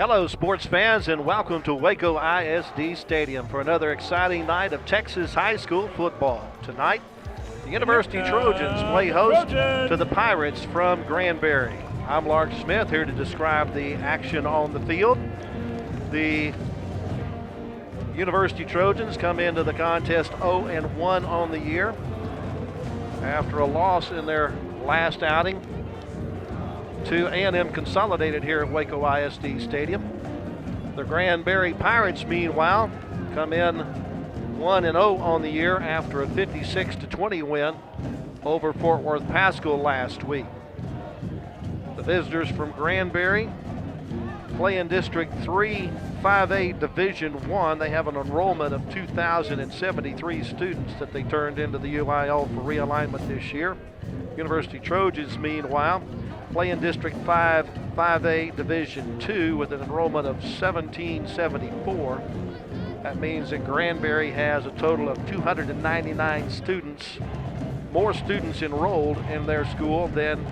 Hello, sports fans, and welcome to Waco ISD Stadium for another exciting night of Texas high school football. Tonight, the University Trojans play host to the Pirates from Granbury. I'm Lark Smith, here to describe the action on the field. The University Trojans come into the contest 0-1 on the year after a loss in their last outing to A&M Consolidated here at Waco ISD Stadium. The Granberry Pirates, meanwhile, come in 1-0 on the year after a 56-20 win over Fort Worth Pascal last week. The visitors from Granbury play in District 3, 5A Division I. They have an enrollment of 2,073 students that they turned into the UIL for realignment this year. University Trojans, meanwhile, play in District 5, 5A Division II with an enrollment of 1,774. That means that Granbury has a total of 299 students, more students enrolled in their school than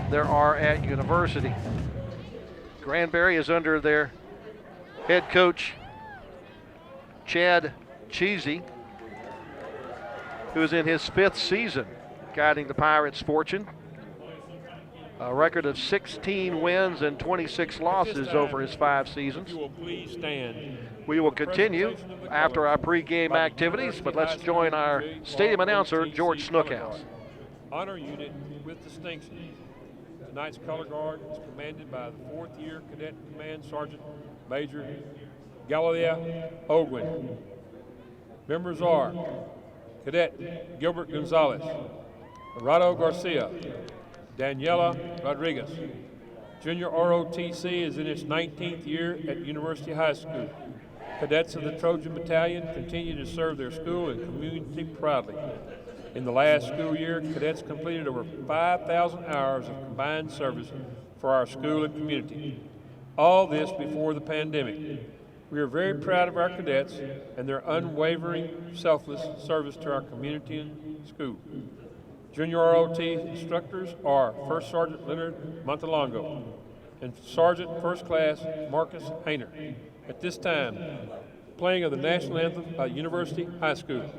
there are at University. Granbury is under their head coach, Chad Cheesy, who is in his 5th season guiding the Pirates' fortune. A record of 16 wins and 26 losses over his 5 seasons. You will please stand. We will continue after our pregame activities, but let's join our stadium announcer, George Snookhouse. Honor unit with distinction. Tonight's color guard is commanded by the 4th year Cadet Command Sergeant Major Galilea Ogwin. Members are Cadet Gilbert Gonzalez, Dorado Garcia, Daniela Rodriguez. Junior ROTC is in its 19th year at University High School. Cadets of the Trojan Battalion continue to serve their school and community proudly. In the last school year, cadets completed over 5,000 hours of combined service for our school and community. All this before the pandemic. We are very proud of our cadets and their unwavering, selfless service to our community and school. Junior ROT instructors are First Sergeant Leonard Montalongo and Sergeant First Class Marcus Hayner. At this time, playing of the national anthem at University High School.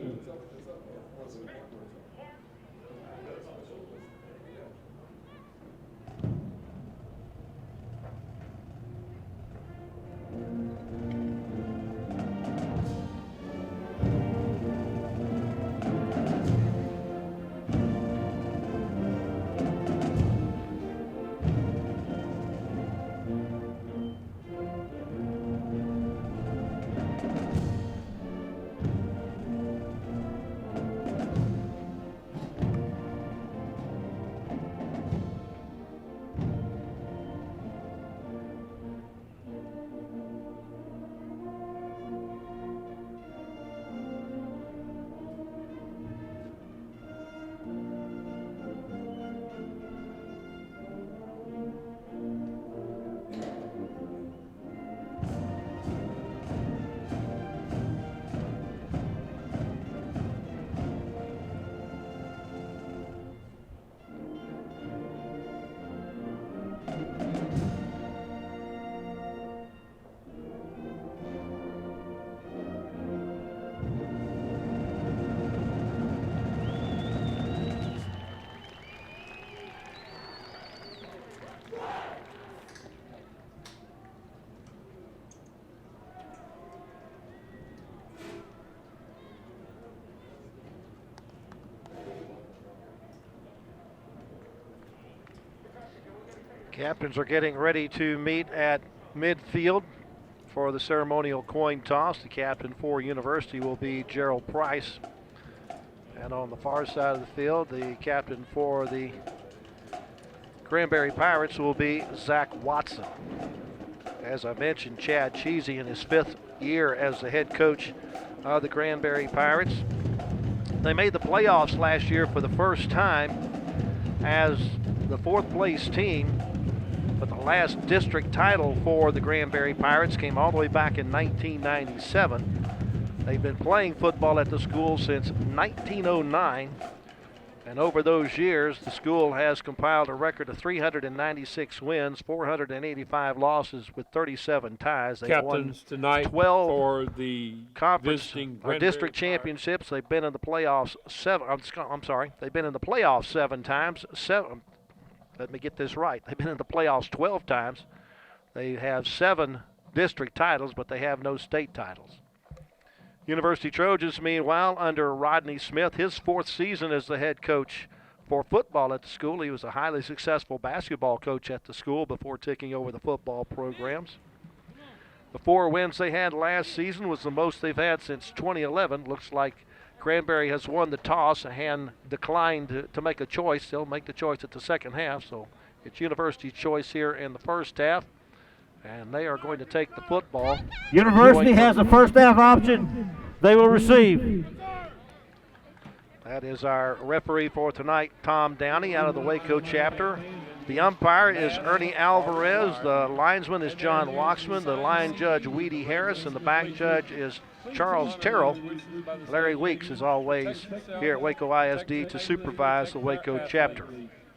Captains are getting ready to meet at midfield for the ceremonial coin toss. The captain for University will be Gerald Price. And on the far side of the field, the captain for the Granbury Pirates will be Zach Watson. As I mentioned, Chad Cheesy in his 5th year as the head coach of the Granbury Pirates. They made the playoffs last year for the first time as the 4th place team. But the last district title for the Granbury Pirates came all the way back in 1997. They've been playing football at the school since 1909, and And over those years, the school has compiled a record of 396 wins, 485 losses with 37 ties. They've Captains won tonight 12 for the conference visiting or district championships. They've been in the playoffs they've been in the playoffs 7 times. Let me get this right. They've been in the playoffs 12 times. They have 7 district titles, but they have no state titles. University Trojans, meanwhile, under Rodney Smith, his 4th season as the head coach for football at the school. He was a highly successful basketball coach at the school before taking over the football programs. The 4 wins they had last season was the most they've had since 2011. Looks like Granberry has won the toss and declined to make a choice. They'll make the choice at the second half, so it's University's choice here in the first half. And they are going to take the football. University has a first half option. They will receive. That is our referee for tonight, Tom Downey, out of the Waco chapter. The umpire is Ernie Alvarez. The linesman is John Waxman. The line judge, Weedy Harris. And the back judge is Charles Terrell. Larry Weeks is always here at Waco ISD to supervise the Waco chapter.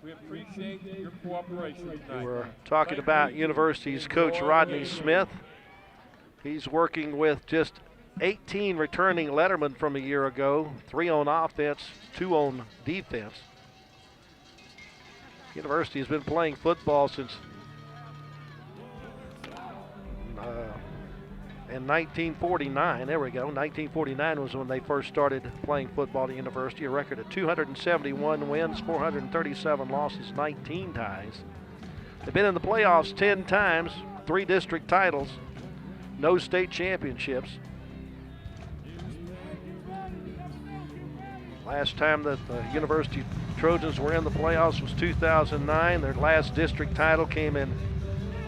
We appreciate your cooperation tonight. We're talking about University's coach Rodney Smith. He's working with just 18 returning lettermen from a year ago, 3 on offense, 2 on defense. University has been playing football since in 1949. There we go. 1949 was when they first started playing football at University. A record of 271 wins, 437 losses, 19 ties. They've been in the playoffs 10 times, 3 district titles, no state championships. Last time that the University Trojans were in the playoffs was 2009. Their last district title came in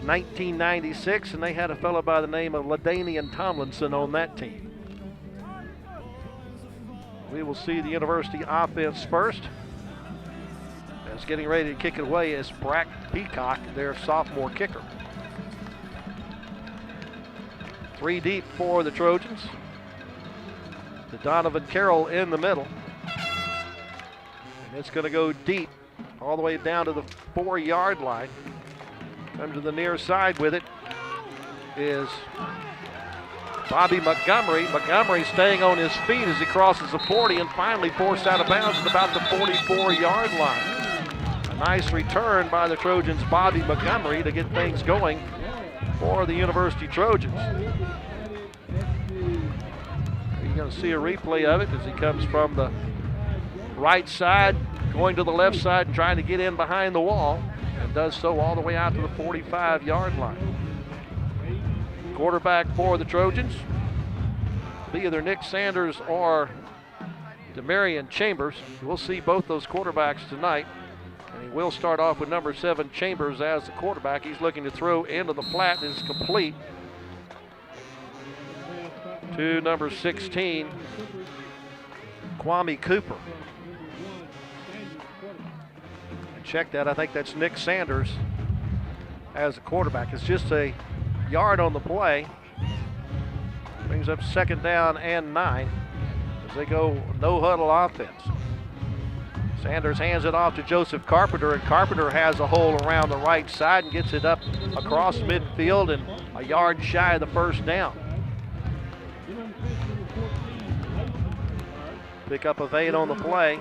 1996, and they had a fellow by the name of LaDainian Tomlinson on that team. We will see the University offense first. As getting ready to kick it away is Brack Peacock, their sophomore kicker. 3 deep for the Trojans. To Donovan Carroll in the middle. And it's going to go deep all the way down to the 4-yard line. Comes to the near side with it is Bobby Montgomery. Montgomery staying on his feet as he crosses the 40 and finally forced out of bounds at about the 44-yard line. A nice return by the Trojans' Bobby Montgomery to get things going for the University Trojans. You're going to see a replay of it as he comes from the right side, going to the left side and trying to get in behind the wall. And does so all the way out to the 45-yard line. Quarterback for the Trojans be either Nick Sanders or Demarion Chambers. We'll see both those quarterbacks tonight. And he will start off with number 7 Chambers as the quarterback. He's looking to throw into the flat. It's complete to number 16, Kwame Cooper. Check that. I think that's Nick Sanders as a quarterback. It's just a yard on the play. Brings up 2nd down and 9 as they go no huddle offense. Sanders hands it off to Joseph Carpenter, and Carpenter has a hole around the right side and gets it up across midfield and a yard shy of the 1st down. Pick up of 8 on the play.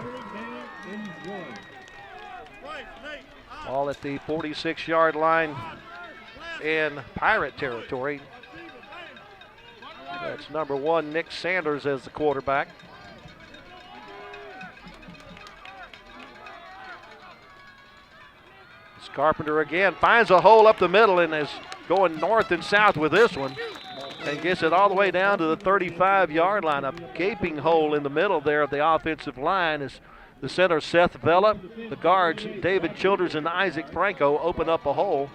All at the 46-yard line in Pirate territory. That's number 1, Nick Sanders as the quarterback. It's Carpenter again, finds a hole up the middle and is going north and south with this one and gets it all the way down to the 35-yard line. A gaping hole in the middle there of the offensive line is the center, Seth Vella. The guards, David Childers and Isaac Franco, open up a hole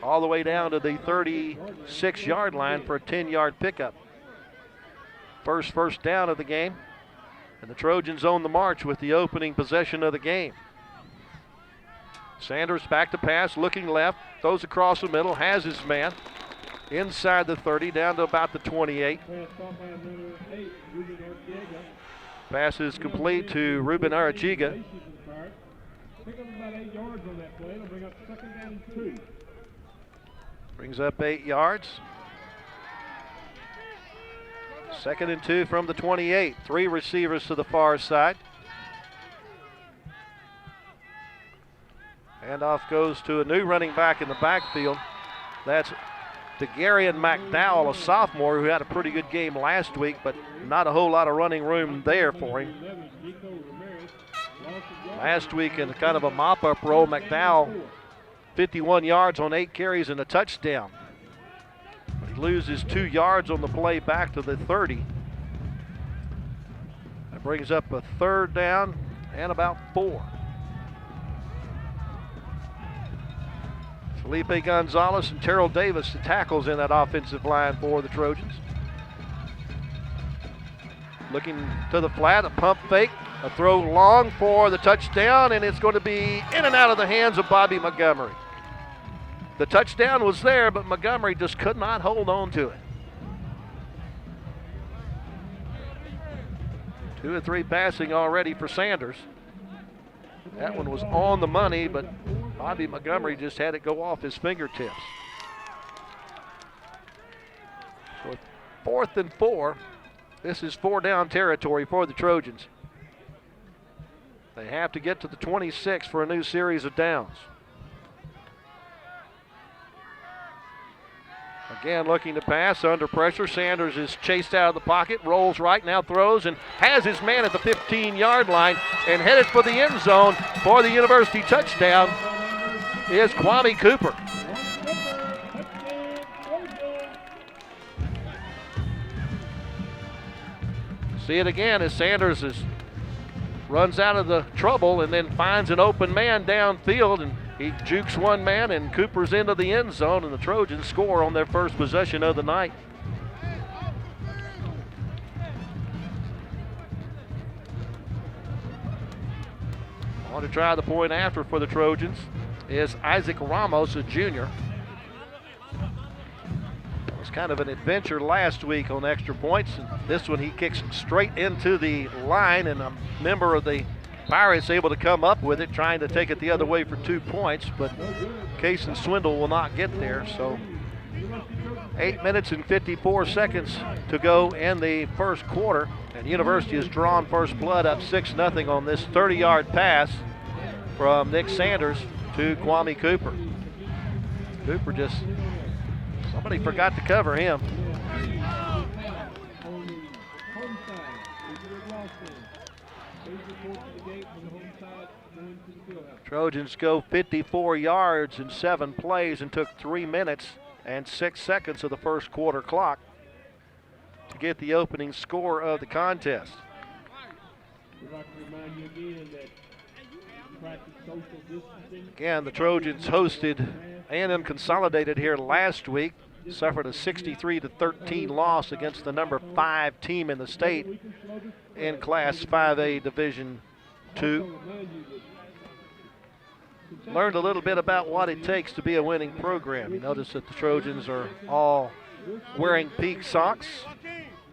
all the way down to the 36-yard line for a 10-yard pickup. First down of the game. And the Trojans on the march with the opening possession of the game. Sanders back to pass, looking left, throws across the middle, has his man. Inside the 30, down to about the 28. Pass is complete to Ruben Arachiga. pick up about 8 yards on that play. It'll bring up 2nd down and 2. Brings up 8 yards. 2nd and 2 from the 28. 3 receivers to the far side. Handoff goes to a new running back in the backfield. That's DeGarian McDowell, a sophomore who had a pretty good game last week, but not a whole lot of running room there for him. Last week in kind of a mop-up role, McDowell 51 yards on 8 carries and a touchdown. He loses 2 yards on the play back to the 30. That brings up a 3rd down and about 4. Felipe Gonzalez and Terrell Davis, the tackles in that offensive line for the Trojans. Looking to the flat, a pump fake, a throw long for the touchdown, and it's going to be in and out of the hands of Bobby Montgomery. The touchdown was there, but Montgomery just could not hold on to it. 2 or 3 passing already for Sanders. That one was on the money, but Bobby Montgomery just had it go off his fingertips. So 4th and 4. This is 4-down territory for the Trojans. They have to get to the 26 for a new series of downs. Again, looking to pass under pressure. Sanders is chased out of the pocket, rolls right, now throws, and has his man at the 15-yard line and headed for the end zone for the University touchdown is Kwame Cooper. See it again as Sanders runs out of the trouble and then finds an open man downfield, and he jukes one man, and Cooper's into the end zone, and the Trojans score on their first possession of the night. On to try the point after for the Trojans is Isaac Ramos, a junior. It was kind of an adventure last week on extra points, and this one he kicks straight into the line, and a member of the Pirates able to come up with it, trying to take it the other way for 2 points, but Case and Swindle will not get there. So 8 minutes and 54 seconds to go in the first quarter, and University has drawn first blood up 6-0 on this 30-yard pass from Nick Sanders to Kwame Cooper. Cooper just, somebody forgot to cover him. Trojans go 54 yards in 7 plays and took 3 minutes and 6 seconds of the first quarter clock to get the opening score of the contest. We'd like to remind you again that practice social distancing. Again, the Trojans hosted A&M Consolidated here last week, suffered a 63-13 loss against the number 5 team in the state in Class 5A Division II. Learned a little bit about what it takes to be a winning program. You notice that the Trojans are all wearing pink socks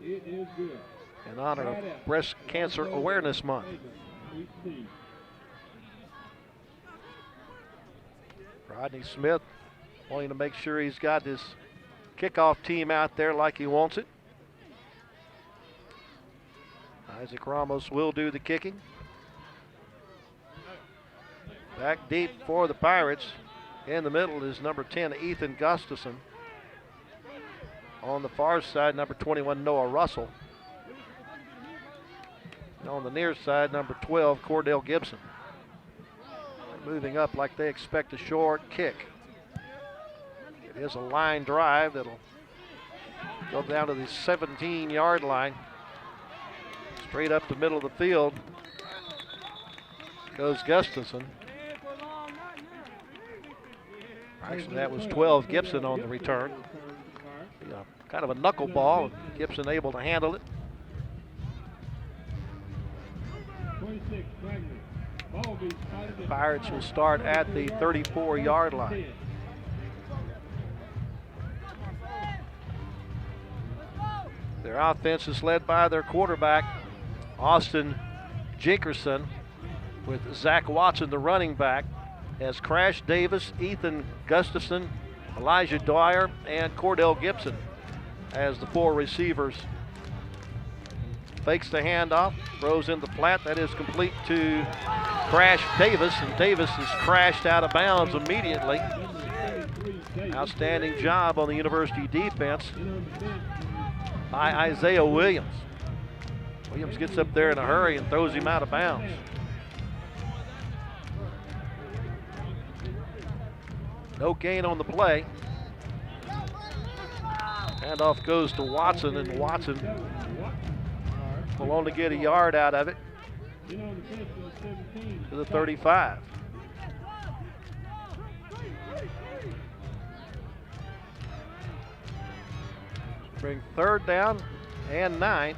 in honor of Breast Cancer Awareness Month. Rodney Smith wanting to make sure he's got his kickoff team out there like he wants it. Isaac Ramos will do the kicking. Back deep for the Pirates. In the middle is number 10, Ethan Gustafson. On the far side, number 21, Noah Russell. And on the near side, number 12, Cordell Gibson. Moving up like they expect a short kick. It is a line drive that'll go down to the 17-yard line. Straight up the middle of the field goes Gustafson. Actually, that was 12 Gibson on the return. Kind of a knuckleball, and Gibson able to handle it. The Pirates will start at the 34-yard line. Their offense is led by their quarterback, Austin Jinkerson. with Zach Watson, the running back, as Crash Davis, Ethan Gustafson, Elijah Dwyer, and Cordell Gibson as the 4 receivers. Fakes the handoff, throws in the flat. That is complete to Crash Davis, and Davis is crashed out of bounds immediately. Outstanding job on the University defense by Isaiah Williams. Williams gets up there in a hurry and throws him out of bounds. No gain on the play. Handoff goes to Watson, and Watson will only get a yard out of it to the 35. Bring 3rd down and 9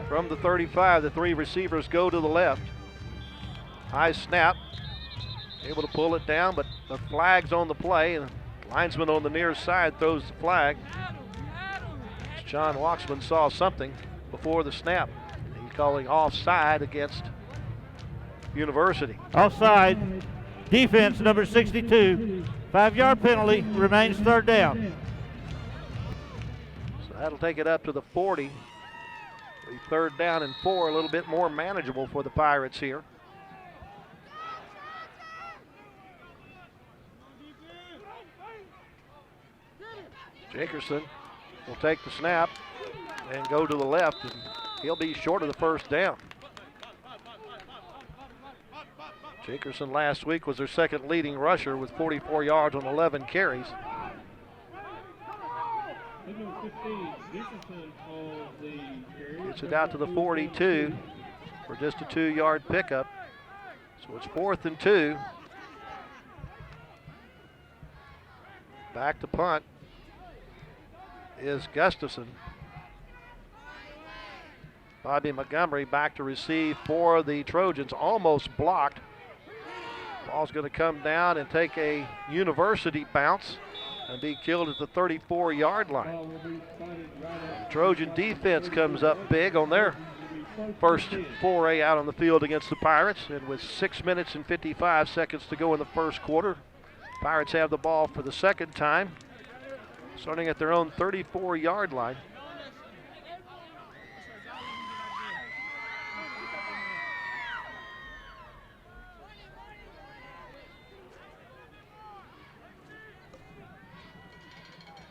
from the 35. The 3 receivers go to the left. High snap, able to pull it down, but the flag's on the play, and the linesman on the near side throws the flag. John Waxman saw something before the snap. He's calling offside against University. Offside. Defense number 62. 5-yard penalty. Remains 3rd down. So that'll take it up to the 40. 3rd down and 4, a little bit more manageable for the Pirates here. Jackerson will take the snap and go to the left, and he'll be short of the 1st down. Jackerson last week was their 2nd leading rusher with 44 yards on 11 carries. Gets it out to the 42 for just a 2-yard pickup. So it's 4th and 2. Back to punt is Gustafson. Bobby Montgomery back to receive for the Trojans, almost blocked. Ball's going to come down and take a University bounce and be killed at the 34-yard line. Trojan defense comes up big on their first foray out on the field against the Pirates, and with 6 minutes and 55 seconds to go in the 1st quarter, Pirates have the ball for the 2nd time, starting at their own 34-yard line.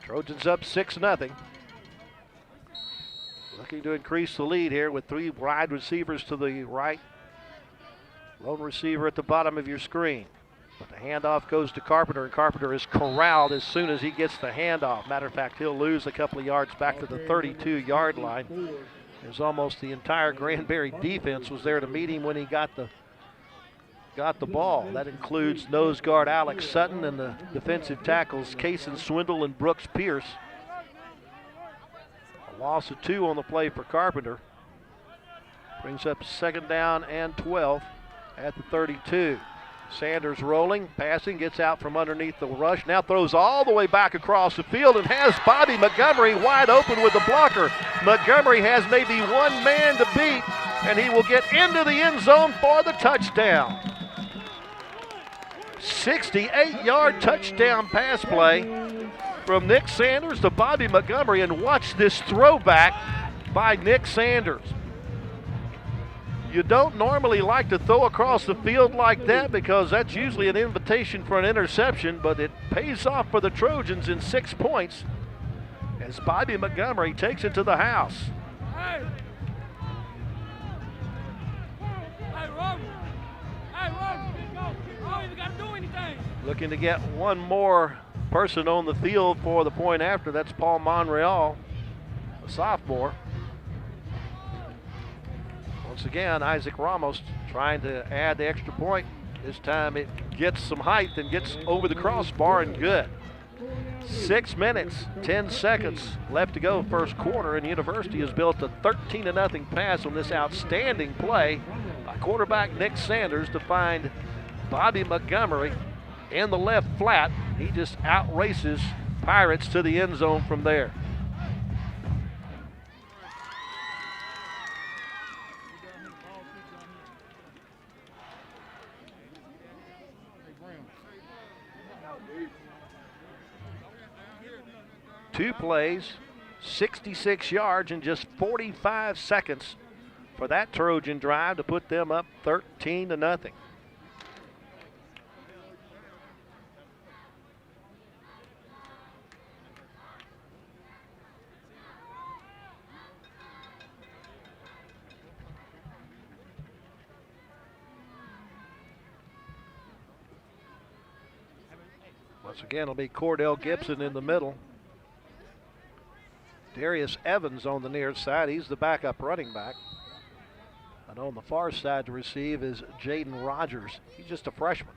Trojans up 6-0. Looking to increase the lead here with 3 wide receivers to the right. Lone receiver at the bottom of your screen. But the handoff goes to Carpenter, and Carpenter is corralled as soon as he gets the handoff. Matter of fact, he'll lose a couple of yards back to the 32-yard line. There's almost the entire Granberry defense was there to meet him when he got the ball. That includes nose guard Alex Sutton and the defensive tackles Kaysen Swindle and Brooks Pierce. A loss of 2 on the play for Carpenter. Brings up 2nd down and 12 at the 32. Sanders rolling, passing, gets out from underneath the rush, now throws all the way back across the field and has Bobby Montgomery wide open with the blocker. Montgomery has maybe 1 man to beat, and he will get into the end zone for the touchdown. 68-yard touchdown pass play from Nick Sanders to Bobby Montgomery, and watch this throwback by Nick Sanders. You don't normally like to throw across the field like that because that's usually an invitation for an interception, but it pays off for the Trojans in 6 points as Bobby Montgomery takes it to the house. Hey, Rob. You don't even got to do anything. Looking to get 1 more person on the field for the point after. That's Paul Monreal, a sophomore. Once again, Isaac Ramos trying to add the extra point. This time it gets some height and gets over the crossbar and good. 6 minutes, 10 seconds left to go 1st quarter, and University has built a 13-0 pass on this outstanding play by quarterback Nick Sanders to find Bobby Montgomery in the left flat. He just outraces Pirates to the end zone from there. 2 plays, 66 yards in just 45 seconds for that Trojan drive to put them up 13-0. Once again, it'll be Cordell Gibson in the middle. Darius Evans on the near side. He's the backup running back. And on the far side to receive is Jaden Rogers. He's just a freshman.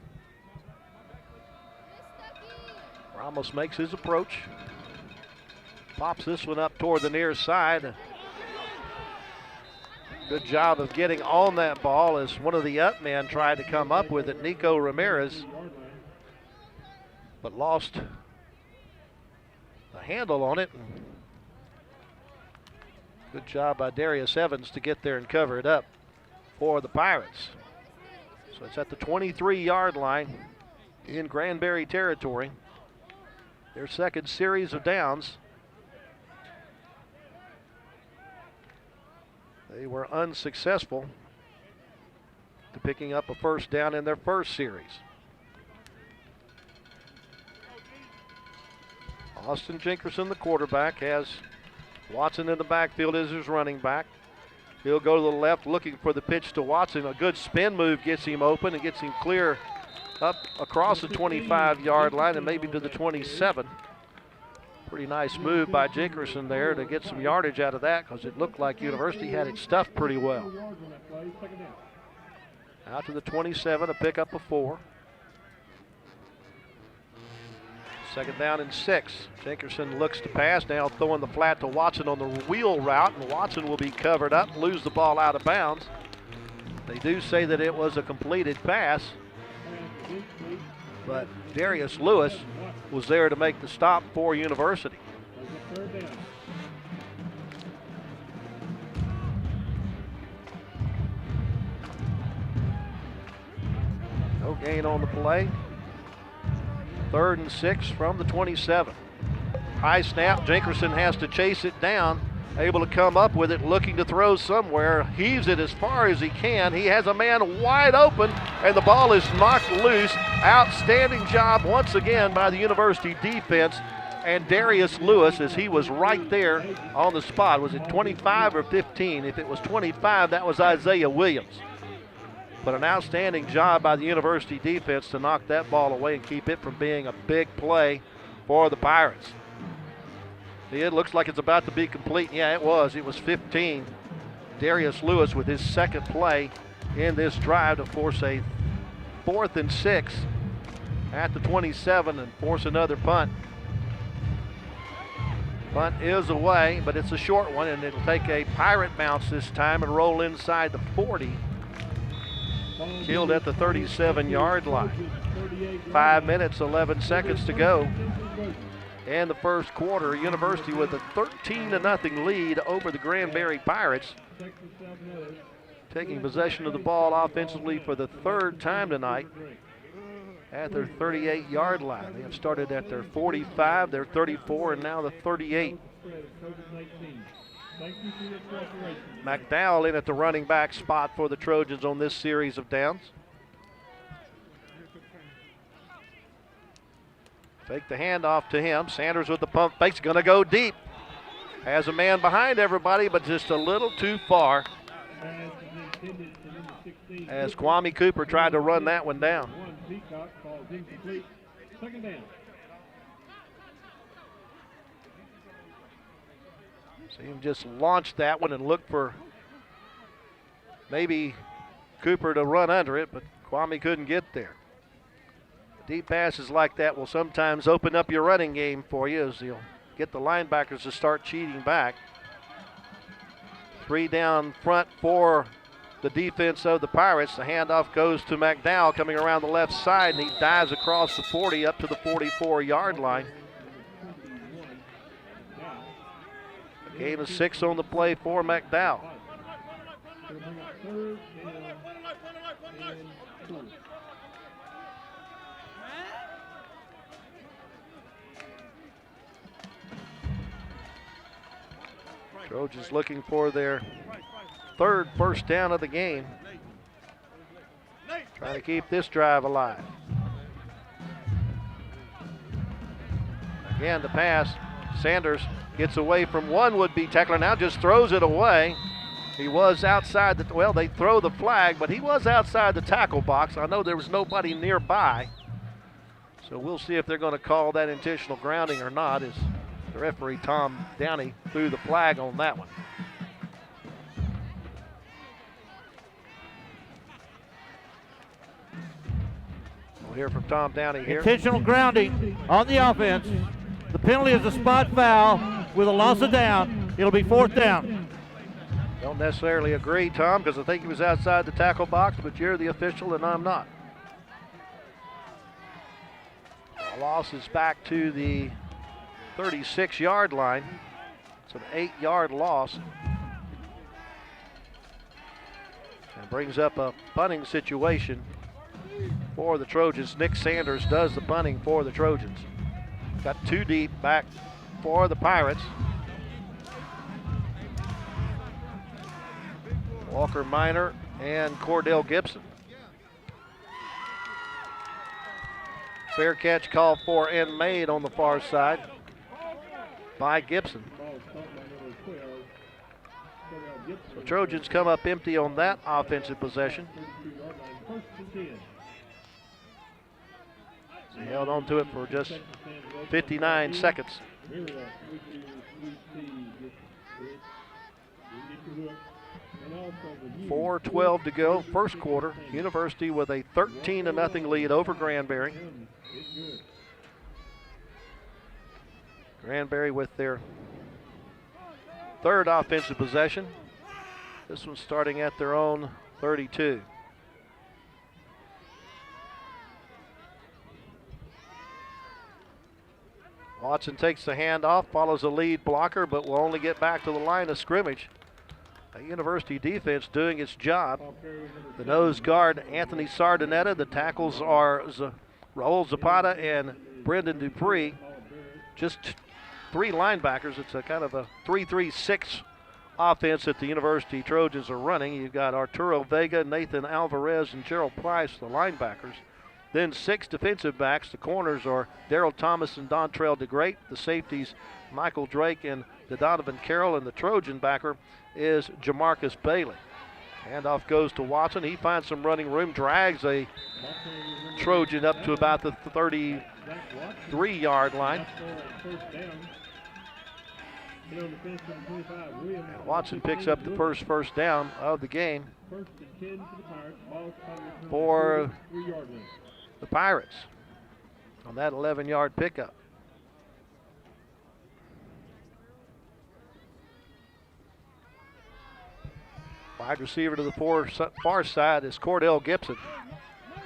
Ramos makes his approach. Pops this one up toward the near side. Good job of getting on that ball as one of the up men tried to come up with it, Nico Ramirez, but lost the handle on it. Good job by Darius Evans to get there and cover it up for the Pirates. So it's at the 23-yard line in Granbury territory. Their second series of downs. They were unsuccessful to picking up a first down in their first series. Austin Jenkerson, the quarterback, has Watson in the backfield as his running back. He'll go to the left looking for the pitch to Watson. A good spin move gets him open and gets him clear up across the 25-yard line and maybe to the 27. Pretty nice move by Jenkerson there to get some yardage out of that because it looked like University had it stuffed pretty well. Out to the 27, a pickup of 4. Second down and 6. Jenkerson looks to pass, now throwing the flat to Watson on the wheel route, and Watson will be covered up, lose the ball out of bounds. They do say that it was a completed pass, but Darius Lewis was there to make the stop for University. No gain on the play. 3rd and 6 from the 27. High snap, Jenkerson has to chase it down, able to come up with it, looking to throw somewhere, heaves it as far as he can. He has a man wide open, and the ball is knocked loose. Outstanding job once again by the University defense, and Darius Lewis, as he was right there on the spot. Was it 25 or 15? If it was 25, that was Isaiah Williams. But an outstanding job by the University defense to knock that ball away and keep it from being a big play for the Pirates. It looks like it's about to be complete. Yeah, it was. It was 15. Darius Lewis with his second play in this drive to force a 4th and 6 at the 27 and force another punt. Punt is away, but it's a short one, and it'll take a Pirate bounce this time and roll inside the 40. Killed at the 37-yard line. 5 minutes, 11 seconds to go in the first quarter. University with a 13-0 lead over the Granberry Pirates. Taking possession of the ball offensively for the 3rd time tonight at their 38-yard line. They have started at their 45, their 34, and now the 38. McDowell in at the running back spot for the Trojans on this series of downs. Take the handoff to him. Sanders with the pump fakes, going to go deep. Has a man behind everybody, but just a little too far. As Kwame Cooper tried to run that one down. Second down. So he just launched that one and looked for maybe Cooper to run under it, but Kwame couldn't get there. Deep passes like that will sometimes open up your running game for you as you'll get the linebackers to start cheating back. 3 down front for the defense of the Pirates. The handoff goes to McDowell coming around the left side, and he dives across the 40 up to the 44-yard line. Gain of 6 on the play for McDowell. Trojans looking for their third first down of the game. Trying to keep this drive alive. Again, the pass. Sanders gets away from one would-be tackler, now just throws it away. He was outside the, well, they throw the flag, but he was outside the tackle box. I know there was nobody nearby. So we'll see if they're going to call that intentional grounding or not, as the referee, Tom Downey, threw the flag on that one. We'll hear from Tom Downey here. Intentional grounding on the offense. The penalty is a spot foul with a loss of down. It'll be 4th down. Don't necessarily agree, Tom, because I think he was outside the tackle box, but you're the official and I'm not. The loss is back to the 36-yard line. It's an 8-yard loss. And brings up a punting situation for the Trojans. Nick Sanders does the punting for the Trojans. Got 2 deep back for the Pirates. Walker Minor and Cordell Gibson. Fair catch called for and made on the far side by Gibson. So Trojans come up empty on that offensive possession. He held on to it for just 59 seconds. 4:12 to go, first quarter. University with a 13-0 lead over Granbury. Granbury with their third offensive possession. This one starting at their own 32. Watson takes the handoff, follows a lead blocker, but will only get back to the line of scrimmage. A University defense doing its job. The nose guard, Anthony Sardinetta. The tackles are Raul Zapata and Brendan Dupree. Just 3 linebackers. It's a kind of a 3-3-6 offense that the University Trojans are running. You've got Arturo Vega, Nathan Alvarez, and Gerald Price, the linebackers. Then 6 defensive backs. The corners are Daryl Thomas and Dontrell DeGreat. The safeties, Michael Drake and Donovan Carroll. And the Trojan backer is Jamarcus Bailey. Handoff goes to Watson. He finds some running room, drags a Trojan up to about the 33-yard line. And Watson picks up the first down of the game for the Pirates on that 11-yard pickup. Wide receiver to the far side is Cordell Gibson.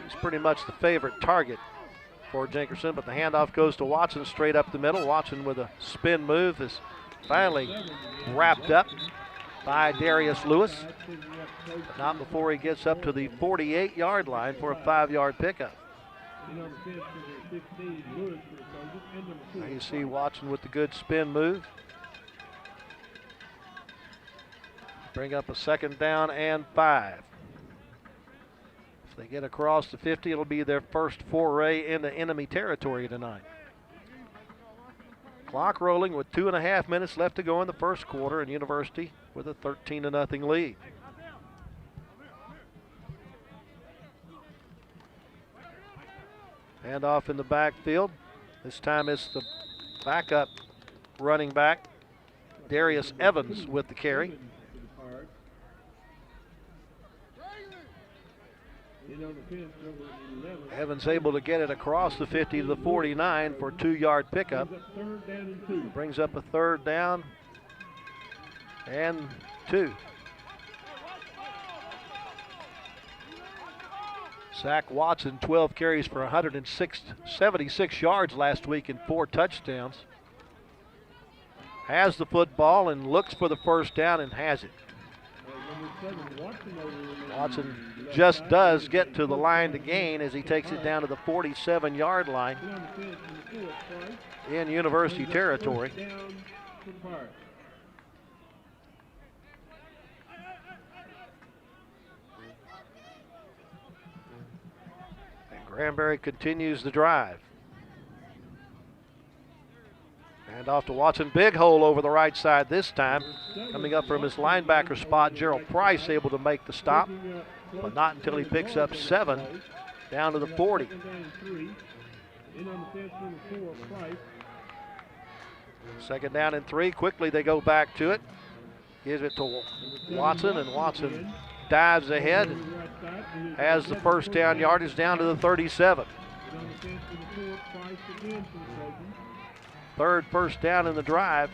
He's pretty much the favorite target for Jenkinson, but the handoff goes to Watson straight up the middle. Watson with a spin move is finally wrapped up by Darius Lewis, but not before he gets up to the 48-yard line for a 5-yard pickup. Now you see Watson with the good spin move. Bring up a 2nd down and 5. If they get across the 50, it'll be their first foray into enemy territory tonight. Clock rolling with 2.5 minutes left to go in the first quarter, and University with a 13-0 lead. Hand off in the backfield. This time it's the backup running back, Darius Evans, with the carry. Evans able to get it across the 50 to the 49 for a 2-yard pickup. Brings up a 3rd down and 2. Zach Watson, 12 carries for 176 yards last week and 4 touchdowns. Has the football and looks for the first down and has it. Watson just does get to the line to gain as he takes it down to the 47-yard line in University territory. Granberry continues the drive. And off to Watson. Big hole over the right side this time. Coming up from his linebacker spot, Gerald Price able to make the stop, but not until he picks up 7 down to the 40. Second down and 3. Quickly they go back to it. Gives it to Watson, and Watson dives ahead and has the first down yardage down to the 37. Third first down in the drive.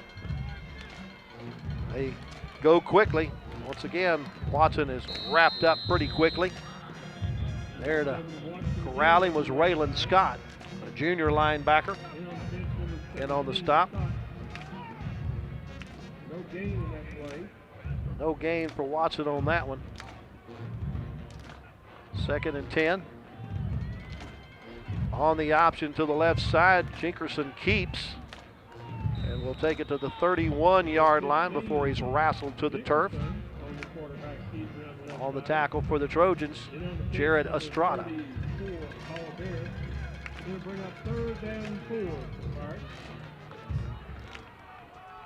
They go quickly. Once again, Watson is wrapped up pretty quickly. There to corral him was Raylan Scott, a junior linebacker, in on the stop. No gain for Watson on that one. Second and 10. On the option to the left side, Jinkerson keeps. And will take it to the 31-yard line before he's wrestled to the turf. On the tackle for the Trojans, Jared Estrada.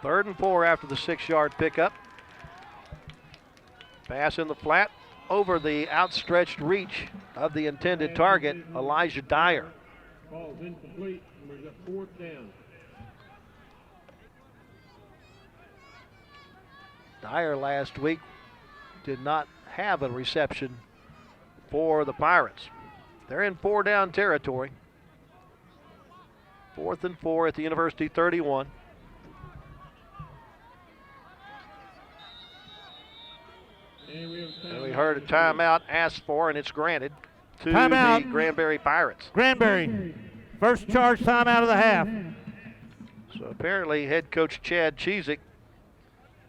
Third and 4 after the 6-yard pickup. Pass in the flat over the outstretched reach of the intended target, Elijah Dyer. Ball's incomplete. There's a 4th down. Dyer last week did not have a reception for the Pirates. They're in 4-down territory. 4th and 4 at the University 31. And we heard a timeout asked for, and it's granted to Timeout. the Granbury Pirates. Granberry, first charge timeout of the half. So apparently head coach Chad Cheesick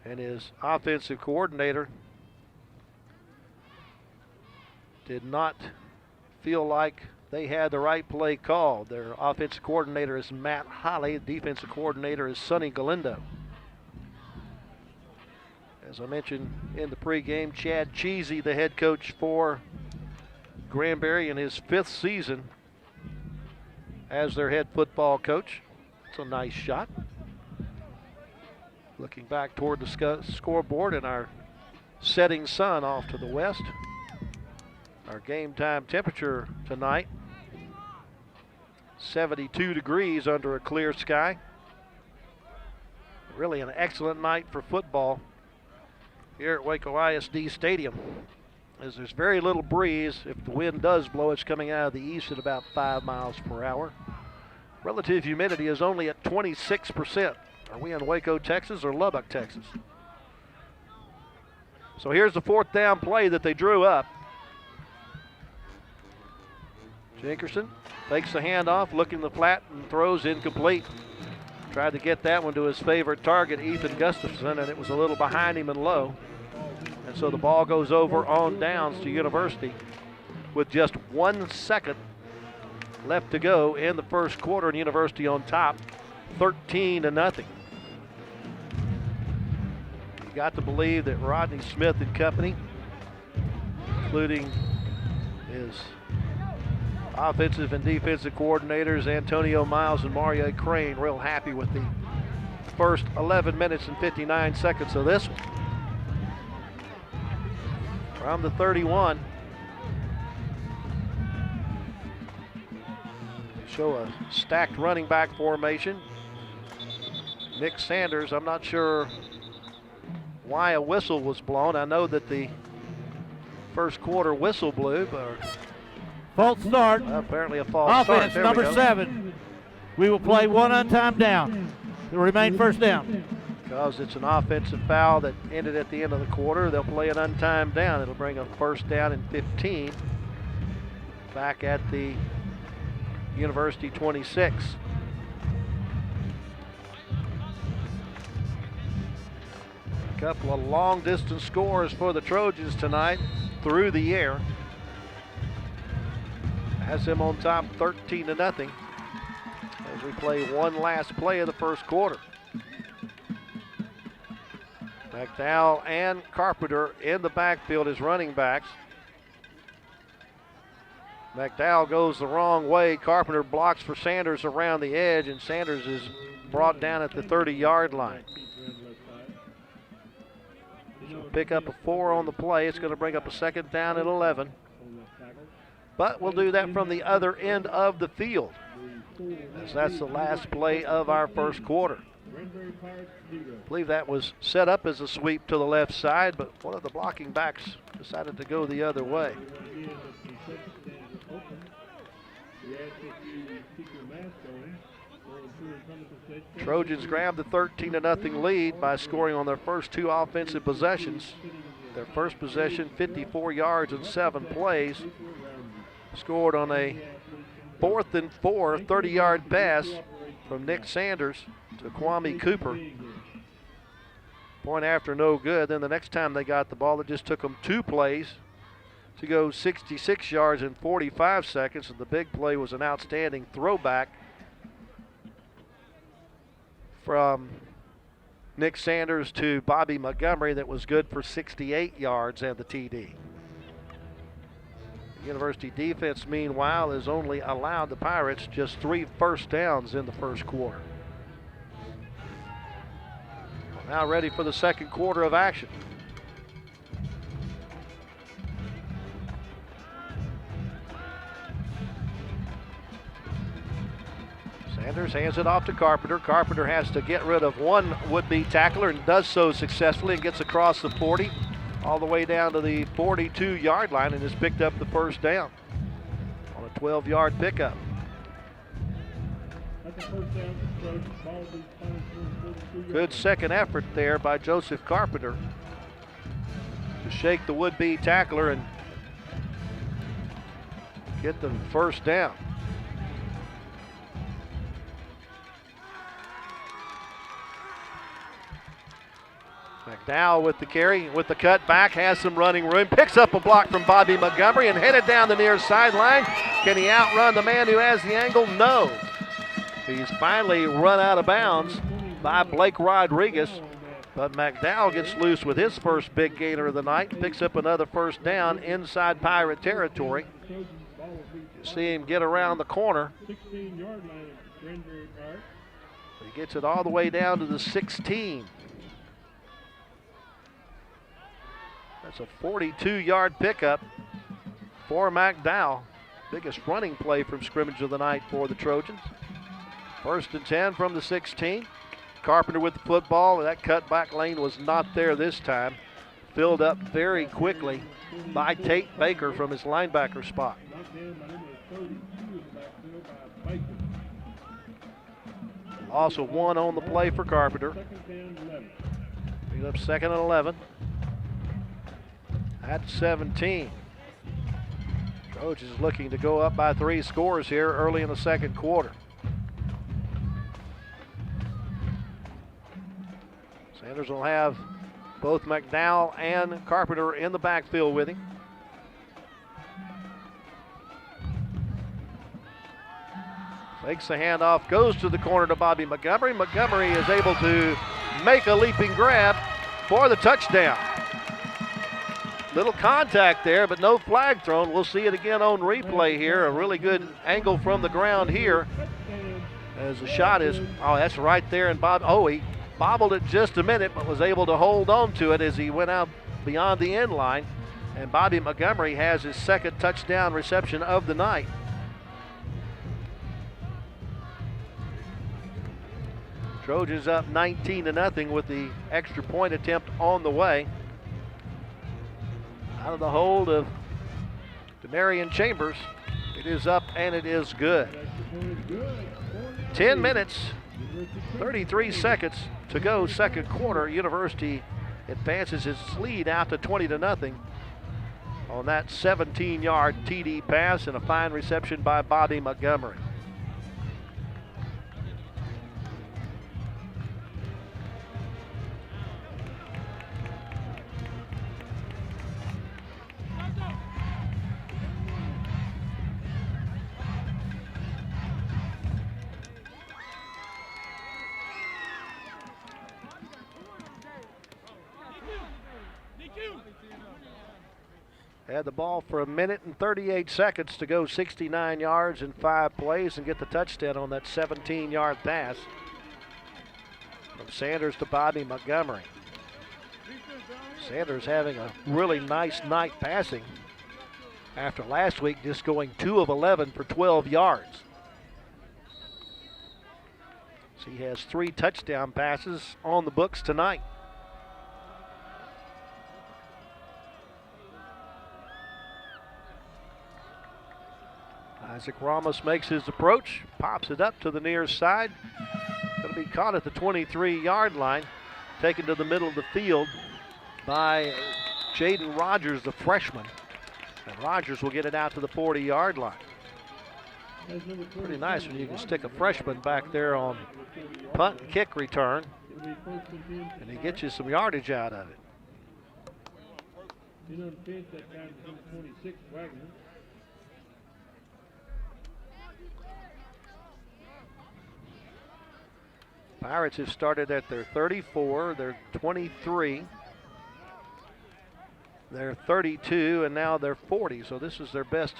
and his offensive coordinator did not feel like they had the right play called. Their offensive coordinator is Matt Holly. The defensive coordinator is Sonny Galindo. As I mentioned in the pregame, Chad Cheesy, the head coach for Granbury in his 5th season as their head football coach. It's a nice shot. Looking back toward the scoreboard and our setting sun off to the west. Our game time temperature tonight, 72 degrees under a clear sky. Really an excellent night for football here at Waco ISD Stadium, as there's very little breeze. If the wind does blow, it's coming out of the east at about 5 miles per hour. Relative humidity is only at 26%. Are we in Waco, Texas, or Lubbock, Texas? So here's the 4th down play that they drew up. Jinkerson takes the handoff, looking the flat, and throws incomplete. Tried to get that one to his favorite target, Ethan Gustafson, and it was a little behind him and low. And so the ball goes over on downs to University with just 1 second left to go in the first quarter, and University on top, 13-0. You got to believe that Rodney Smith and company, including his offensive and defensive coordinators, Antonio Miles and Mario Crane, real happy with the first 11 minutes and 59 seconds of this one. From the 31. Show a stacked running back formation. Nick Sanders, I'm not sure why a whistle was blown. I know that the first quarter whistle blew, but False start. apparently a false start. Offense There number we go. 7. We will play 1 untimed down. It will remain first down. Because it's an offensive foul that ended at the end of the quarter, they'll play an untimed down. It'll bring a first down and 15 back at the University 26. A couple of long distance scores for the Trojans tonight through the air. Has them on top 13-0 as we play one last play of the first quarter. McDowell and Carpenter in the backfield as running backs. McDowell goes the wrong way. Carpenter blocks for Sanders around the edge, and Sanders is brought down at the 30-yard line. So pick up a 4 on the play. It's going to bring up a 2nd down and 11. But we'll do that from the other end of the field, as that's the last play of our first quarter. I believe that was set up as a sweep to the left side, but one of the blocking backs decided to go the other way. Trojans grabbed the 13-0 lead by scoring on their first 2 offensive possessions. Their first possession, 54 yards and 7 plays. Scored on a 4th and 4, 30-yard pass from Nick Sanders to Kwame Cooper. Point after, no good. Then the next time they got the ball, it just took them 2 plays to go 66 yards in 45 seconds. And the big play was an outstanding throwback from Nick Sanders to Bobby Montgomery that was good for 68 yards and the TD. The University defense, meanwhile, has only allowed the Pirates just 3 first downs in the first quarter. Now ready for the second quarter of action. Sanders hands it off to Carpenter. Carpenter has to get rid of one would-be tackler and does so successfully and gets across the 40 all the way down to the 42-yard line and has picked up the first down on a 12-yard pickup. Good second effort there by Joseph Carpenter to shake the would-be tackler and get the first down. McDowell with the carry, with the cut back, has some running room, picks up a block from Bobby Montgomery and headed down the near sideline. Can he outrun the man who has the angle? No. He's finally run out of bounds by Blake Rodriguez, but McDowell gets loose with his first big gainer of the night, picks up another first down inside Pirate territory. You see him get around the corner. He gets it all the way down to the 16. That's a 42-yard pickup for McDowell. Biggest running play from scrimmage of the night for the Trojans. 1st and 10 from the 16. Carpenter with the football. That cutback lane was not there this time. Filled up very quickly by Tate Baker from his linebacker spot. Also 1 on the play for Carpenter. Picked up 2nd and 11. At 17. Trojans looking to go up by 3 scores here early in the second quarter. Sanders will have both McDowell and Carpenter in the backfield with him. Fakes the handoff, goes to the corner to Bobby Montgomery. Montgomery is able to make a leaping grab for the touchdown. Little contact there, but no flag thrown. We'll see it again on replay here. A really good angle from the ground here. As the shot is, oh, that's right there. And he bobbled it just a minute, but was able to hold on to it as he went out beyond the end line. And Bobby Montgomery has his 2nd touchdown reception of the night. Trojans up 19-0 with the extra point attempt on the way. Out of the hold of Demarion Chambers. It is up and it is good. 10 minutes, 33 seconds to go second quarter. University advances its lead out to 20-0 on that 17-yard TD pass and a fine reception by Bobby Montgomery. Had the ball for 1 minute and 38 seconds to go 69 yards in 5 plays and get the touchdown on that 17-yard pass from Sanders to Bobby Montgomery. Sanders having a really nice night passing after last week just going 2 of 11 for 12 yards. So he has 3 touchdown passes on the books tonight. Isaac Ramos makes his approach, pops it up to the near side. Going to be caught at the 23-yard line, taken to the middle of the field by Jaden Rogers, the freshman. And Rogers will get it out to the 40-yard line. Pretty nice when you can stick a freshman back there on punt and kick return, and he gets you some yardage out of it. Pirates have started at their 34, their 23, their 32, and now their 40. So this is their best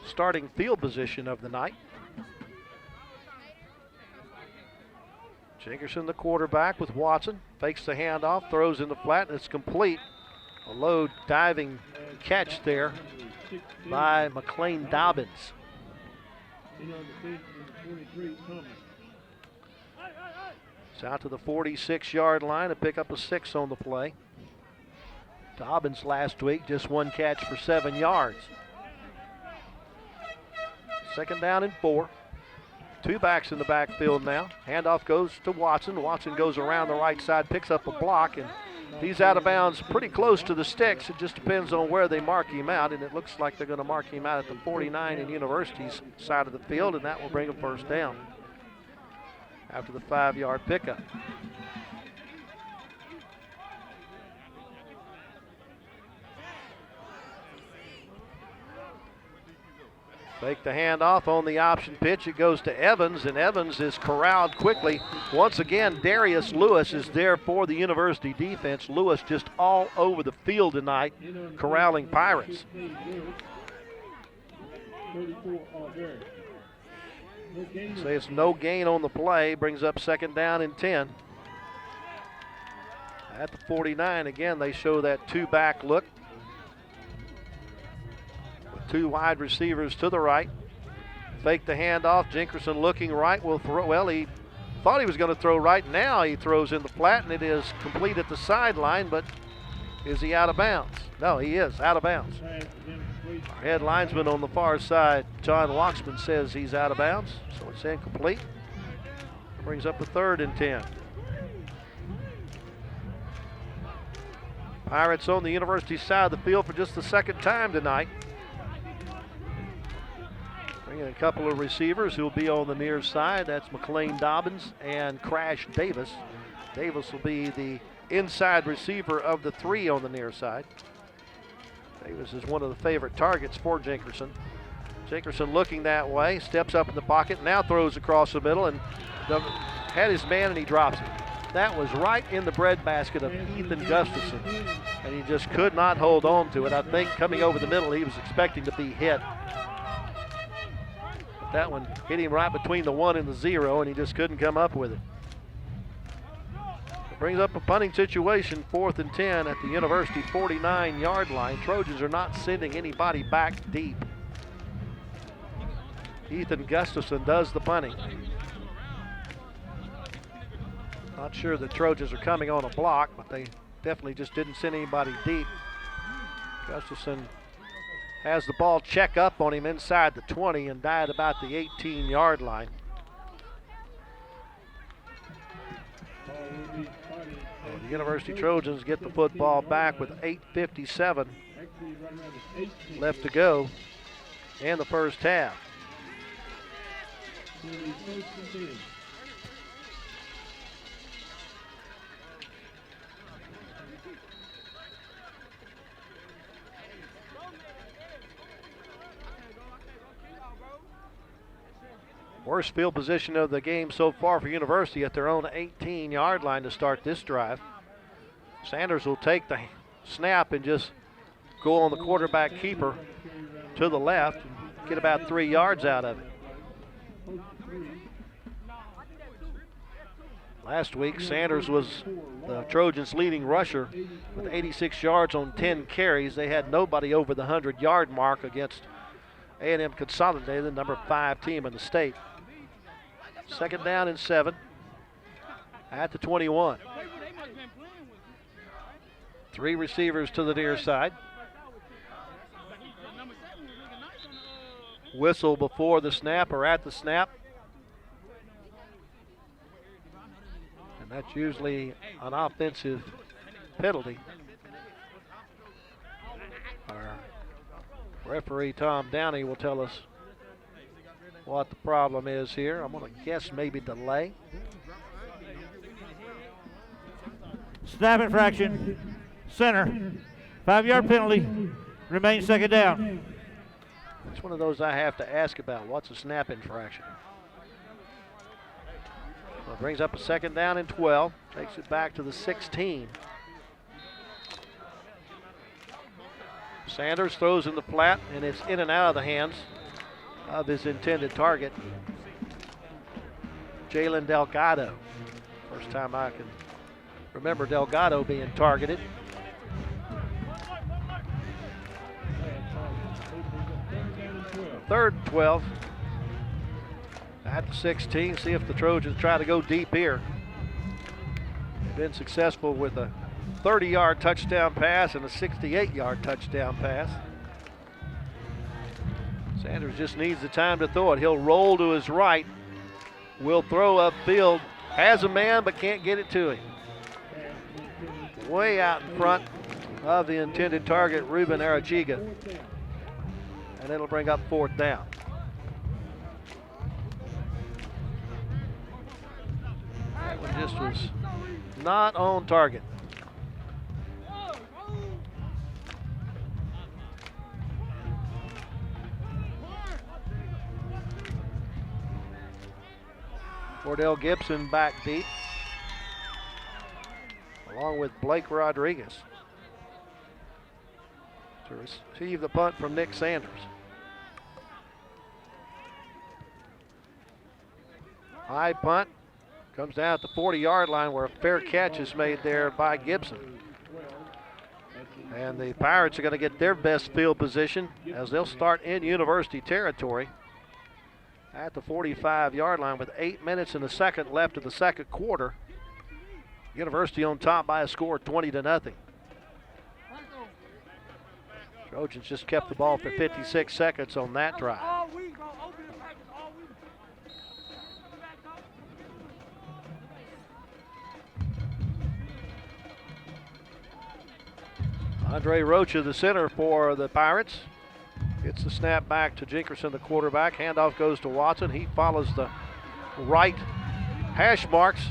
starting field position of the night. Jenkerson, the quarterback, with Watson. Fakes the handoff, throws in the flat, and it's complete. A low diving catch there by McLean Dobbins. It's out to the 46-yard line to pick up a 6 on the play. Dobbins last week just 1 catch for 7 yards. 2nd down and 4. 2 backs in the backfield now. Handoff goes to Watson. Watson goes around the right side, picks up a block, and he's out of bounds pretty close to the sticks. It just depends on where they mark him out, and it looks like they're going to mark him out at the 49 in University's side of the field, and that will bring a 1st down after the 5-yard pickup. Fake the handoff on the option pitch. It goes to Evans, and Evans is corralled quickly. Once again, Darius Lewis is there for the University defense. Lewis just all over the field tonight, corralling Pirates. Say it's no gain on the play, brings up 2nd down and 10. At the 49, again, they show that 2-back look. 2 wide receivers to the right. Fake the handoff. Jenkerson looking right will throw. Well, he thought he was going to throw right. Now he throws in the flat, and it is complete at the sideline, but is he out of bounds? No, he is out of bounds. Our head linesman on the far side, John Waxman, says he's out of bounds, so it's incomplete. Brings up a 3rd and 10. Pirates on the University side of the field for just the 2nd time tonight. Bringing a couple of receivers who will be on the near side. That's McLean Dobbins and Crash Davis. Davis will be the inside receiver of the 3 on the near side. Davis is one of the favorite targets for Jenkerson. Jenkerson looking that way, steps up in the pocket, now throws across the middle, and had his man, and he drops it. That was right in the breadbasket of Ethan Gustafson, and he just could not hold on to it. I think coming over the middle, he was expecting to be hit. But that one hit him right between the 1 and the 0, and he just couldn't come up with it. Brings up a punting situation, 4th and 10 at the University 49-yard line. Trojans are not sending anybody back deep. Ethan Gustafson does the punting. Not sure the Trojans are coming on a block, but they definitely just didn't send anybody deep. Gustafson has the ball check up on him inside the 20 and died about the 18-yard line. The University Trojans get the football back with 8:57 left to go in the 1st half. Worst field position of the game so far for University at their own 18-yard line to start this drive. Sanders will take the snap and just go on the quarterback keeper to the left and get about 3 yards out of it. Last week, Sanders was the Trojans' leading rusher with 86 yards on 10 carries. They had nobody over the 100-yard mark against A&M Consolidated, the number 5 team in the state. 2nd down and 7 at the 21. 3 receivers to the near side. Whistle before the snap or at the snap. And that's usually an offensive penalty. Our referee Tom Downey will tell us what the problem is here. I'm going to guess maybe delay. Snap infraction. Center. 5-yard penalty. Remains 2nd down. It's one of those I have to ask about. What's a snap infraction? So it brings up a 2nd down and 12. Takes it back to the 16. Sanders throws in the flat, and it's in and out of the hands of his intended target, Jalen Delgado. First time I can remember Delgado being targeted. Third and 12 at the 16. See if the Trojans try to go deep here. They've been successful with a 30-yard touchdown pass and a 68-yard touchdown pass. Sanders just needs the time to throw it. He'll roll to his right. Will throw upfield. Has a man but can't get it to him. Way out in front of the intended target, Ruben Arachiga. And it'll bring up 4th down. That one just was not on target. Cordell Gibson back deep, along with Blake Rodriguez, to receive the punt from Nick Sanders. High punt comes down at the 40-yard line where a fair catch is made there by Gibson. And the Pirates are going to get their best field position as they'll start in University territory at the 45-yard line with 8 minutes and a second left of the second quarter. University on top by a score of 20-0. Trojans just kept the ball for 56 seconds on that drive. Andre Rocha, the center for the Pirates. Gets the snap back to Jinkerson, the quarterback. Handoff goes to Watson. He follows the right hash marks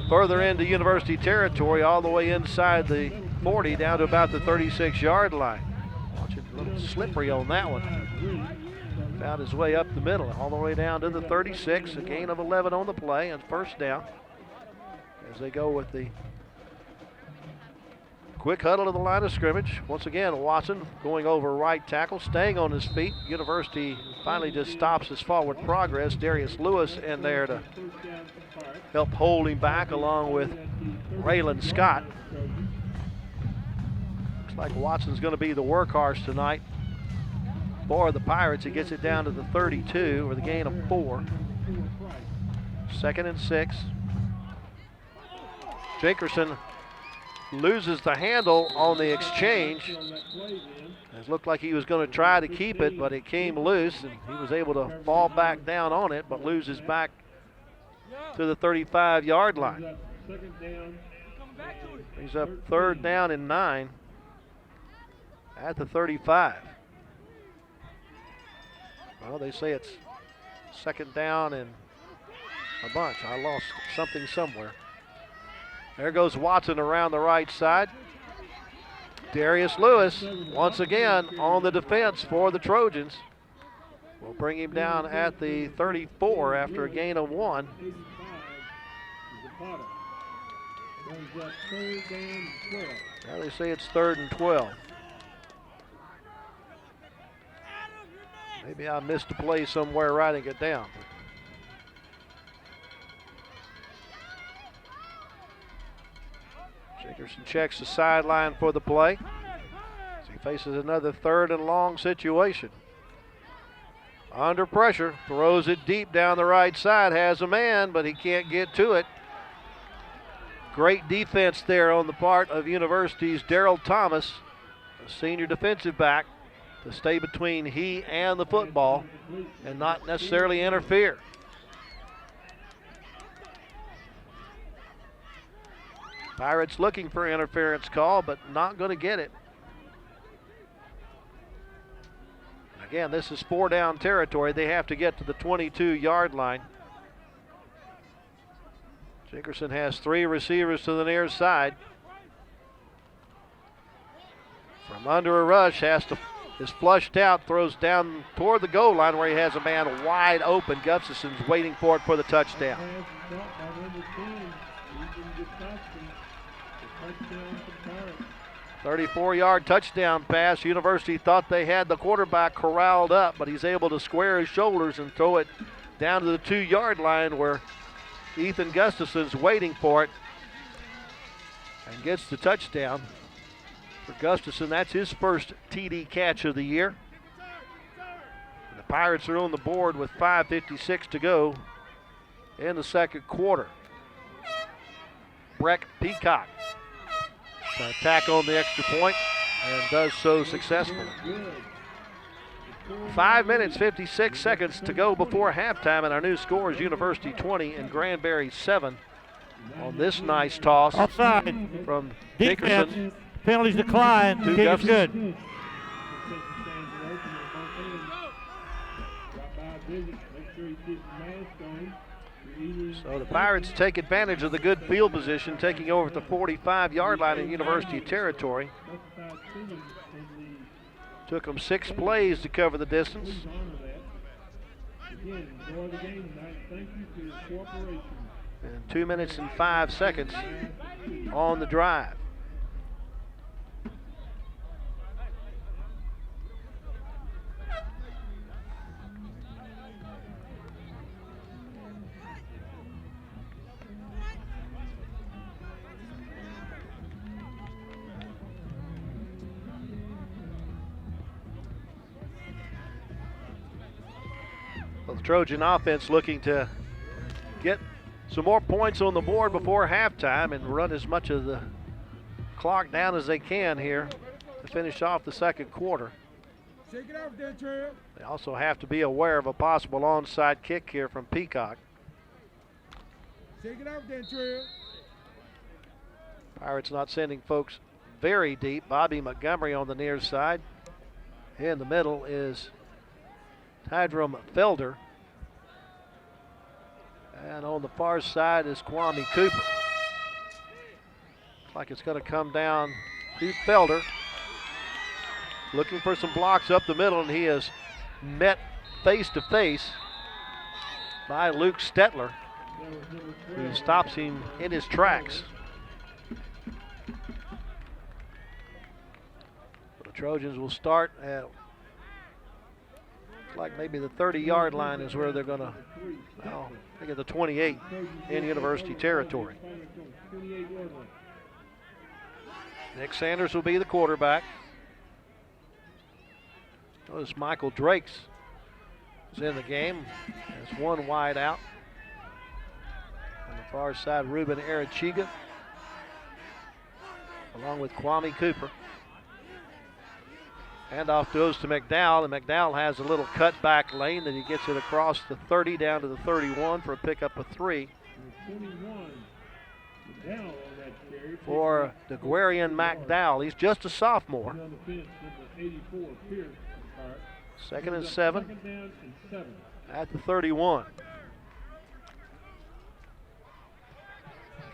further into University territory, all the way inside the 40 down to about the 36-yard line. Watson a little slippery on that one. Found his way up the middle, all the way down to the 36. A gain of 11 on the play and 1st down as they go with the quick huddle to the line of scrimmage. Once again, Watson going over right tackle, staying on his feet. University finally just stops his forward progress. Darius Lewis in there to help hold him back, along with Raylan Scott. Looks like Watson's going to be the workhorse tonight for the Pirates. He gets it down to the 32 with a gain of 4. 2nd and 6. Jinkerson loses the handle on the exchange. It looked like he was going to try to keep it, but it came loose, and he was able to fall back down on it, but loses back to the 35-yard line. He's up 3rd down and 9 at the 35. Well, they say it's 2nd down and a bunch. I lost something somewhere. There goes Watson around the right side. Darius Lewis, once again, on the defense for the Trojans. We'll bring him down at the 34 after a gain of 1. Now they say it's 3rd and 12. Maybe I missed a play somewhere writing it down. Dickerson checks the sideline for the play as he faces another 3rd and long situation. Under pressure, throws it deep down the right side, has a man, but he can't get to it. Great defense there on the part of University's Darrell Thomas, a senior defensive back, to stay between he and the football and not necessarily interfere. Pirates looking for interference call, but not going to get it. Again, this is 4-down territory. They have to get to the 22-yard line. Dickerson has 3 receivers to the near side. From under a rush, is flushed out, throws down toward the goal line where he has a man wide open. Gustafson's waiting for it for the touchdown. 34-yard touchdown pass. University thought they had the quarterback corralled up, but he's able to square his shoulders and throw it down to the 2-yard line where Ethan Gustafson's waiting for it and gets the touchdown. For Gustafson, that's his first TD catch of the year. And the Pirates are on the board with 5:56 to go in the second quarter. Breck Peacock to attack on the extra point and does so successfully. 5 minutes, 56 seconds to go before halftime, and our new score is University 20 and Granberry 7 on this nice toss. Offside from defense. Dickerson. Penalties decline. Kick is good. So the Pirates take advantage of the good field position, taking over at the 45-yard line in University territory. Took them 6 plays to cover the distance. And 2 minutes and 5 seconds on the drive. Well, the Trojan offense looking to get some more points on the board before halftime and run as much of the clock down as they can here to finish off the second quarter. Shake it off there, Trail. They also have to be aware of a possible onside kick here from Peacock. Shake it off there, Trail. Pirates not sending folks very deep. Bobby Montgomery on the near side. In the middle is Tydrum Felder. And on the far side is Kwame Cooper. Looks like it's going to come down to Felder. Looking for some blocks up the middle, and he is met face to face by Luke Stetler, who stops him in his tracks. The Trojans will start at, like maybe the 30-yard line is where they're going to, well, I think at the 28 in University territory. Nick Sanders will be the quarterback. Notice Michael Drakes is in the game. There's one wide out. On the far side, Ruben Arachiga, along with Kwame Cooper. Handoff goes to McDowell, and McDowell has a little cutback lane that he gets it across the 30 down to the 31 for a pickup of 3. For DeGuerian McDowell, he's just a sophomore. 2nd and 7 at the 31.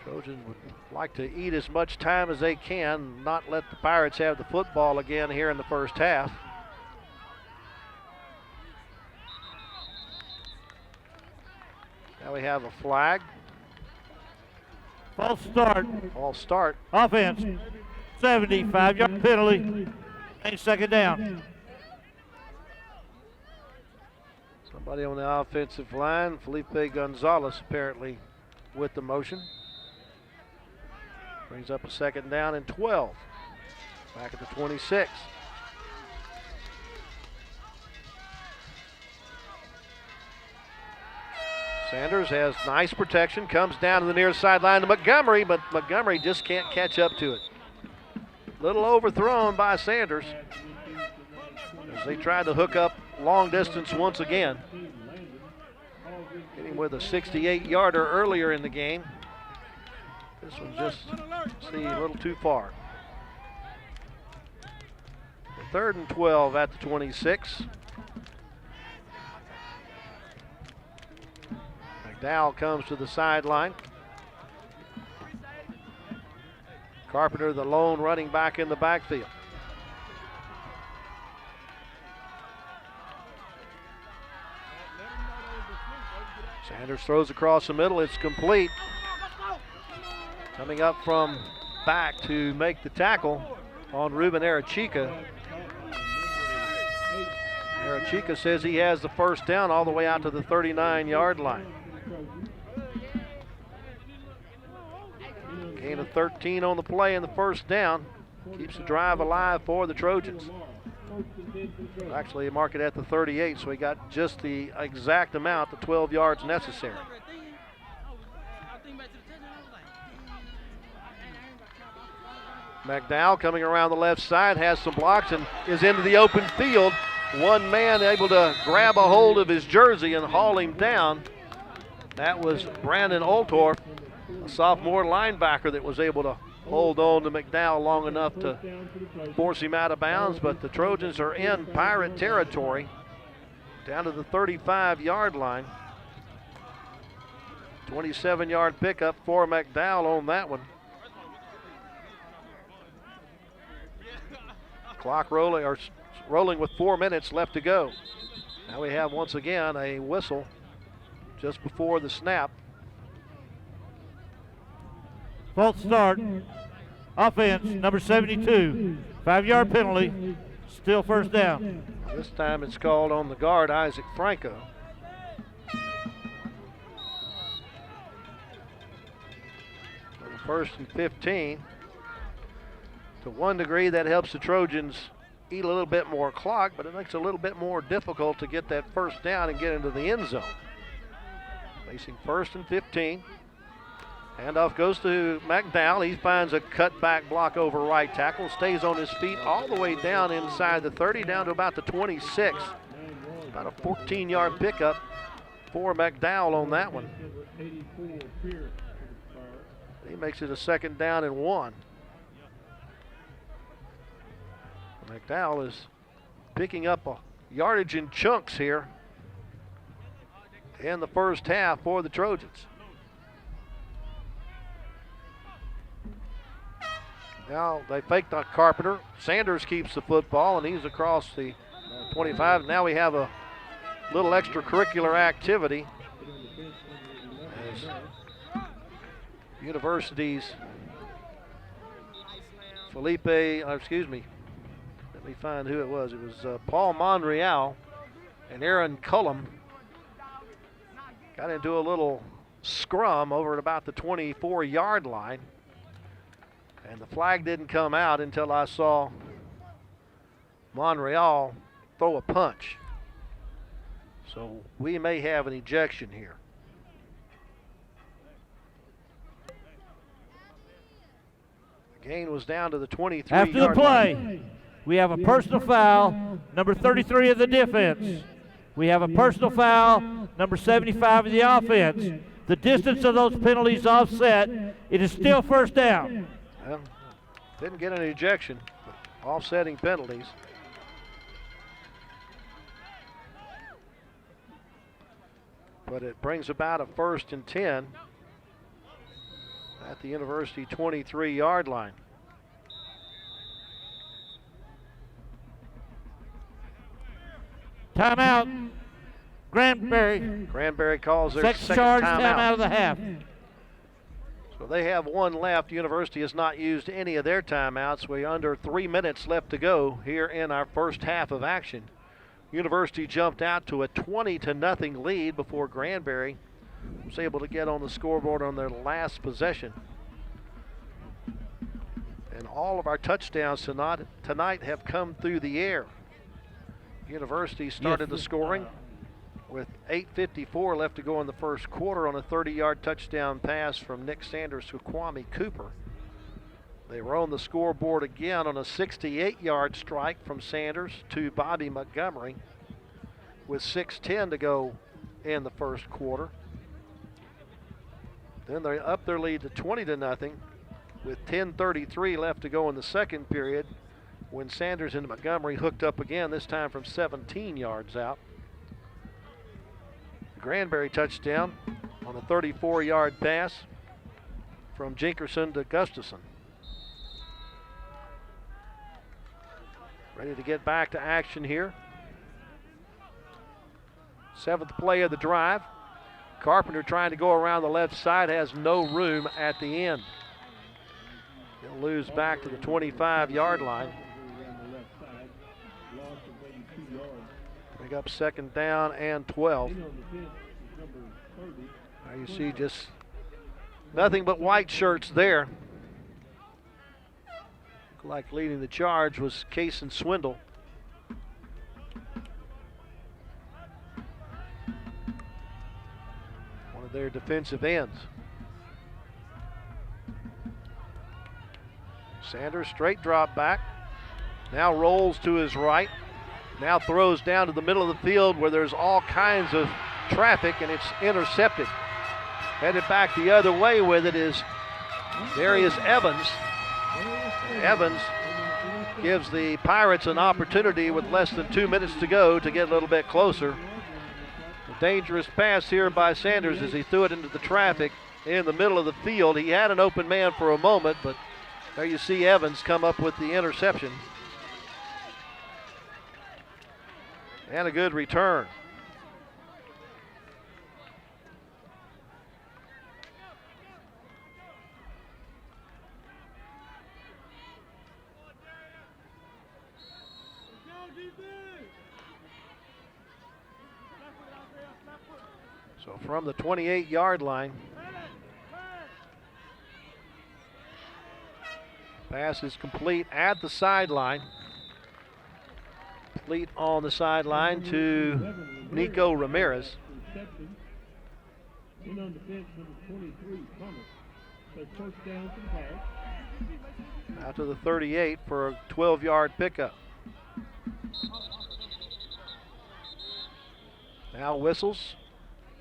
Trojans would like to eat as much time as they can, not let the Pirates have the football again here in the first half. Now we have a flag. False start. False start. Offense. 75-yard penalty. And 2nd down. Somebody on the offensive line, Felipe Gonzalez apparently with the motion. Brings up a 2nd down and 12. Back at the 26. Sanders has nice protection, comes down to the near sideline to Montgomery, but Montgomery just can't catch up to it. Little overthrown by Sanders as they tried to hook up long distance once again. Hitting with a 68-yarder earlier in the game. This one just, see, a little too far. 3rd and 12 at the 26. McDowell comes to the sideline. Carpenter, the lone running back in the backfield. Sanders throws across the middle. It's complete. Coming up from back to make the tackle on Ruben Arechica. Arechica says he has the 1st down all the way out to the 39-yard line. Gain of 13 on the play and the 1st down. Keeps the drive alive for the Trojans. Actually, mark it at the 38, so he got just the exact amount, the 12 yards necessary. McDowell coming around the left side, has some blocks and is into the open field. One man able to grab a hold of his jersey and haul him down. That was Brandon Oltorf, a sophomore linebacker that was able to hold on to McDowell long enough to force him out of bounds, but the Trojans are in Pirate territory down to the 35-yard line. 27-yard pickup for McDowell on that one. Clock rolling with 4 minutes left to go. Now we have once again a whistle just before the snap. False start. Offense, number 72. 5-yard penalty. Still 1st down. This time it's called on the guard, Isaac Franco. For the 1st and 15. To one degree, that helps the Trojans eat a little bit more clock, but it makes it a little bit more difficult to get that 1st down and get into the end zone. Facing 1st and 15. Handoff goes to McDowell. He finds a cutback block over right tackle, stays on his feet all the way down inside the 30, down to about the 26. About a 14-yard pickup for McDowell on that one. He makes it a 2nd down and 1. McDowell is picking up a yardage in chunks here in the 1st half for the Trojans. Now they faked on Carpenter. Sanders keeps the football and he's across the 25. Now we have a little extracurricular activity as University's let me find who it was. It was Paul Monreal and Aaron Cullum got into a little scrum over at about the 24-yard line. And the flag didn't come out until I saw Monreal throw a punch. So we may have an ejection here. The gain was down to the 23-yard line. After the play, we have a personal foul, number 33 of the defense. We have a personal foul, number 75 of the offense. The distance of those penalties offset. It is still 1st down. Well, didn't get an ejection, but offsetting penalties. But it brings about a 1st and 10 at the University 23-yard line. Timeout, Granberry. Granberry calls their Second second charge, timeout. timeout of the half. So they have one left. University has not used any of their timeouts. We're under 3 minutes left to go here in our 1st half of action. University jumped out to a 20-0 lead before Granbury was able to get on the scoreboard on their last possession. And all of our touchdowns tonight have come through the air. University started the scoring with 8:54 left to go in the first quarter on a 30-yard touchdown pass from Nick Sanders to Kwame Cooper. They were on the scoreboard again on a 68-yard strike from Sanders to Bobby Montgomery with 6:10 to go in the first quarter. Then they up their lead to 20-0 with 10:33 left to go in the second period when Sanders and Montgomery hooked up again, this time from 17 yards out. The Granberry touchdown on a 34-yard pass from Jinkerson to Gustafson. Ready to get back to action here. Seventh play of the drive. Carpenter trying to go around the left side, has no room at the end. He'll lose back to the 25-yard line. Pick up second down and 12. Now you see just nothing but white shirts there. Like leading the charge was Cason Swindle. One of their defensive ends. Sanders straight drop back. Now rolls to his right. Now throws down to the middle of the field where there's all kinds of traffic, and it's intercepted. Headed back the other way with it is Darius Evans. Evans gives the Pirates an opportunity with less than 2 minutes to go to get a little bit closer. A dangerous pass here by Sanders as he threw it into the traffic in the middle of the field. He had an open man for a moment, but there you see Evans come up with the interception. And a good return. So from the 28-yard line, pass is complete at the sideline. Complete on the sideline to Nico Ramirez. Out to the 38 for a 12-yard pickup. Now whistles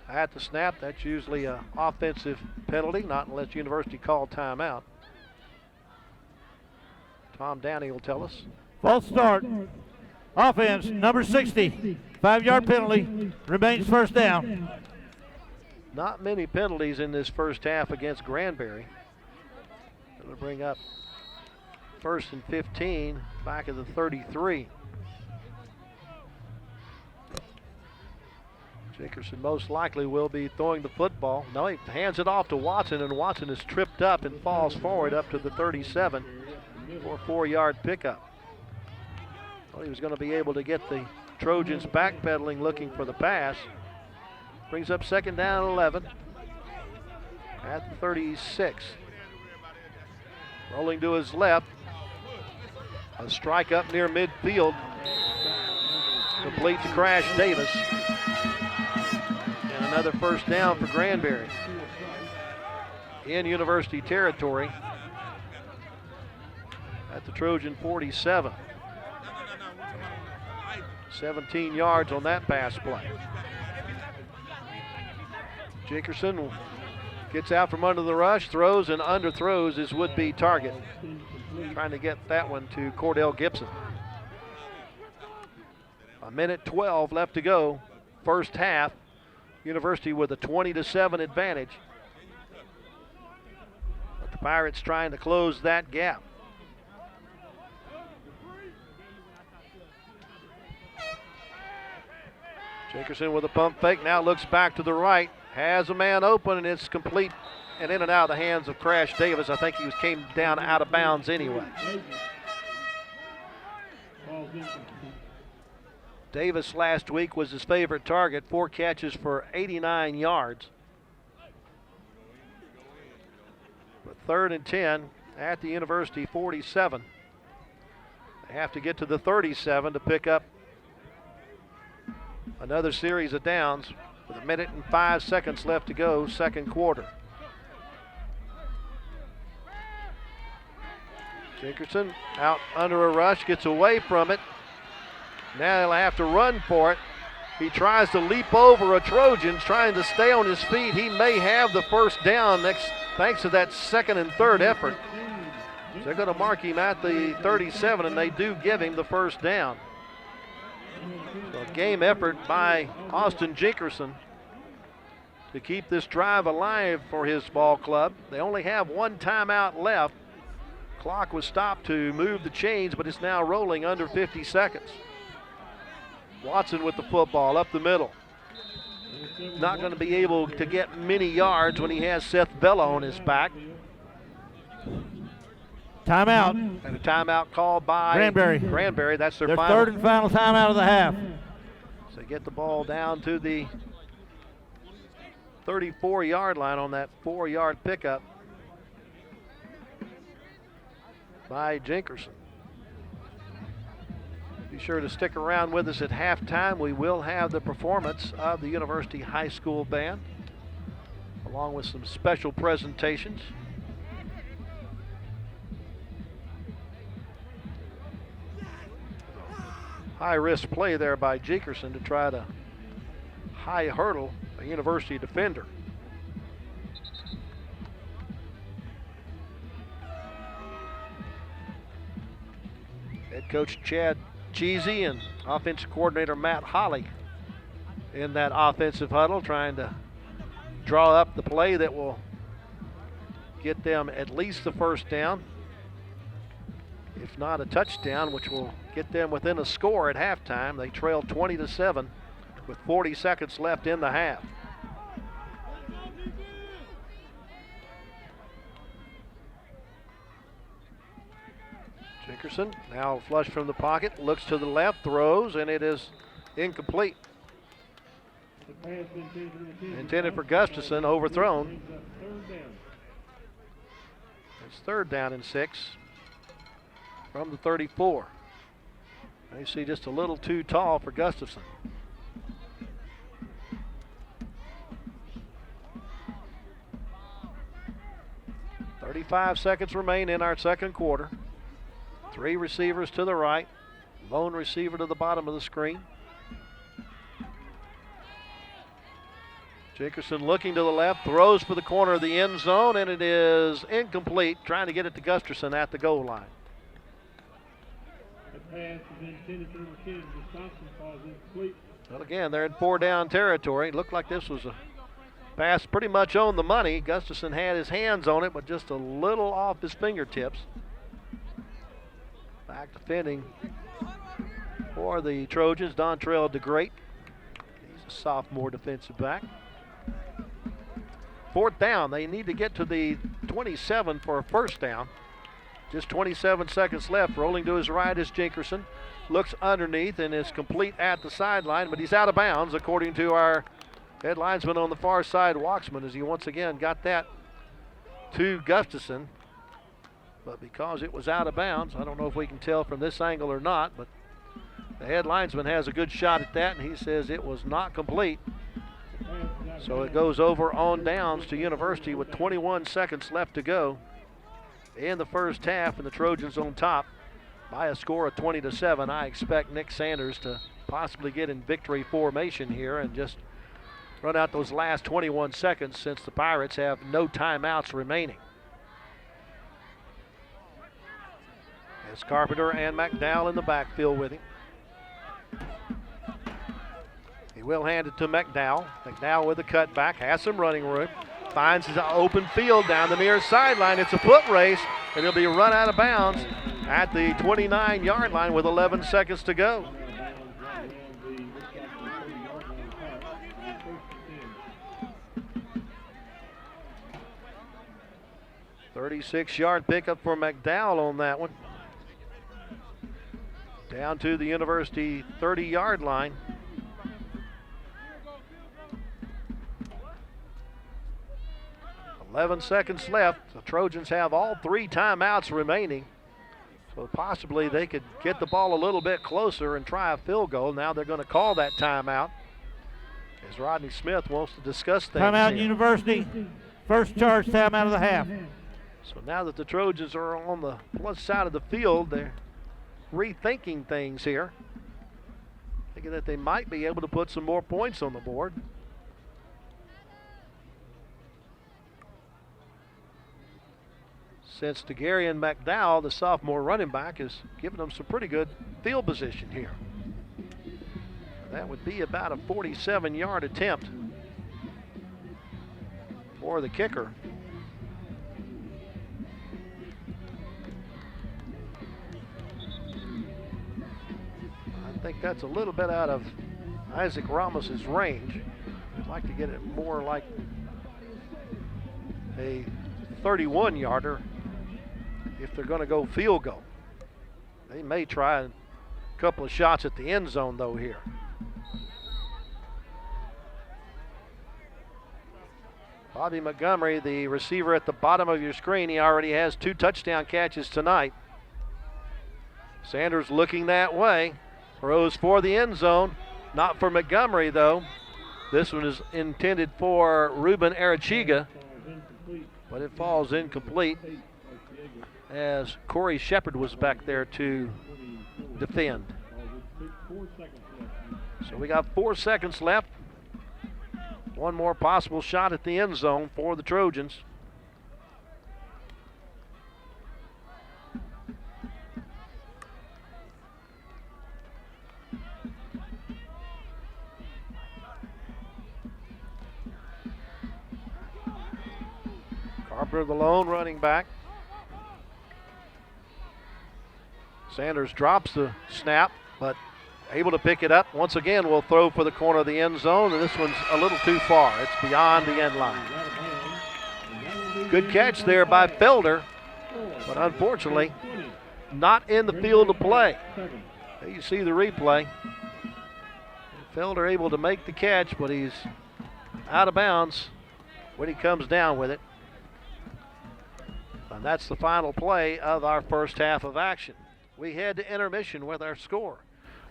at the snap. That's usually an offensive penalty, not unless University called timeout. Tom Downey will tell us. False start. Offense, number 60. 5-yard penalty. Remains first down. Not many penalties in this first half against Granbury. It'll bring up 1st and 15 back at the 33. Dickerson most likely will be throwing the football. No, he hands it off to Watson, and Watson is tripped up and falls forward up to the 37 for a 4-yard pickup. Well, he was going to be able to get the Trojans backpedaling looking for the pass. Brings up second down and 11 at the 36. Rolling to his left. A strike up near midfield. Complete to Crash Davis. And another first down for Granbury. In University territory at the Trojan 47. 17 yards on that pass play. Jinkerson gets out from under the rush, throws and underthrows his would-be target. Trying to get that one to Cordell Gibson. 1:12 left to go. First half. University with a 20-7 advantage. But the Pirates trying to close that gap. Jinkerson with a pump fake, now looks back to the right, has a man open, and it's complete and in and out of the hands of Crash Davis. I think he came down out of bounds anyway. Davis last week was his favorite target, 4 catches for 89 yards. But 3rd and 10 at the University 47. They have to get to the 37 to pick up another series of downs with 1 minute and 5 seconds left to go, second quarter. Jenkinson out under a rush, gets away from it. Now he'll have to run for it. He tries to leap over a Trojan, trying to stay on his feet. He may have the first down thanks to that 2nd and 3rd effort. So they're going to mark him at the 37, and they do give him the first down. So a game effort by Austin Jenkinson to keep this drive alive for his ball club. They only have 1 timeout left. Clock was stopped to move the chains, but it's now rolling under 50 seconds. Watson with the football up the middle. Not going to be able to get many yards when he has Seth Bella on his back. Timeout. And a timeout called by Granberry. That's their final. 3rd and final timeout of the half. So they get the ball down to the 34-yard line on that 4-yard pickup by Jenkinson. Be sure to stick around with us at halftime. We will have the performance of the University High School Band, along with some special presentations. High risk play there by Jenkinson to try to high hurdle a University defender. Head coach Chad Cheesy and offensive coordinator Matt Holly in that offensive huddle, trying to draw up the play that will get them at least the first down, if not a touchdown, which will get them within a score at halftime. They trail 20-7 with 40 seconds left in the half. Jenkinson now flush from the pocket, looks to the left, throws, and it is incomplete. Intended for Gustafson, overthrown. It's 3rd down and 6 from the 34. You see just a little too tall for Gustafson. .35 seconds remain in our second quarter. 3 receivers to the right, lone receiver to the bottom of the screen. Jenkinson looking to the left, throws for the corner of the end zone, and it is incomplete, trying to get it to Gustafson at the goal line. Well, again, they're in 4-down territory. It looked like this was a pass pretty much on the money. Gustafson had his hands on it, but just a little off his fingertips. Back defending for the Trojans, Dontrell DeGreat. He's a sophomore defensive back. 4th down. They need to get to the 27 for a first down. Just 27 seconds left. Rolling to his right is Jenkinson. Looks underneath and is complete at the sideline, but he's out of bounds, according to our head linesman on the far side, Waxman, as he once again got that to Gustafson. But because it was out of bounds, I don't know if we can tell from this angle or not, but the head linesman has a good shot at that, and he says it was not complete. So it goes over on downs to University with 21 seconds left to go in the first half, and the Trojans on top by a score of 20-7. I expect Nick Sanders to possibly get in victory formation here and just run out those last 21 seconds, since the Pirates have no timeouts remaining. It's Carpenter and McDowell in the backfield with him. He will hand it to McDowell. McDowell with a cutback, has some running room. Finds his open field down the near sideline. It's a foot race, and he'll be run out of bounds at the 29-yard line with 11 seconds to go. .36-yard pickup for McDowell on that one. Down to the University 30-yard line. .11 seconds left. The Trojans have all 3 timeouts remaining. So possibly they could get the ball a little bit closer and try a field goal. Now they're going to call that timeout as Rodney Smith wants to discuss things. Timeout, here. University. First charge timeout of the half. So now that the Trojans are on the plus side of the field, they're rethinking things here. Thinking that they might be able to put some more points on the board. Since DeGarian McDowell, the sophomore running back, has given them some pretty good field position here. That would be about a 47-yard attempt for the kicker. I think that's a little bit out of Isaac Ramos's range. I'd like to get it more like a 31-yarder if they're going to go field goal. They may try a couple of shots at the end zone though here. Bobby Montgomery, the receiver at the bottom of your screen, he already has 2 touchdown catches tonight. Sanders looking that way. Throws for the end zone. Not for Montgomery though. This one is intended for Ruben Arachiga, but it falls incomplete as Corey Shepard was back there to defend. So we got 4 seconds left. One more possible shot at the end zone for the Trojans. Carpenter, the lone running back. Sanders drops the snap, but able to pick it up. Once again, will throw for the corner of the end zone, and this one's a little too far. It's beyond the end line. Good catch there by Felder, but unfortunately, not in the field of play. There you see the replay. Felder able to make the catch, but he's out of bounds when he comes down with it. And that's the final play of our first half of action. We head to intermission with our score.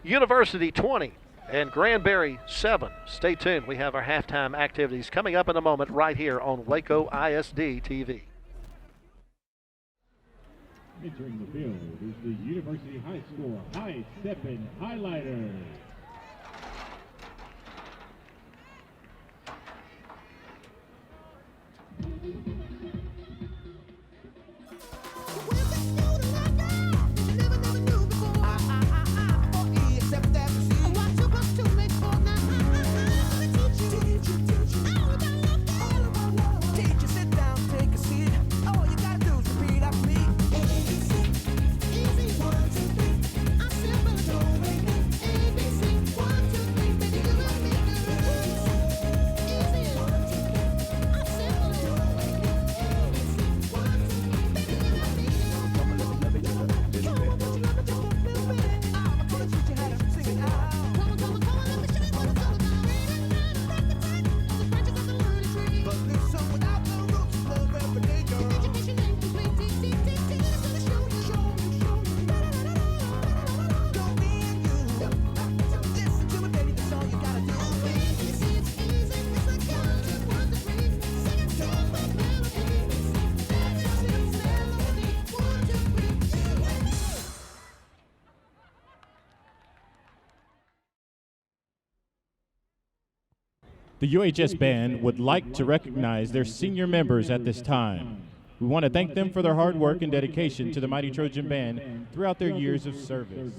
University 20 and Granberry 7. Stay tuned. We have our halftime activities coming up in a moment right here on Waco ISD TV. Entering the field is the University High School High Steppin' Highlighter. The UHS Band would like to recognize their senior members at this time. We want to thank them for their hard work and dedication to the Mighty Trojan Band throughout their years of service.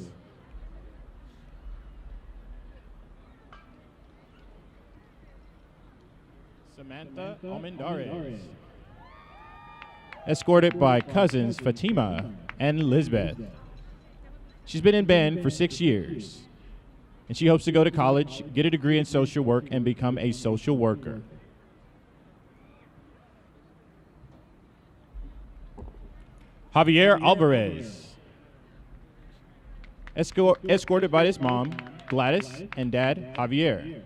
Samantha Almendares, escorted by cousins Fatima and Lisbeth. She's been in band for 6 years. And she hopes to go to college, get a degree in social work, and become a social worker. Javier Alvarez, escorted by his mom, Gladys, and dad, Javier.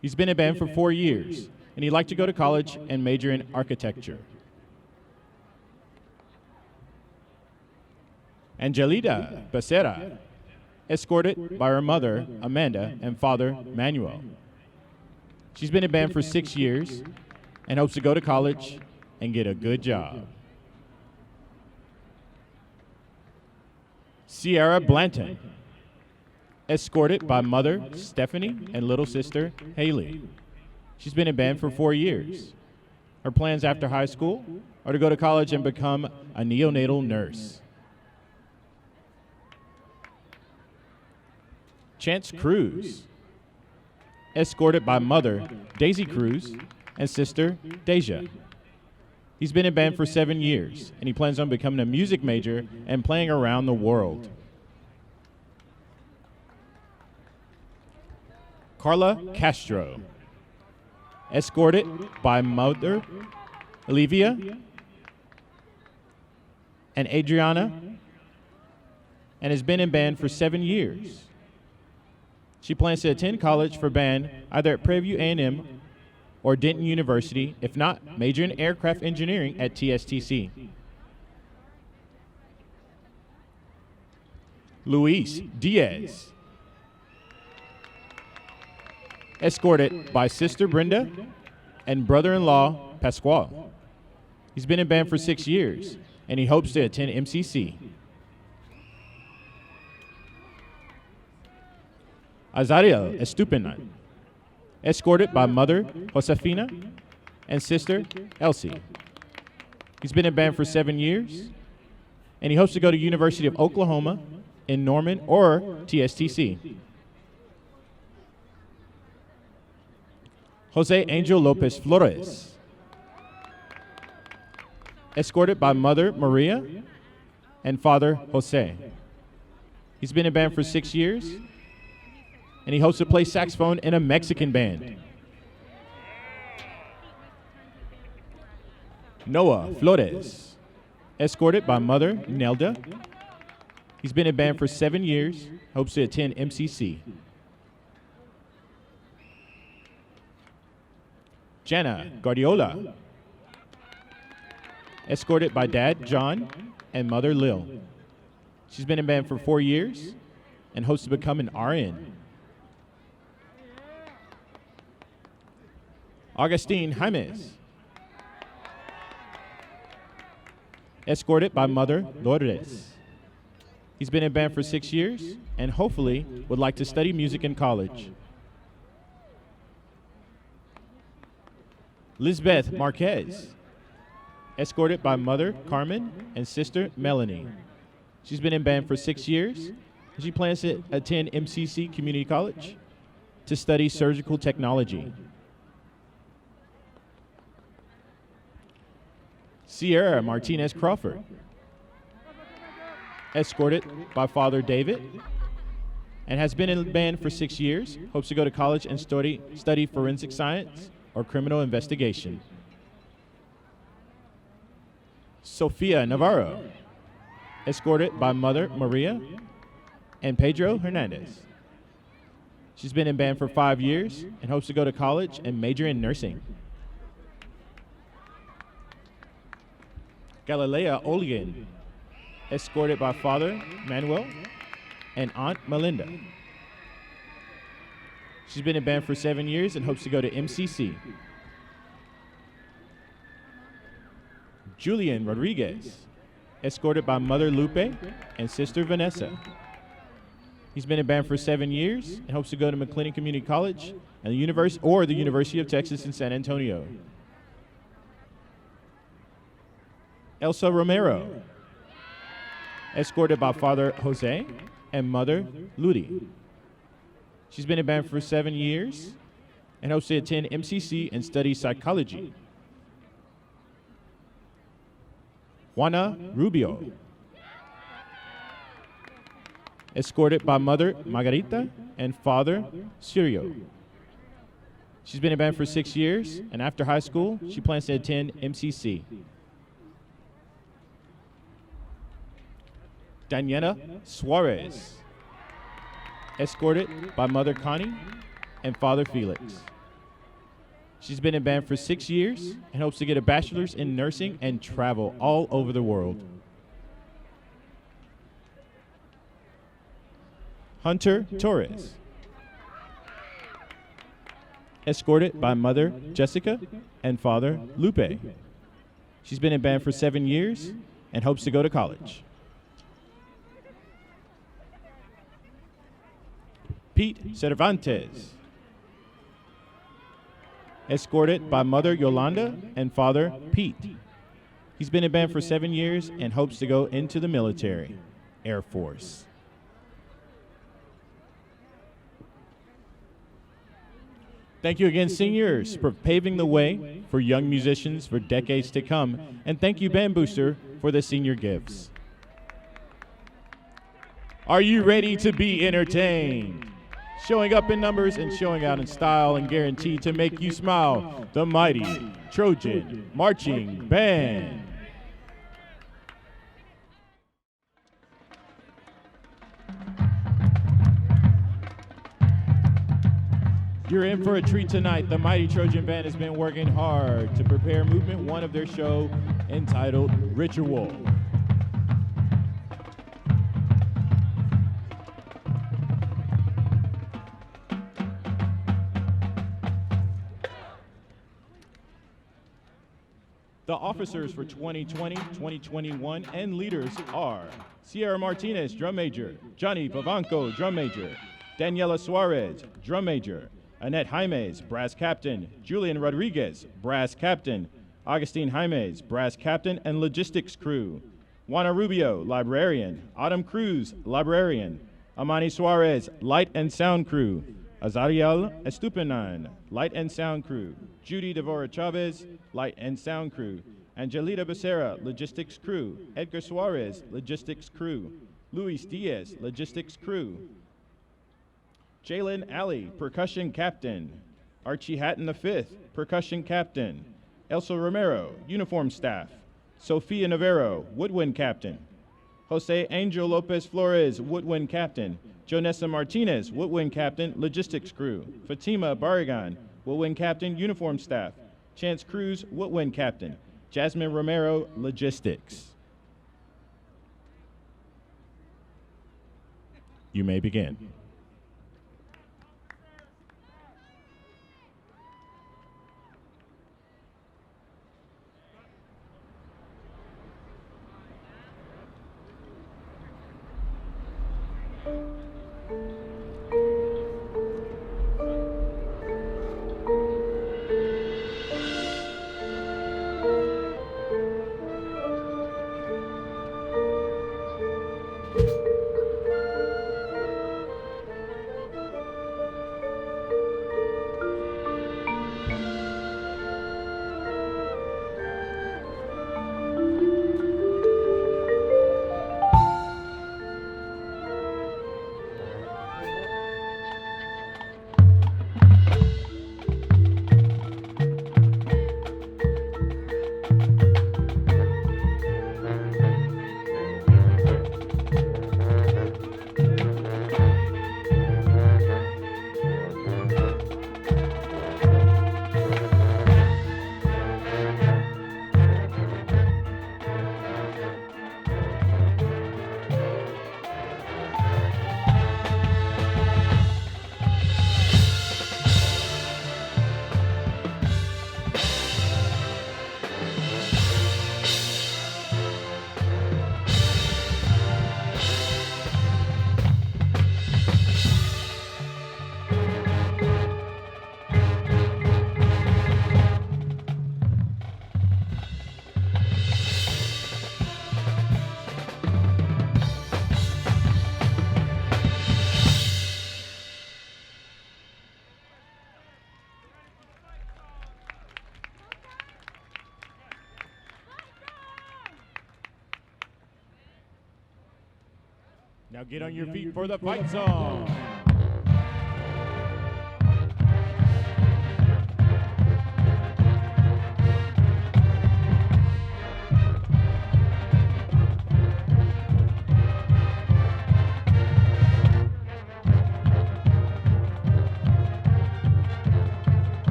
He's been in band for 4 years, and he'd like to go to college and major in architecture. Angelita Becerra, escorted by her mother, Amanda, and father, Manuel. She's been in band for 6 years and hopes to go to college and get a good job. Sierra Blanton, escorted by mother, Stephanie, and little sister, Haley. She's been in band for 4 years. Her plans after high school are to go to college and become a neonatal nurse. Chance Cruz, escorted by mother, Daisy Cruz, and sister, Deja. He's been in band for 7 years, and he plans on becoming a music major and playing around the world. Carla Castro, escorted by mother, Olivia, and Adriana, and has been in band for 7 years. She plans to attend college for band either at Prairie View A&M or Denton University, if not, major in aircraft engineering at TSTC. Luis Diaz, escorted by sister Brenda and brother-in-law Pascual. He's been in band for 6 years, and he hopes to attend MCC. Azariel Estupinal, escorted by mother, Josefina, and sister, Elsie. He's been in band for 7 years, and he hopes to go to University of Oklahoma in Norman or TSTC. Jose Angel Lopez Flores, escorted by mother, Maria, and father, Jose. He's been in band for 6 years, and he hopes to play saxophone in a Mexican band. Noah Flores, escorted by mother, Nelda. He's been in band for 7 years, hopes to attend MCC. Jana Guardiola, escorted by dad, John, and mother, Lil. She's been in band for 4 years and hopes to become an RN. Augustine James, escorted by mother, Lourdes. He's been in band for 6 years and hopefully would like to study music in college. Lisbeth Marquez, escorted by mother, Carmen, and sister, Melanie. She's been in band for 6 years, and she plans to attend MCC Community College to study surgical technology. Sierra Martinez Crawford, escorted by father David, and has been in band for 6 years, hopes to go to college and study forensic science or criminal investigation. Sofia Navarro, escorted by mother Maria and Pedro Hernandez. She's been in band for 5 years and hopes to go to college and major in nursing. Galilea Oligan, escorted by father Manuel and aunt Melinda. She's been in band for 7 years and hopes to go to MCC. Julian Rodriguez, escorted by mother Lupe and sister Vanessa. He's been in band for 7 years and hopes to go to McLennan Community College and the University of Texas in San Antonio. Elsa Romero, escorted by father Jose and mother Ludi. She's been in band for 7 years and hopes to attend MCC and study psychology. Juana Rubio, escorted by mother Margarita and father Sirio. She's been in band for 6 years, and after high school, she plans to attend MCC. Daniela Suarez, escorted by mother Connie and father Felix. She's been in band for 6 years and hopes to get a bachelor's in nursing and travel all over the world. Hunter Torres, escorted by mother Jessica and father Lupe. She's been in band for 7 years and hopes to go to college. Pete Cervantes, escorted by mother Yolanda and father Pete. He's been in band for 7 years and hopes to go into the military, Air Force. Thank you again, seniors, for paving the way for young musicians for decades to come. And thank you, Band Booster, for the senior gifts. Are you ready to be entertained? Showing up in numbers and showing out in style and guaranteed to make you smile, the mighty Trojan Marching Band. You're in for a treat tonight. The mighty Trojan Band has been working hard to prepare movement one of their show entitled Ritual. The officers for 2020, 2021, and leaders are Sierra Martinez, drum major, Johnny Pavanco, drum major, Daniela Suarez, drum major, Annette Jaimes, brass captain, Julian Rodriguez, brass captain, Augustine Jaimes, brass captain and logistics crew, Juana Rubio, librarian, Autumn Cruz, librarian, Amani Suarez, light and sound crew, Azariel Estupinan, light and sound crew, Judy Devora Chavez, light and sound crew, Angelita Becerra, logistics crew, Edgar Suarez, logistics crew, Luis Diaz, logistics crew, Jalen Alley, percussion captain, Archie Hatton V, percussion captain, Elsa Romero, uniform staff, Sofia Navarro, woodwind captain, Jose Angel Lopez Flores, woodwind captain, Jonessa Martinez, woodwind captain, logistics crew, Fatima Barragan, woodwind captain, uniform staff, Chance Cruz, woodwind captain, Jasmine Romero, logistics. You may begin. Now get on your feet for the fight song.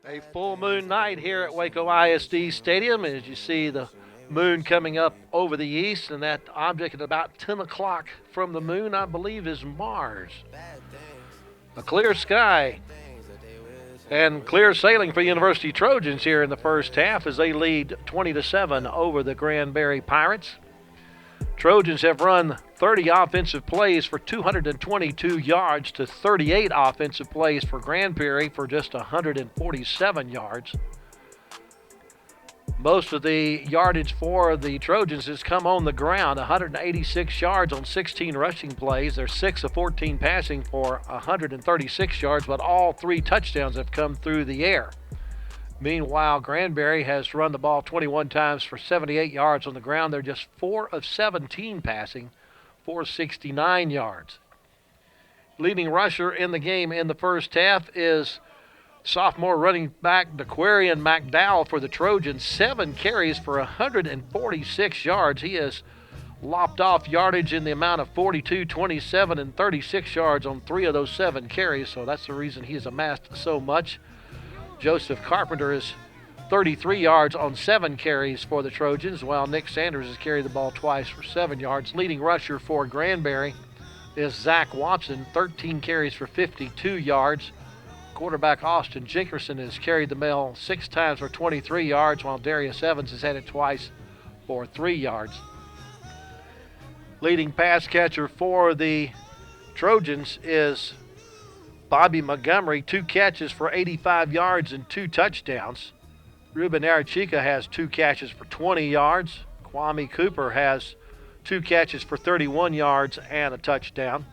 A full moon night here at Waco ISD Stadium. As you see the moon coming up over the east, and that object at about 10 o'clock from the moon, I believe, is Mars. A clear sky and clear sailing for University Trojans here in the first half as they lead 20-7 over the Granberry Pirates. Trojans have run 30 offensive plays for 222 yards to 38 offensive plays for Granberry for just 147 yards. Most of the yardage for the Trojans has come on the ground, 186 yards on 16 rushing plays. They're 6 of 14 passing for 136 yards, but all 3 touchdowns have come through the air. Meanwhile, Granberry has run the ball 21 times for 78 yards on the ground. They're just 4 of 17 passing for 69 yards. Leading rusher in the game in the first half is sophomore running back DeQuarian McDowell for the Trojans. 7 carries for 146 yards. He has lopped off yardage in the amount of 42, 27, and 36 yards on 3 of those 7 carries, so that's the reason he has amassed so much. Joseph Carpenter is 33 yards on 7 carries for the Trojans, while Nick Sanders has carried the ball twice for 7 yards. Leading rusher for Granberry is Zach Watson, 13 carries for 52 yards. Quarterback Austin Jenkerson has carried the ball 6 times for 23 yards, while Darius Evans has had it twice for 3 yards. Leading pass catcher for the Trojans is Bobby Montgomery, 2 catches for 85 yards and 2 touchdowns. Ruben Arachika has 2 catches for 20 yards. Kwame Cooper has 2 catches for 31 yards and a touchdown.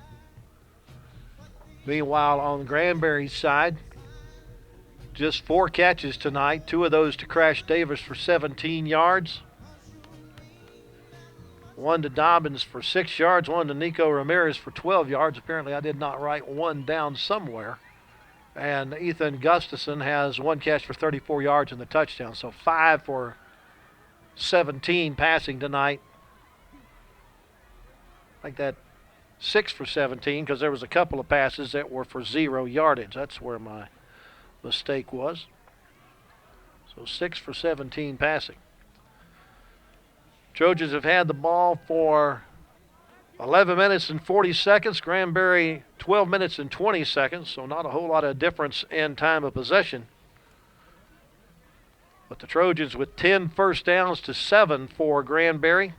Meanwhile, on Granberry's side, just 4 catches tonight, 2 of those to Crash Davis for 17 yards. 1 to Dobbins for 6 yards, 1 to Nico Ramirez for 12 yards. Apparently I did not write 1 down somewhere. And Ethan Gustafson has 1 catch for 34 yards and the touchdown. So 5 for 17 passing tonight. I think that 6 for 17 because there was a couple of passes that were for 0 yardage. That's where my mistake was. So 6 for 17 passing. Trojans have had the ball for 11 minutes and 40 seconds. Granberry 12 minutes and 20 seconds, so not a whole lot of difference in time of possession. But the Trojans with 10 first downs to 7 for Granberry.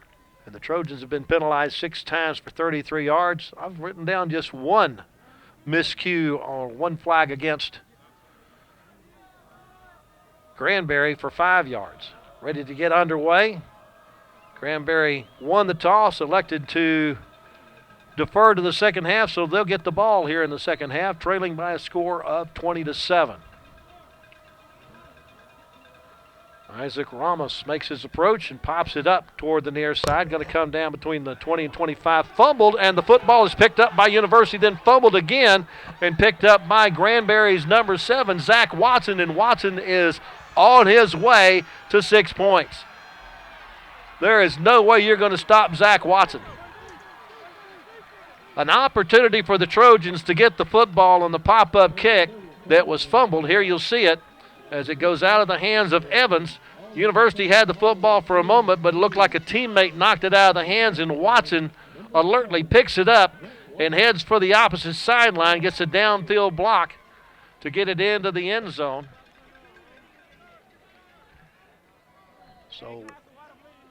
And the Trojans have been penalized 6 times for 33 yards. I've written down just 1 miscue on 1 flag against Granberry for 5 yards. Ready to get underway. Granberry won the toss, elected to defer to the second half, so they'll get the ball here in the second half, trailing by a score of 20-7. Isaac Ramos makes his approach and pops it up toward the near side. Going to come down between the 20 and 25. Fumbled, and the football is picked up by University, then fumbled again and picked up by Granberry's number 7, Zach Watson, and Watson is on his way to 6 points. There is no way you're going to stop Zach Watson. An opportunity for the Trojans to get the football on the pop-up kick that was fumbled. Here you'll see it as it goes out of the hands of Evans. University had the football for a moment, but it looked like a teammate knocked it out of the hands, and Watson alertly picks it up and heads for the opposite sideline, gets a downfield block to get it into the end zone. So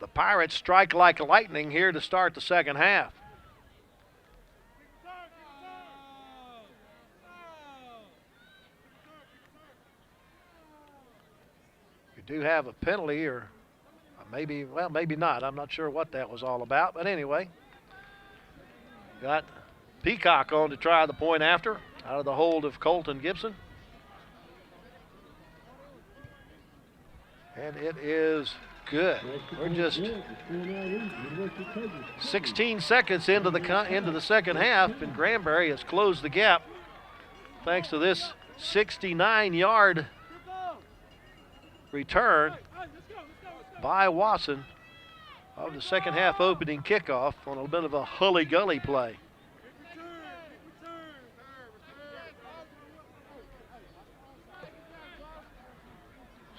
the Pirates strike like lightning here to start the second half. We do have a penalty, or maybe not. I'm not sure what that was all about. But anyway, got Peacock on to try the point after, out of the hold of Colton Gibson. And it is good. We're just 16 seconds into the second half, and Granberry has closed the gap thanks to this 69-yard return by Watson of the second half opening kickoff on a bit of a hully-gully play.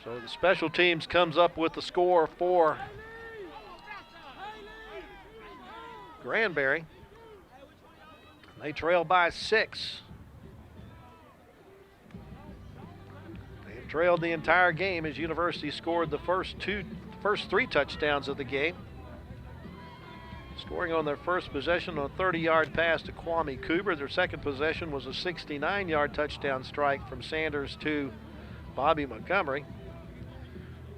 So the special teams comes up with the score for Granbury. They trail by 6. They've trailed the entire game as University scored the first 3 touchdowns of the game. Scoring on their first possession on a 30-yard pass to Kwame Cooper. Their second possession was a 69-yard touchdown strike from Sanders to Bobby Montgomery.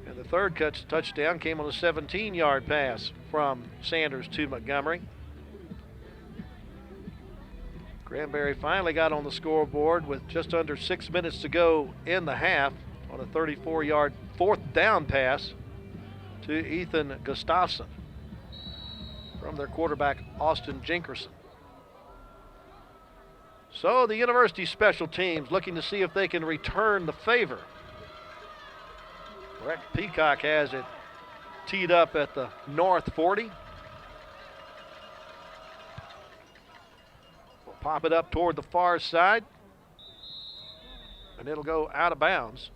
And the third touchdown came on a 17-yard pass from Sanders to Montgomery. Granbury finally got on the scoreboard with just under 6 minutes to go in the half on a 34-yard fourth down pass to Ethan Gustafson from their quarterback, Austin Jinkerson. So the University special teams looking to see if they can return the favor. Brett Peacock has it teed up at the north 40. We'll pop it up toward the far side, and it'll go out of bounds.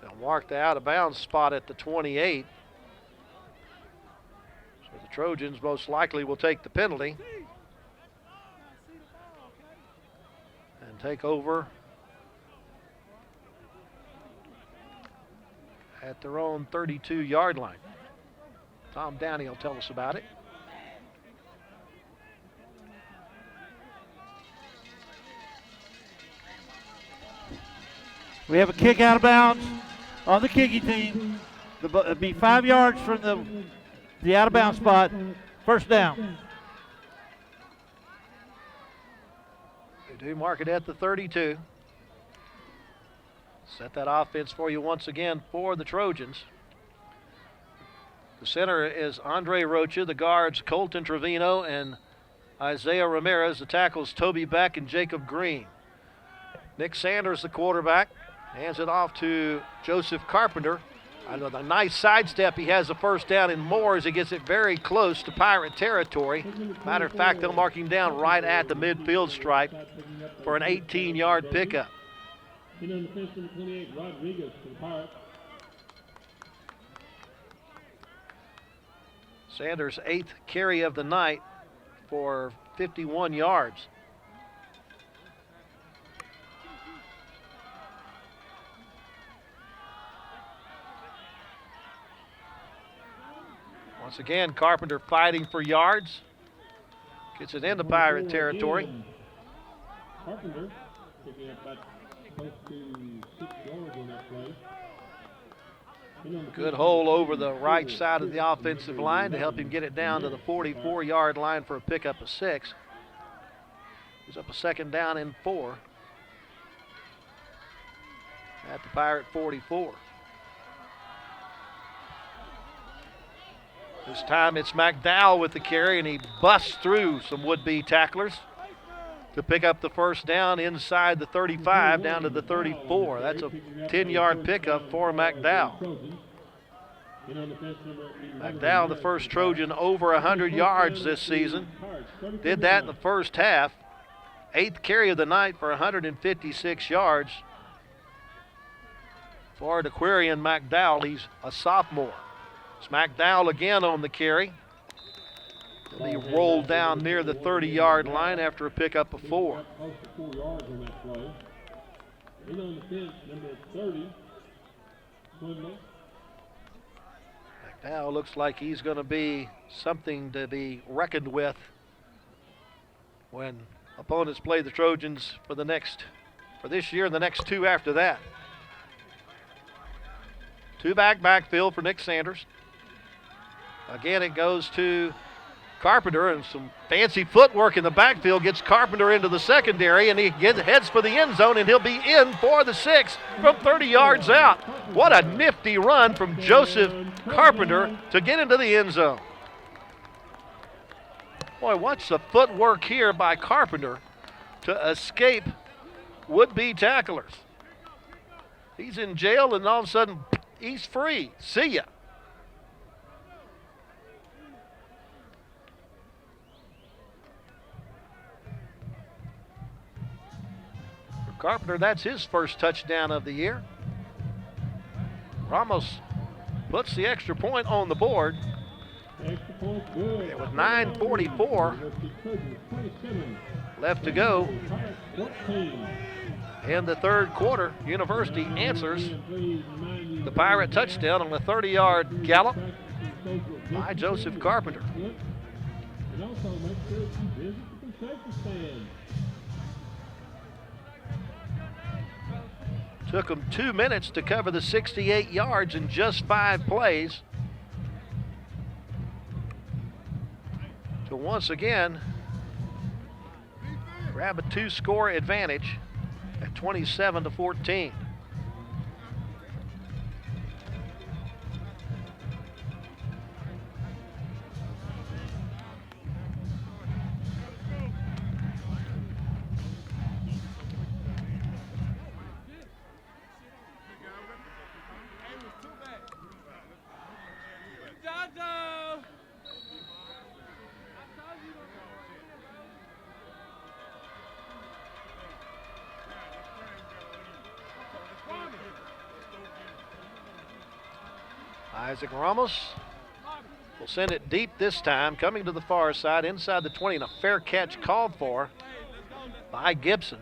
They'll mark the out of bounds spot at the 28. So the Trojans most likely will take the penalty and take over at their own 32-yard line. Tom Downey will tell us about it. We have a kick out of bounds on the kicking team. It'll be 5 yards from the out of bounds spot. First down. They do mark it at the 32. Set that offense for you once again for the Trojans. The center is Andre Rocha, the guards Colton Trevino and Isaiah Ramirez, the tackles Toby Beck and Jacob Green. Nick Sanders, the quarterback, hands it off to Joseph Carpenter. I know the nice sidestep. He has the first down and more as he gets it very close to Pirate territory. Matter of fact, they'll mark him down right at the midfield stripe for an 18-yard pickup. On the fence, number 28, Rodriguez for the Pirates. Sanders' 8th carry of the night for 51 yards. Once again, Carpenter fighting for yards. Gets it into Pirate territory. Carpenter picking up that close to 6 yards on that play. Good hole over the right side of the offensive line to help him get it down to the 44-yard line for a pickup of 6. He's up a second down and 4 at the Pirate 44. This time it's McDowell with the carry, and he busts through some would-be tacklers to pick up the first down inside the 35 down to the 34. That's a 10-yard pickup for McDowell. McDowell, the first Trojan over 100 yards this season. Did that in the first half. 8th carry of the night for 156 yards for DeQuarian McDowell. He's a sophomore. It's McDowell again on the carry. He rolled down near the 30-yard line after a pickup of 4. McDowell looks like he's going to be something to be reckoned with when opponents play the Trojans for this year and the next 2 after that. 2-back backfield for Nick Sanders. Again, it goes to Carpenter, and some fancy footwork in the backfield gets Carpenter into the secondary, and he heads for the end zone, and he'll be in for the 6 from 30 yards out. What a nifty run from Joseph Carpenter to get into the end zone. Boy, watch the footwork here by Carpenter to escape would-be tacklers. He's in jail, and all of a sudden, he's free. See ya. Carpenter, that's his first touchdown of the year. Ramos puts the extra point on the board. Extra point good. And with 9:44 left to go in the third quarter, University answers the Pirate touchdown on a 30-yard gallop by Joseph Carpenter. And also make sure you visit the safety stand. Took them 2 minutes to cover the 68 yards in just 5 plays. To once again grab a 2-score advantage at 27-14. Isaac Ramos will send it deep this time, coming to the far side, inside the 20, and a fair catch called for by Gibson.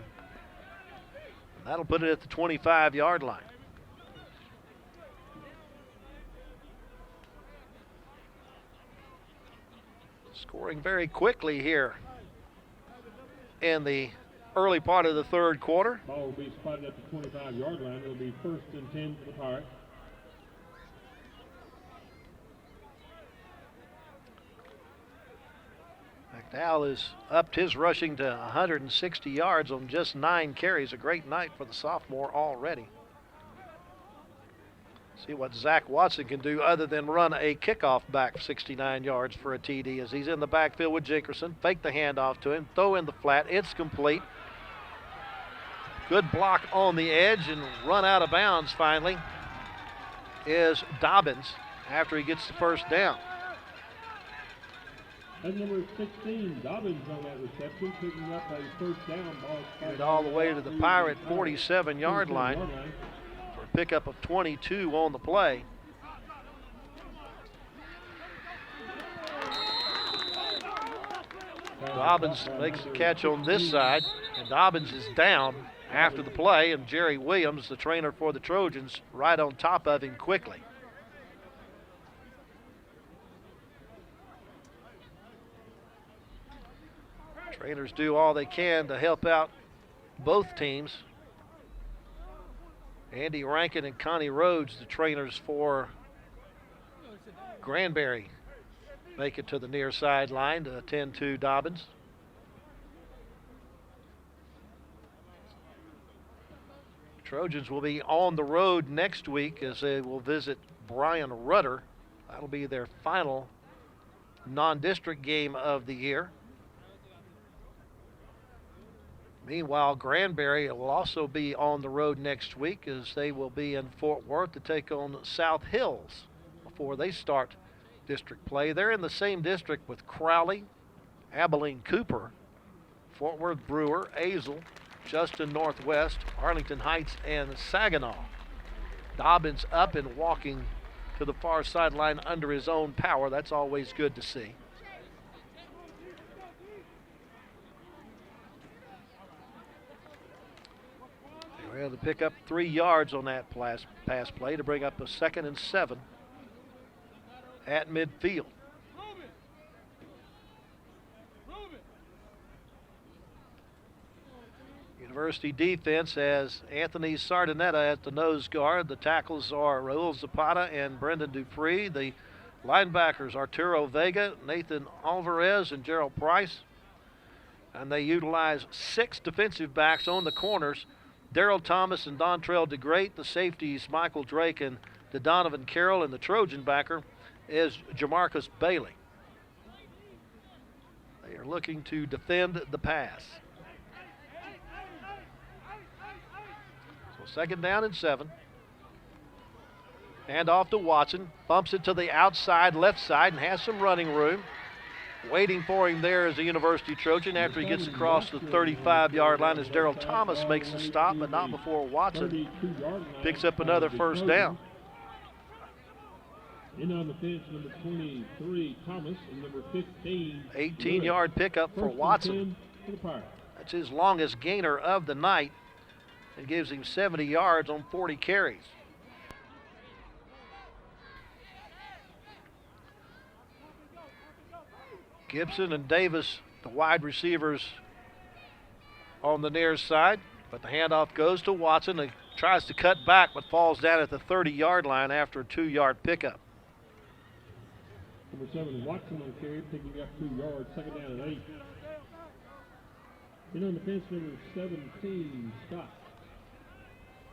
That'll put it at the 25-yard line. Scoring very quickly here in the early part of the third quarter. Ball will be spotted at the 25-yard line. It'll be 1st and 10 for the Pirates. McDowell has upped his rushing to 160 yards on just 9 carries. A great night for the sophomore already. See what Zach Watson can do other than run a kickoff back 69 yards for a TD as he's in the backfield with Jenkerson. Fake the handoff to him, throw in the flat, it's complete. Good block on the edge and run out of bounds finally is Dobbins after he gets the first down. And number 16, Dobbins on that reception, picking up a first down ball. Get all the way to the Pirate 47-yard line for a pickup of 22 on the play. Dobbins makes the catch on this side, and Dobbins is down after the play, and Jerry Williams, the trainer for the Trojans, right on top of him quickly. Trainers do all they can to help out both teams. Andy Rankin and Connie Rhodes, the trainers for Granberry, make it to the near sideline to attend to Dobbins. Trojans will be on the road next week as they will visit Brian Rudder. That'll be their final non-district game of the year. Meanwhile, Granbury will also be on the road next week as they will be in Fort Worth to take on South Hills before they start district play. They're in the same district with Crowley, Abilene Cooper, Fort Worth Brewer, Azle, Justin Northwest, Arlington Heights, and Saginaw. Dobbins up and walking to the far sideline under his own power. That's always good to see. They were able to pick up 3 yards on that pass play to bring up a 2nd and 7 at midfield. University defense has Anthony Sardinetta at the nose guard. The tackles are Raul Zapata and Brendan Dupree. The linebackers Arturo Vega, Nathan Alvarez, and Gerald Price. And they utilize 6 defensive backs on the corners. Daryl Thomas and Dontrell DeGreat. The safeties Michael Drake and DeDonovan Carroll. And the Trojan backer is Jamarcus Bailey. They are looking to defend the pass. So 2nd down and 7. Hand off to Watson. Bumps it to the outside left side and has some running room. Waiting for him there is the University Trojan after he gets across the 35-yard line as Darrell Thomas makes the stop, but not before Watson picks up another first down. In on the fence, number 23, Thomas, and number 15. 18-yard pickup for Watson. That's his longest gainer of the night. It gives him 70 yards on 40 carries. Gibson and Davis, the wide receivers on the near side, but the handoff goes to Watson. He tries to cut back, but falls down at the 30-yard line after a 2-yard pickup. Number 7, Watson on carry, picking up 2 yards, second down and 8. In on the fence, number 17, Scott.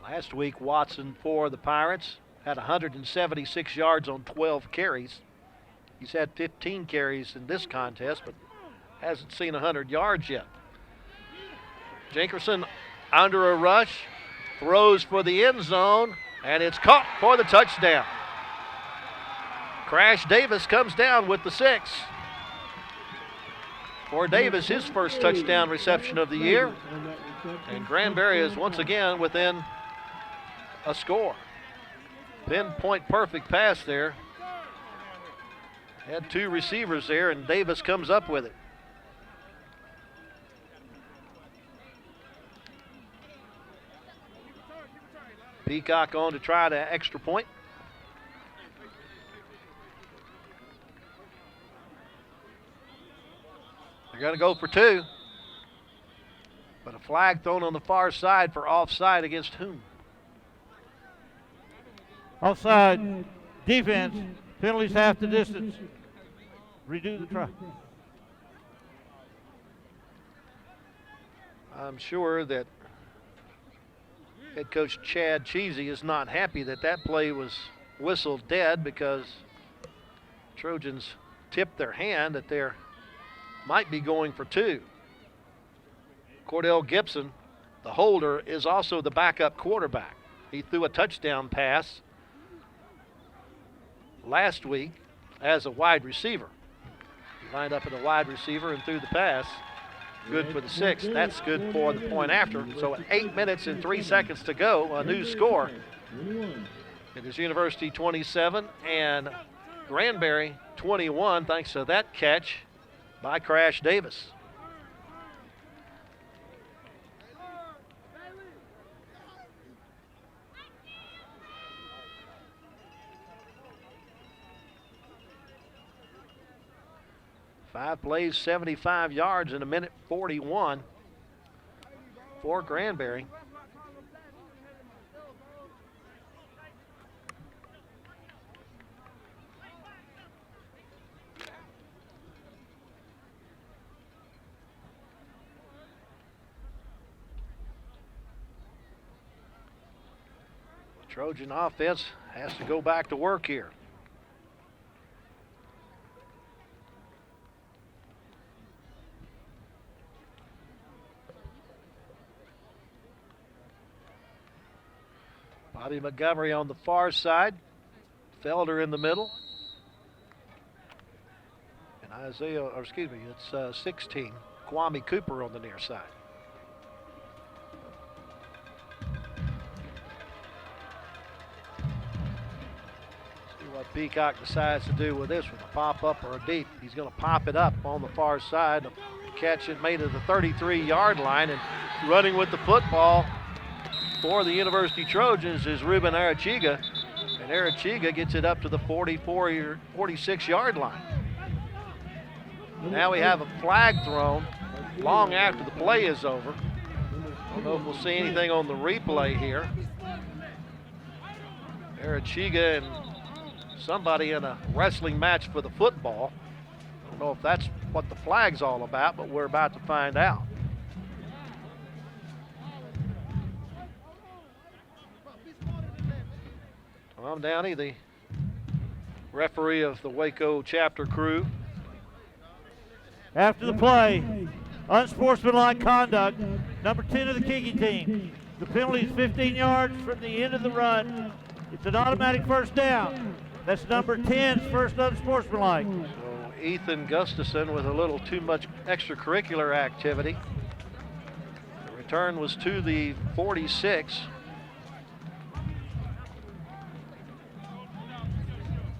Last week, Watson for the Pirates had 176 yards on 12 carries. He's had 15 carries in this contest, but hasn't seen 100 yards yet. Jenkerson under a rush, throws for the end zone, and it's caught for the touchdown. Crash Davis comes down with the 6. For Davis, his first touchdown reception of the year. And Granberry is once again within a score. Pinpoint perfect pass there. Had 2 receivers there, and Davis comes up with it. Peacock on to try the extra point. They're going to go for 2. But a flag thrown on the far side for offside against whom? Offside. Defense. Penalties half the distance. Redo the try. I'm sure that head coach Chad Cheesy is not happy that that play was whistled dead, because Trojans tipped their hand that they might be going for 2. Cordell Gibson, the holder, is also the backup quarterback. He threw a touchdown pass last week as a wide receiver. He lined up as a wide receiver and threw the pass. Good for the 6. That's good for the point after. So at 8 minutes and 3 seconds to go, a new score. It is University 27 and Granbury 21, thanks to that catch by Crash Davis. Five plays, 75 yards in a minute 41 for Granbury. The Trojan offense has to go back to work here. Bobby Montgomery on the far side, Felder in the middle, and it's 16, Kwame Cooper on the near side. See what Peacock decides to do with this one, a pop up or a deep. He's going to pop it up on the far side. The catch it made at the 33-yard line, and running with the football for the University Trojans is Ruben Arachiga, and Arachiga gets it up to the 46-yard line. Now we have a flag thrown long after the play is over. I don't know if we'll see anything on the replay here. Arachiga and somebody in a wrestling match for the football. I don't know if that's what the flag's all about, but we're about to find out. Tom Downey, the referee of the Waco chapter crew. After the play, unsportsmanlike conduct, number 10 of the kicking team. The penalty is 15 yards from the end of the run. It's an automatic first down. That's number 10's first unsportsmanlike. So Ethan Gustafson with a little too much extracurricular activity. The return was to the 46.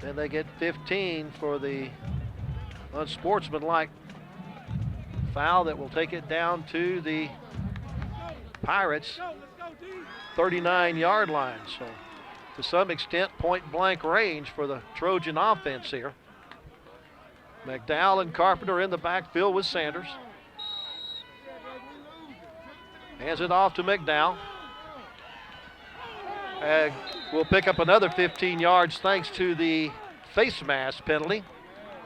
Then they get 15 for the unsportsmanlike foul that will take it down to the Pirates' 39-yard line. So to some extent, point-blank range for the Trojan offense here. McDowell and Carpenter in the backfield with Sanders. Hands it off to McDowell. And we'll pick up another 15 yards thanks to the face mask penalty.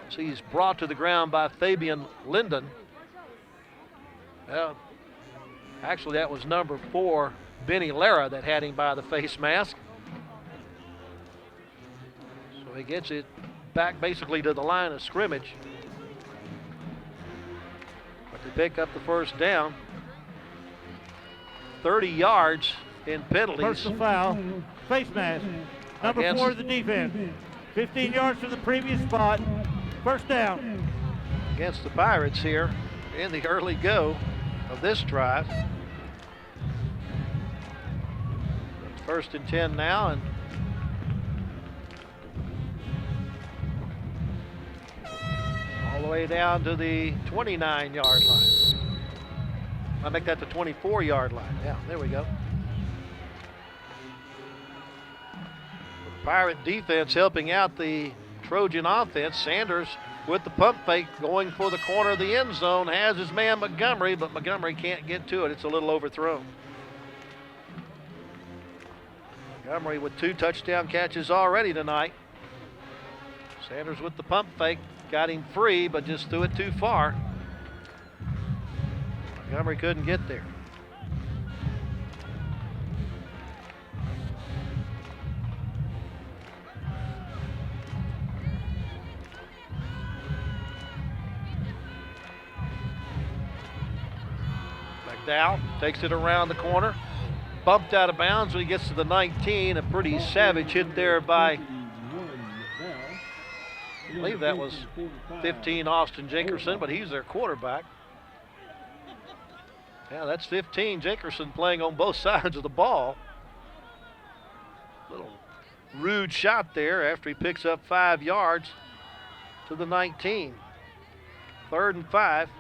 So he's brought to the ground by Fabian Linden. Well, actually, that was number 4, Benny Lara, that had him by the face mask. So he gets it back basically to the line of scrimmage. But they pick up the first down. 30 yards in penalties. Personal foul, face mask, number Against 4 of the defense. 15 yards from the previous spot, first down. Against the Pirates here in the early go of this drive. First and 10 now, and all the way down to the 29-yard line. I make that the 24-yard line. Yeah, there we go. Pirate defense helping out the Trojan offense. Sanders with the pump fake going for the corner of the end zone. Has his man Montgomery, but Montgomery can't get to it. It's a little overthrown. Montgomery with 2 touchdown catches already tonight. Sanders with the pump fake. Got him free, but just threw it too far. Montgomery couldn't get there. McDowell takes it around the corner. Bumped out of bounds when he gets to the 19. A pretty savage hit there by, I believe that was 15 Austin Jenkerson, but he's their quarterback. Yeah, that's 15 Jenkerson playing on both sides of the ball. Little rude shot there after he picks up 5 yards to the 19. 3rd and 5.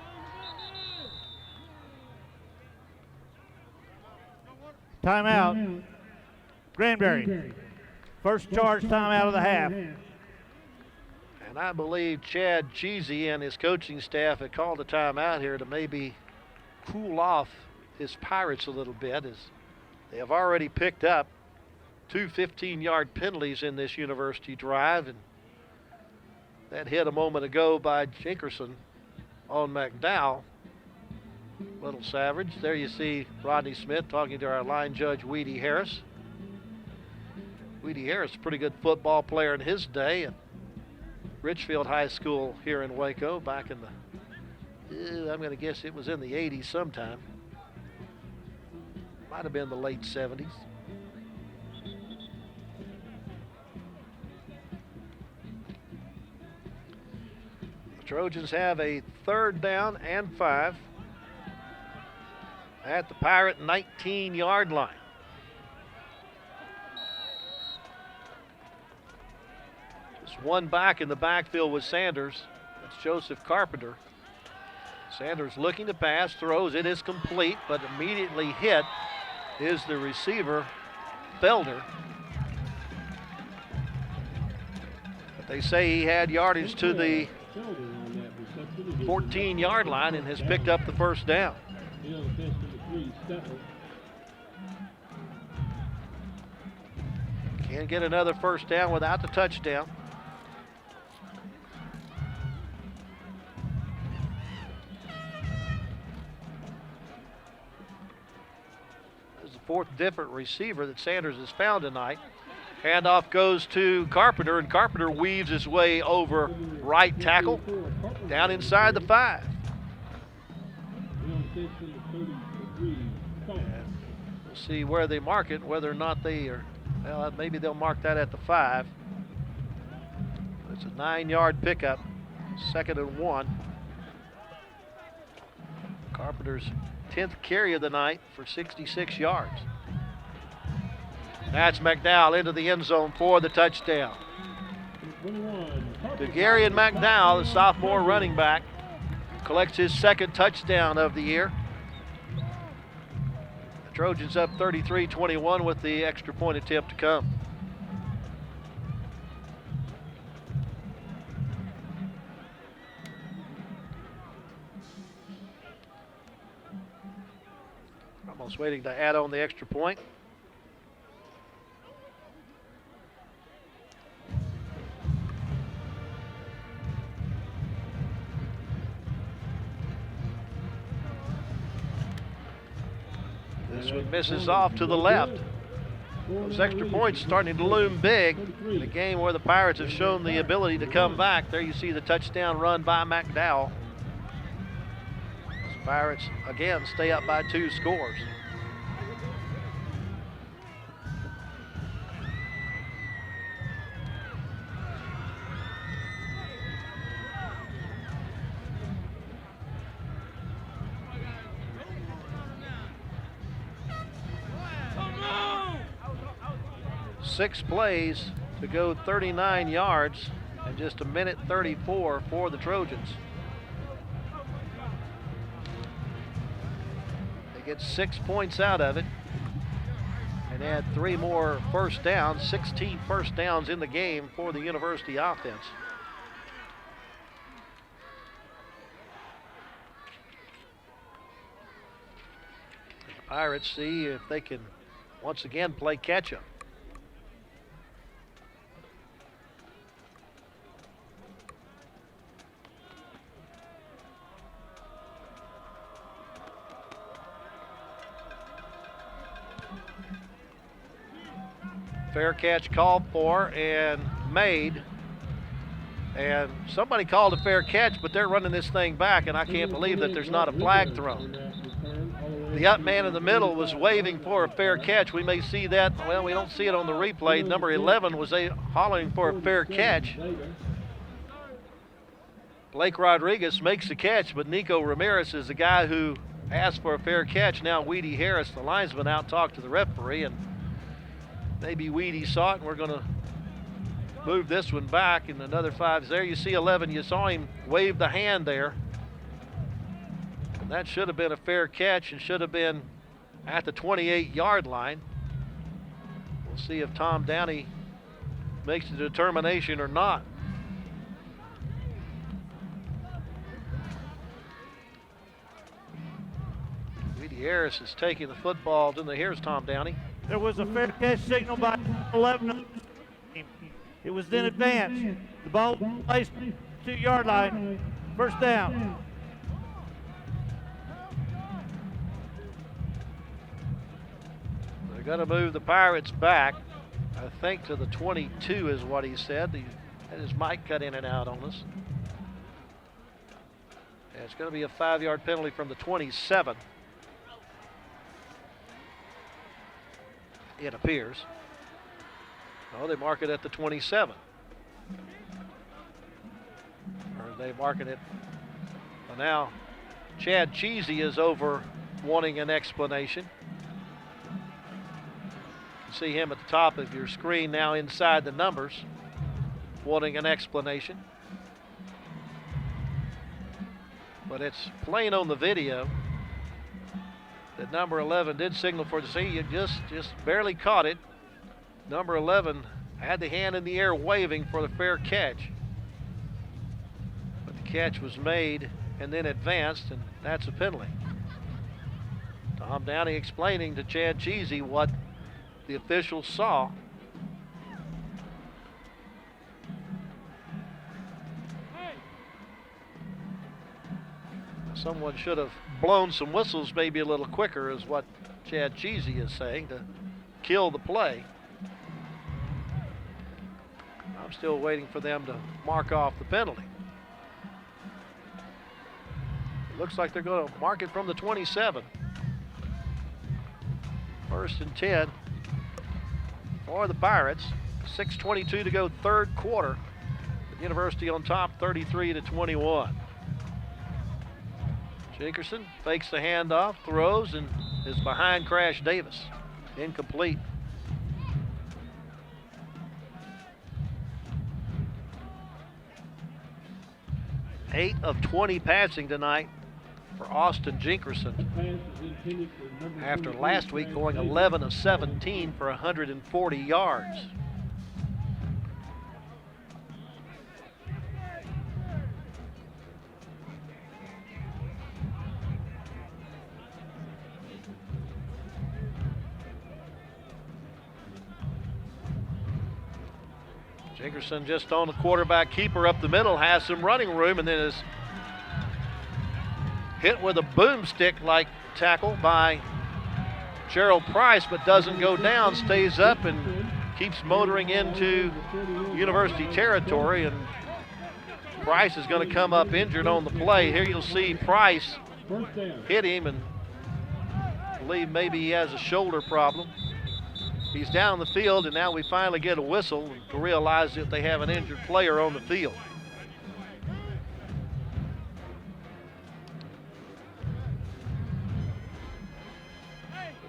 Timeout, Granbury. First charge timeout of the half. And I believe Chad Cheesy and his coaching staff had called a timeout here to maybe cool off his Pirates a little bit, as they have already picked up 2 15-yard penalties in this university drive. And that hit a moment ago by Jenkerson on McDowell. Little savage. There you see Rodney Smith talking to our line judge, Weedy Harris. Weedy Harris, a pretty good football player in his day at Richfield High School here in Waco back in the, I'm going to guess it was in the 80s sometime. Might have been the late 70s. The Trojans have a 3rd down and 5 at the Pirate 19-yard line. Just one back in the backfield with Sanders. That's Joseph Carpenter. Sanders looking to pass, throws. It is complete, but immediately hit is the receiver, Felder. But they say he had yardage to the 14-yard line and has picked up the first down. Can't get another first down without the touchdown. This is the 4th different receiver that Sanders has found tonight. Handoff goes to Carpenter, and Carpenter weaves his way over right tackle down inside the 5. We'll see where they mark it, whether or not they are, well, maybe they'll mark that at the 5. It's a 9-yard pickup. 2nd and 1. Carpenter's 10th carry of the night for 66 yards. That's McDowell into the end zone for the touchdown. DeGarian McDowell, the sophomore running back, collects his 2nd touchdown of the year. The Trojans up 33-21 with the extra point attempt to come. Almost waiting to add on the extra point. This one misses off to the left. Those extra points starting to loom big in a game where the Pirates have shown the ability to come back. There you see the touchdown run by McDowell. The Pirates again stay up by 2 scores. Six plays to go 39 yards and just a minute 34 for the Trojans. They get 6 points out of it and add 3 more first downs, 16 first downs in the game for the University offense. The Pirates see if they can once again play catch-up. Fair catch called for and made. And somebody called a fair catch, but they're running this thing back, and I can't believe that there's not a flag thrown. The up man in the middle was waving for a fair catch. We may see that. Well, we don't see it on the replay. Number 11 was hollering for a fair catch. Blake Rodriguez makes the catch, but Nico Ramirez is the guy who asked for a fair catch. Now Weedy Harris, the linesman, out talked to the referee, and maybe Weedy saw it, and we're going to move this one back. And another 5 is there. You see 11. You saw him wave the hand there. And that should have been a fair catch and should have been at the 28-yard line. We'll see if Tom Downey makes the determination or not. Weedy Harris is taking the football. Here's Tom Downey. There was a fair catch signal by 11. It was then advanced. The ball placed 2-yard line. First down. They're going to move the Pirates back, I think, to the 22 is what he said. He had his mic cut in and out on us. Yeah, it's going to be a 5-yard penalty from the 27. It appears. Oh, they mark it at the 27. Or they mark it. Well, now Chad Cheesy is over wanting an explanation. You see him at the top of your screen now inside the numbers, wanting an explanation. But it's plain on the video that number 11 did signal for the see. You just barely caught it. Number 11 had the hand in the air waving for the fair catch. But the catch was made and then advanced, and that's a penalty. Tom Downey explaining to Chad Cheesy what the officials saw. Someone should have blown some whistles maybe a little quicker, is what Chad Cheesy is saying, to kill the play. I'm still waiting for them to mark off the penalty. It looks like they're going to mark it from the 27. 1st and 10 for the Pirates. 6:22 to go, third quarter. University on top, 33-21. Jenkerson fakes the handoff, throws, and is behind Crash Davis. Incomplete. Eight of 20 passing tonight for Austin Jenkerson. After last week going 11 of 17 for 140 yards. Jenkerson just on the quarterback keeper up the middle, has some running room, and then is hit with a boomstick-like tackle by Gerald Price, but doesn't go down, stays up and keeps motoring into University territory, and Price is going to come up injured on the play. Here you'll see Price hit him, and I believe maybe he has a shoulder problem. He's down the field, and now we finally get a whistle to realize that they have an injured player on the field.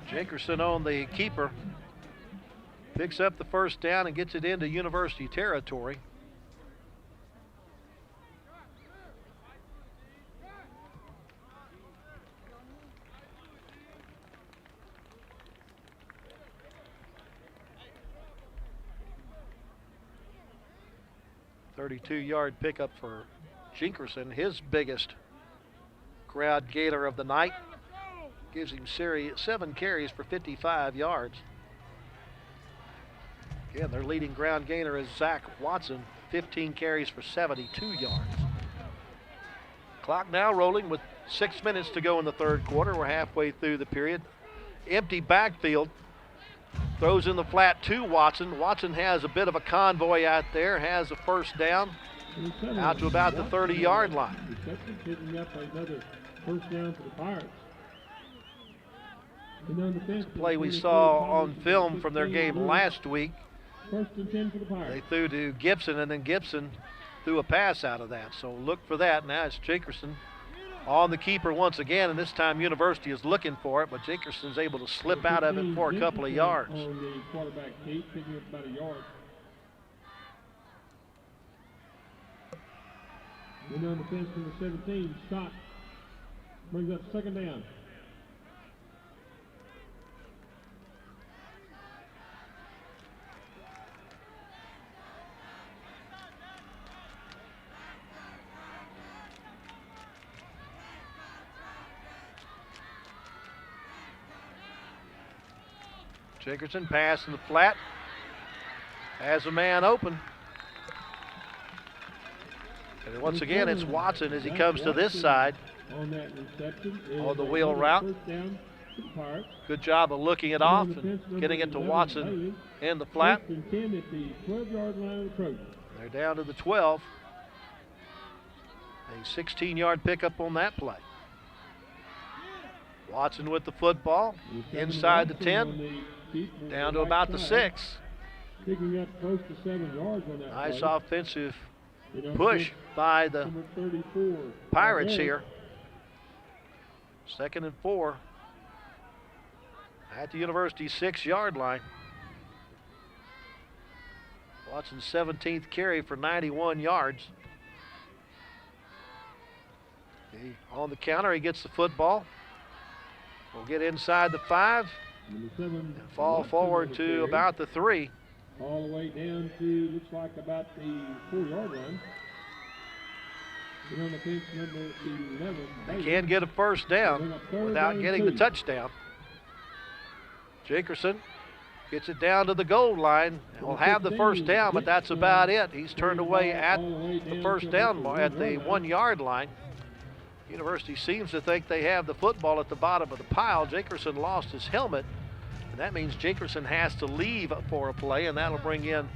Jenkerson on the keeper picks up the first down and gets it into University territory. .32-yard pickup for Jenkerson, his biggest crowd gainer of the night. Gives him 7 carries for 55 yards. Again, their leading ground gainer is Zach Watson, 15 carries for 72 yards. Clock now rolling with 6 minutes to go in the third quarter. We're halfway through the period. Empty backfield. Throws in the flat to Watson. Watson has a bit of a convoy out there, has a first down out to about the 30-yard line. Picking up another first down for the Pirates. It's a play we saw on film from their game last week. First and 10 for the Pirates. They threw to Gibson, and then Gibson threw a pass out of that. So look for that. Now it's Jenkerson on the keeper once again, and this time University is looking for it, but Jenkerson's able to slip out of it for a couple of yards. On the quarterback gate, picking up about a yard. And on the fence from the 17, Scott brings up second down. Jenkerson pass in the flat. Has a man open. And once again, it's Watson as he comes to this side On that reception on the wheel route. Good job of looking it off and getting it to Watson in the flat. First and 10 at the 12-yard line of the Trojans. They're down to the 12. A 16-yard pickup on that play. Watson with the football inside the 10. Down to about the 6. Picking up close to 7 yards on that Nice play. offensive push by the Number 34. Pirates here. 2nd and 4 at the University 6-yard line. Watson's 17th carry for 91 yards. On the counter, he gets the football. Will get inside the 5 and fall forward to about the 3. All the way down to, looks like about the 4-yard line. And on the fence, number 11. They can get a first down without getting the touchdown. Jenkerson gets it down to the goal line and will have the first down, but that's about it. He's turned away at the first down at the 1-yard line. University seems to think they have the football at the bottom of the pile. Jenkerson lost his helmet, and that means Jenkerson has to leave for a play, and that'll bring in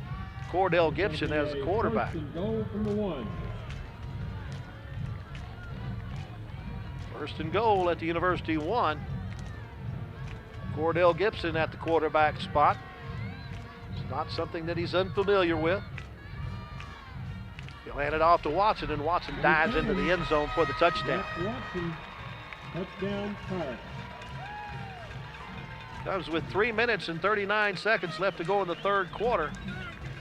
Cordell Gibson as the quarterback. First and goal from the 1. First and goal at the University 1. Cordell Gibson at the quarterback spot. It's not something that he's unfamiliar with. He'll hand it off to Watson, and Watson dives into the end zone for the touchdown. Watson, touchdown Pirates. Comes with 3 minutes and 39 seconds left to go in the third quarter.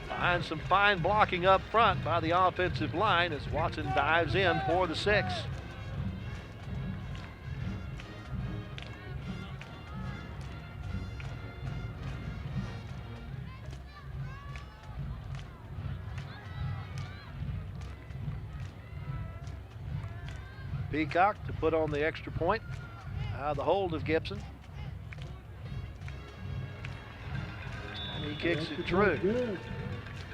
Behind some fine blocking up front by the offensive line as Watson dives in for the 6. Peacock to put on the extra point. The hold of Gibson. And he kicks it true. Good.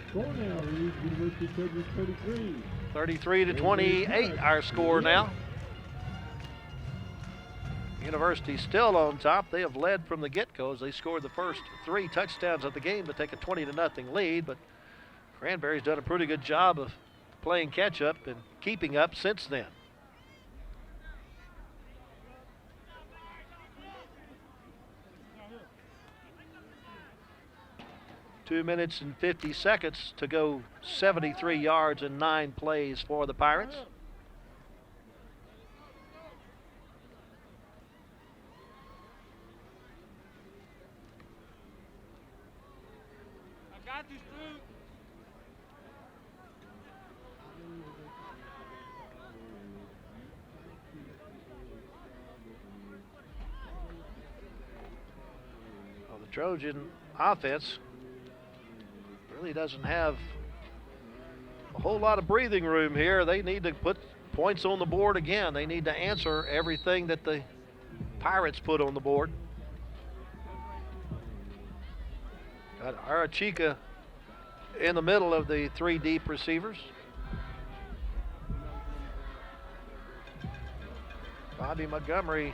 Score now, Reeves, University Trojans 33. 33-28 our score now. University still on top. They have led from the get-go as they scored the first 3 touchdowns of the game to take a 20-0 lead, but Granberry's done a pretty good job of playing catch-up and keeping up since then. 2 minutes and 50 seconds to go. 73 yards and 9 plays for the Pirates. I got you, Stu. Well, the Trojan offense really doesn't have a whole lot of breathing room here. They need to put points on the board again. They need to answer everything that the Pirates put on the board. Got Arachika in the middle of the 3 deep receivers. Bobby Montgomery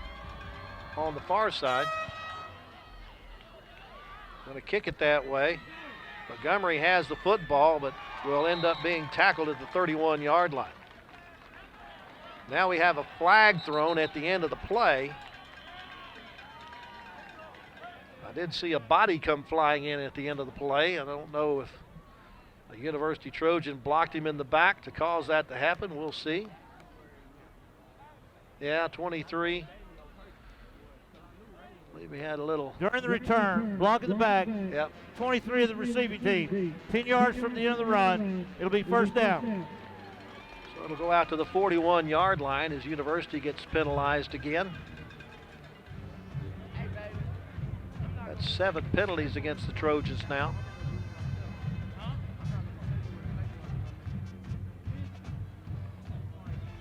on the far side. Going to kick it that way. Montgomery has the football, but will end up being tackled at the 31-yard line. Now we have a flag thrown at the end of the play. I did see a body come flying in at the end of the play. I don't know if a University Trojan blocked him in the back to cause that to happen. We'll see. Yeah, 23. I believe we had a little. During the return, block in the back. Yep. 23 of the receiving team. 10 yards from the end of the run. It'll be first down. So it'll go out to the 41-yard line as University gets penalized again. That's 7 penalties against the Trojans now.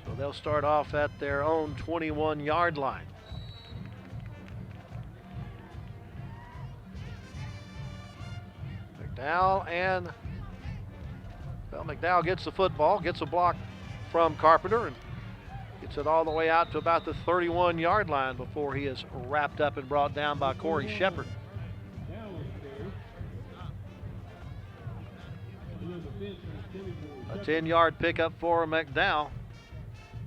So they'll start off at their own 21-yard line. McDowell gets the football, gets a block from Carpenter, and gets it all the way out to about the 31-yard line before he is wrapped up and brought down by Corey Shepard. A 10-yard pickup for McDowell.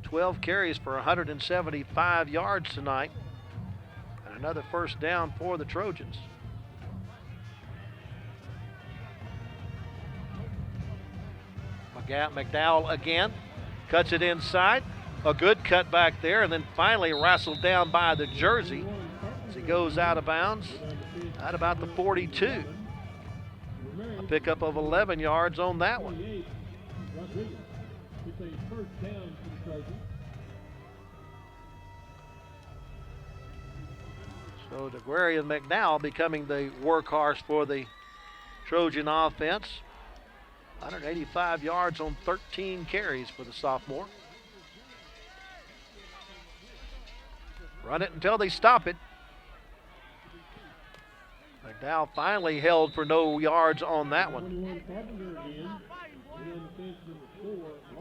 12 carries for 175 yards tonight. And another first down for the Trojans. McDowell again, cuts it inside. A good cut back there, and then finally wrestled down by the jersey as he goes out of bounds at about the 42. A pickup of 11 yards on that one. So DeGuerre and McDowell becoming the workhorse for the Trojan offense. 185 yards on 13 carries for the sophomore. Run it until they stop it. McDowell finally held for no yards on that one.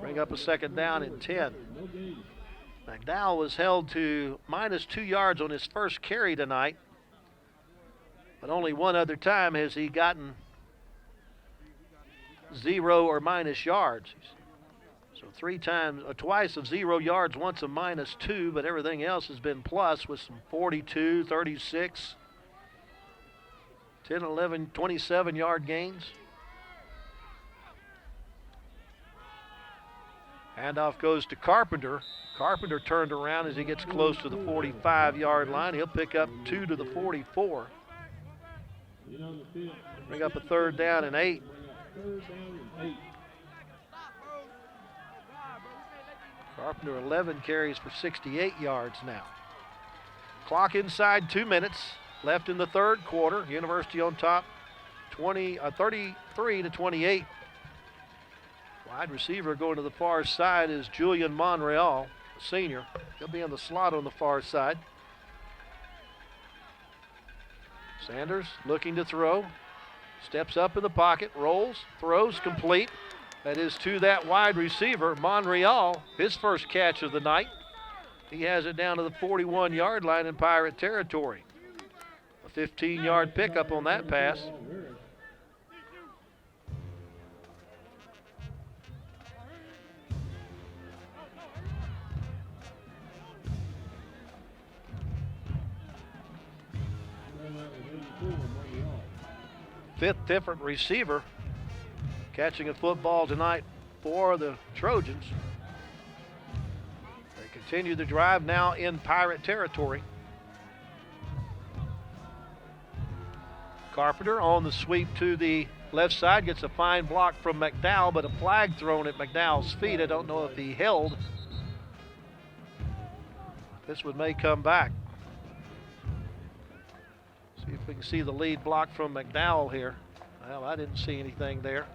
Bring up a second down and 10. McDowell was held to -2 yards on his first carry tonight, but only one other time has he gotten 0 or minus yards. So twice of 0 yards, once a -2, but everything else has been plus with some 42, 36, 10, 11, 27 yard gains. Handoff goes to Carpenter. Carpenter turned around as he gets close to the 45-yard line. He'll pick up 2 to the 44. Bring up a 3rd down and 8. Carpenter 11 carries for 68 yards now. Clock inside 2 minutes. Left in the 3rd quarter. University on top 33 to 28. Wide receiver going to the far side is Julian Monreal, a senior. He'll be in the slot on the far side. Sanders looking to throw. Steps up in the pocket, rolls, throws, complete. That is to that wide receiver, Monreal, his first catch of the night. He has it down to the 41-yard line in Pirate territory. A 15-yard pickup on that pass. Fifth different receiver catching a football tonight for the Trojans. They continue the drive now in Pirate territory. Carpenter on the sweep to the left side, gets a fine block from McDowell, but a flag thrown at McDowell's feet. I don't know if he held. This one may come back. See if we can see the lead block from McDowell here. Well, I didn't see anything there.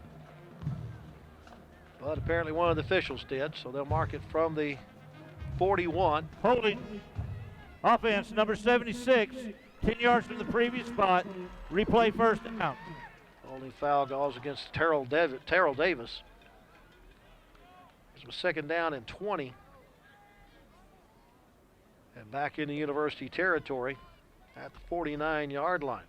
But apparently one of the officials did, so they'll mark it from the 41. Holding offense number 76, 10 yards from the previous spot. Replay 1st down. Only foul goes against Terrell Davis. This was 2nd down and 20. And back in the University territory at the 49-yard line.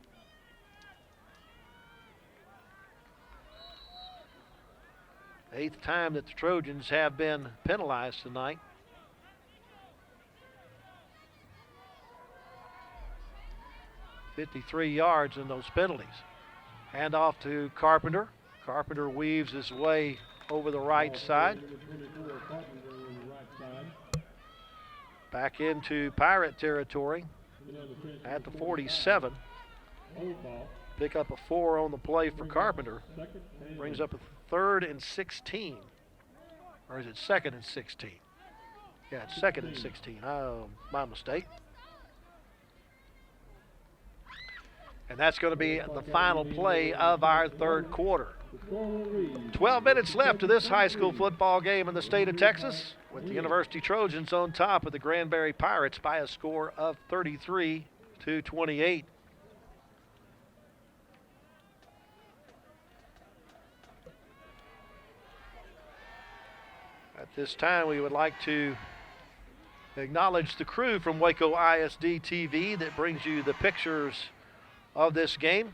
Eighth time that the Trojans have been penalized tonight. $53 yards in those penalties. Hand off to Carpenter. Carpenter weaves his way over the right side. Back into Pirate territory at the 47. Pick up a 4 on the play for Carpenter. Brings up a 3rd and 16. Or is it 2nd and 16? Yeah, it's 2nd and 16. Oh, my mistake. And that's going to be the final play of our 3rd quarter. 12 minutes left to this high school football game in the state of Texas, with the University Trojans on top of the Granberry Pirates by a score of 33 to 28. At this time, we would like to acknowledge the crew from Waco ISD TV that brings you the pictures of this game.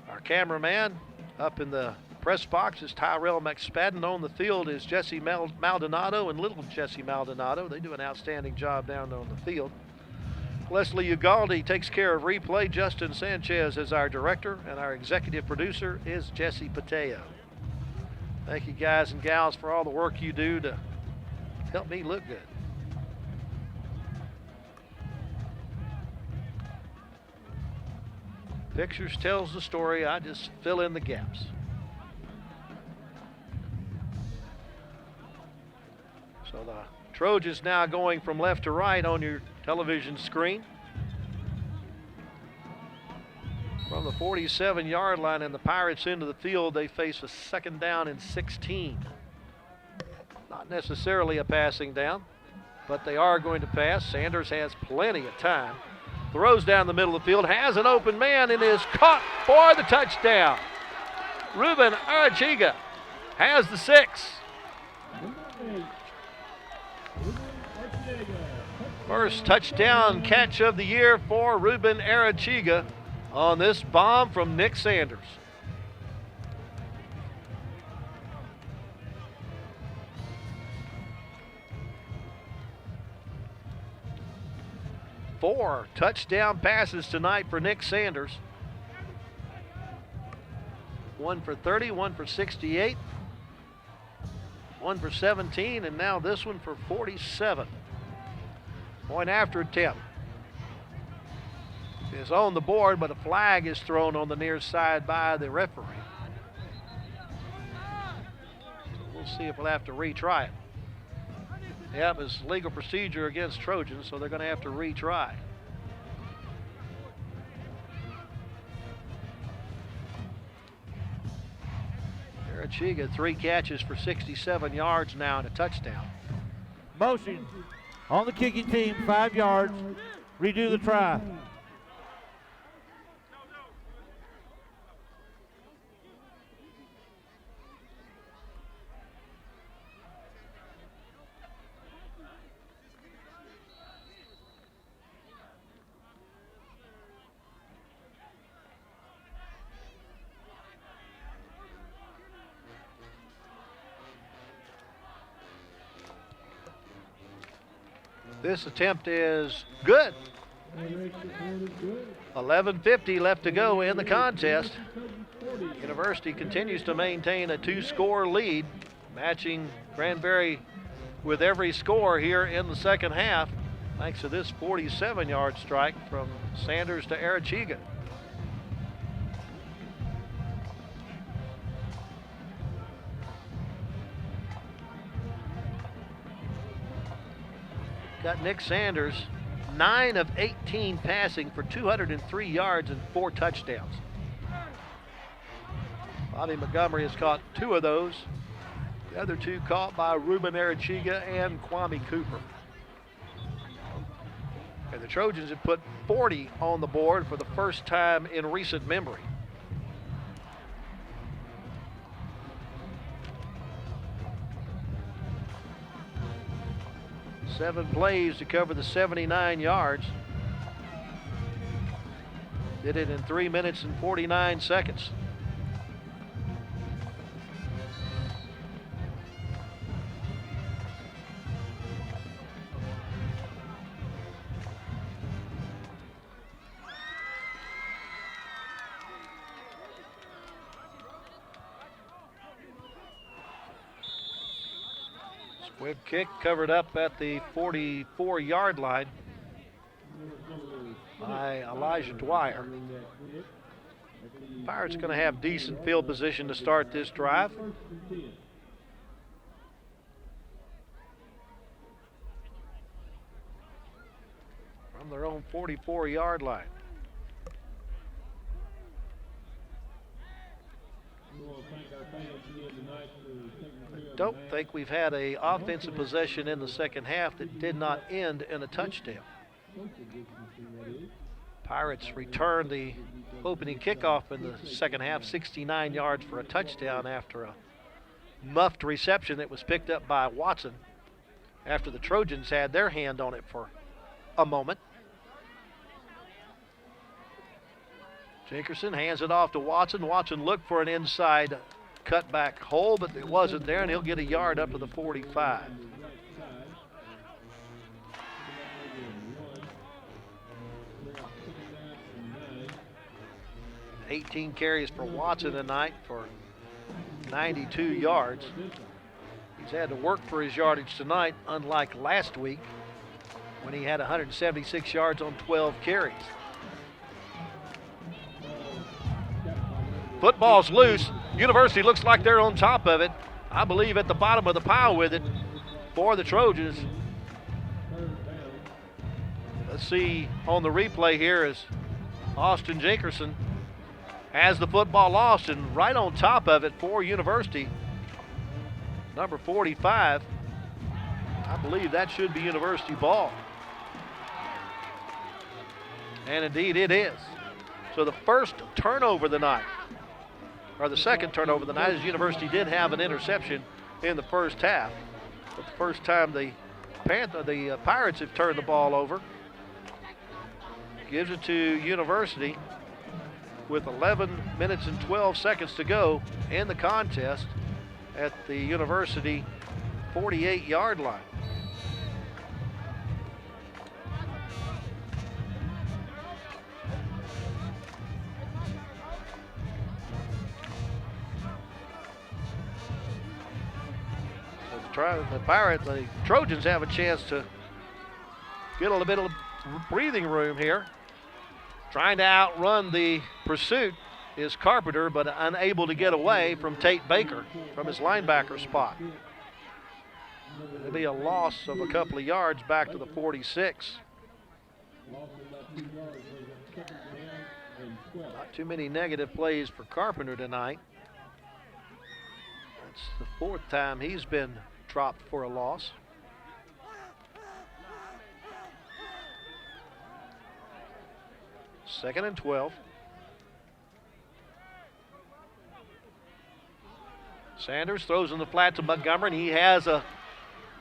Our cameraman up in the press box is Tyrell McSpadden. On the field is Jesse Maldonado and little Jesse Maldonado. They do an outstanding job down on the field. Leslie Ugaldi takes care of replay. Justin Sanchez is our director, and our executive producer is Jesse Pateo. Thank you guys and gals for all the work you do to help me look good. Pictures tells the story, I just fill in the gaps. So the Trojans now going from left to right on your television screen. From the 47-yard line and the Pirates into the field, they face a 2nd down and 16. Not necessarily a passing down, but they are going to pass. Sanders has plenty of time. Throws down the middle of the field, has an open man, and is caught for the touchdown. Ruben Arachiga has the 6. First touchdown catch of the year for Ruben Arachiga on this bomb from Nick Sanders. Four touchdown passes tonight for Nick Sanders. One for 30, one for 68, one for 17, and now this one for 47. Point after attempt is on the board, but a flag is thrown on the near side by the referee. So we'll see if we'll have to retry it. Yep, it's legal procedure against Trojans, so they're going to have to retry. Arachiga, 3 catches for 67 yards now and a touchdown. Motion on the kicking team, 5 yards. Redo the try. This attempt is good. 11:50 left to go in the contest. University continues to maintain a 2-score lead, matching Granberry with every score here in the second half, thanks to this 47-yard strike from Sanders to Arachiga. Got Nick Sanders, 9 of 18 passing for 203 yards and 4 touchdowns. Bobby Montgomery has caught 2 of those. The other 2 caught by Ruben Arachiga and Kwame Cooper. And the Trojans have put 40 on the board for the first time in recent memory. Seven plays to cover the 79 yards. Did it in 3 minutes and 49 seconds. Quick kick covered up at the 44-yard line by Elijah Dwyer. Pirates going to have decent field position to start this drive. From their own 44-yard line. Don't think we've had an offensive possession in the second half that did not end in a touchdown. Pirates returned the opening kickoff in the second half, 69 yards for a touchdown after a muffed reception that was picked up by Watson after the Trojans had their hand on it for a moment. Jenkerson hands it off to Watson. Watson looked for an inside cutback hole, but it wasn't there, and he'll get a yard up to the 45. "18 carries for Watson tonight for 92 yards. He's had to work for his yardage tonight, unlike last week when he had 176 yards on 12 carries. Football's loose. University looks like they're on top of it. I believe at the bottom of the pile with it for the Trojans. Let's see on the replay here as Austin Jenkerson has the football lost, and right on top of it for University, number 45. I believe that should be University ball. And indeed it is. So the first turnover of the night, or the second turnover of the night, is University did have an interception in the first half. But the first time the Pirates have turned the ball over. Gives it to University with 11 minutes and 12 seconds to go in the contest at the University 48-yard line. the Trojans have a chance to get a little bit of breathing room here. Trying to outrun the pursuit is Carpenter, but unable to get away from Tate Baker from his linebacker spot. It'll be a loss of a couple of yards back to the 46. Not too many negative plays for Carpenter tonight. That's the fourth time he's been dropped for a loss. Second and 12. Sanders throws in the flat to Montgomery, and he has a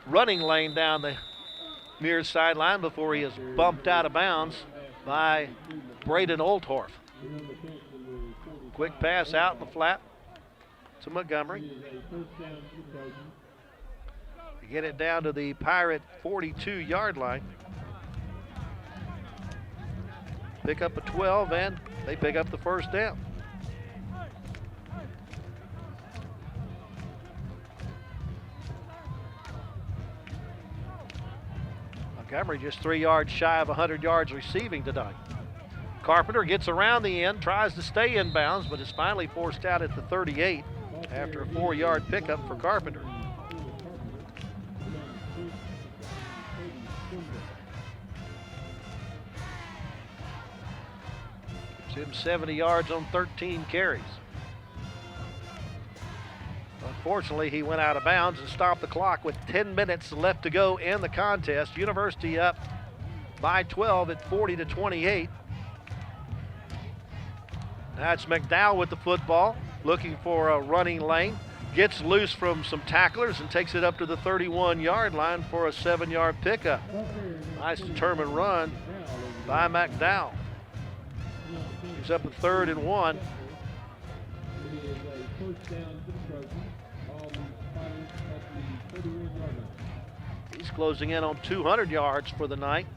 running lane down the near sideline before he is bumped out of bounds by Braden Oldhorf. Quick pass out in the flat to Montgomery. You get it down to the Pirate 42-yard line. Pick up a 12, and they pick up the first down. Montgomery just 3 yards shy of 100 yards receiving tonight. Carpenter gets around the end, tries to stay in bounds, but is finally forced out at the 38 after a 4-yard pickup for Carpenter. Gives him 70 yards on 13 carries. Unfortunately, he went out of bounds and stopped the clock with 10 minutes left to go in the contest. University up by 12 at 40-28. That's McDowell with the football, looking for a running lane. Gets loose from some tacklers and takes it up to the 31-yard line for a 7-yard pickup. Nice determined run by McDowell. He's up at 3rd and 1. He's closing in on 200 yards for the night.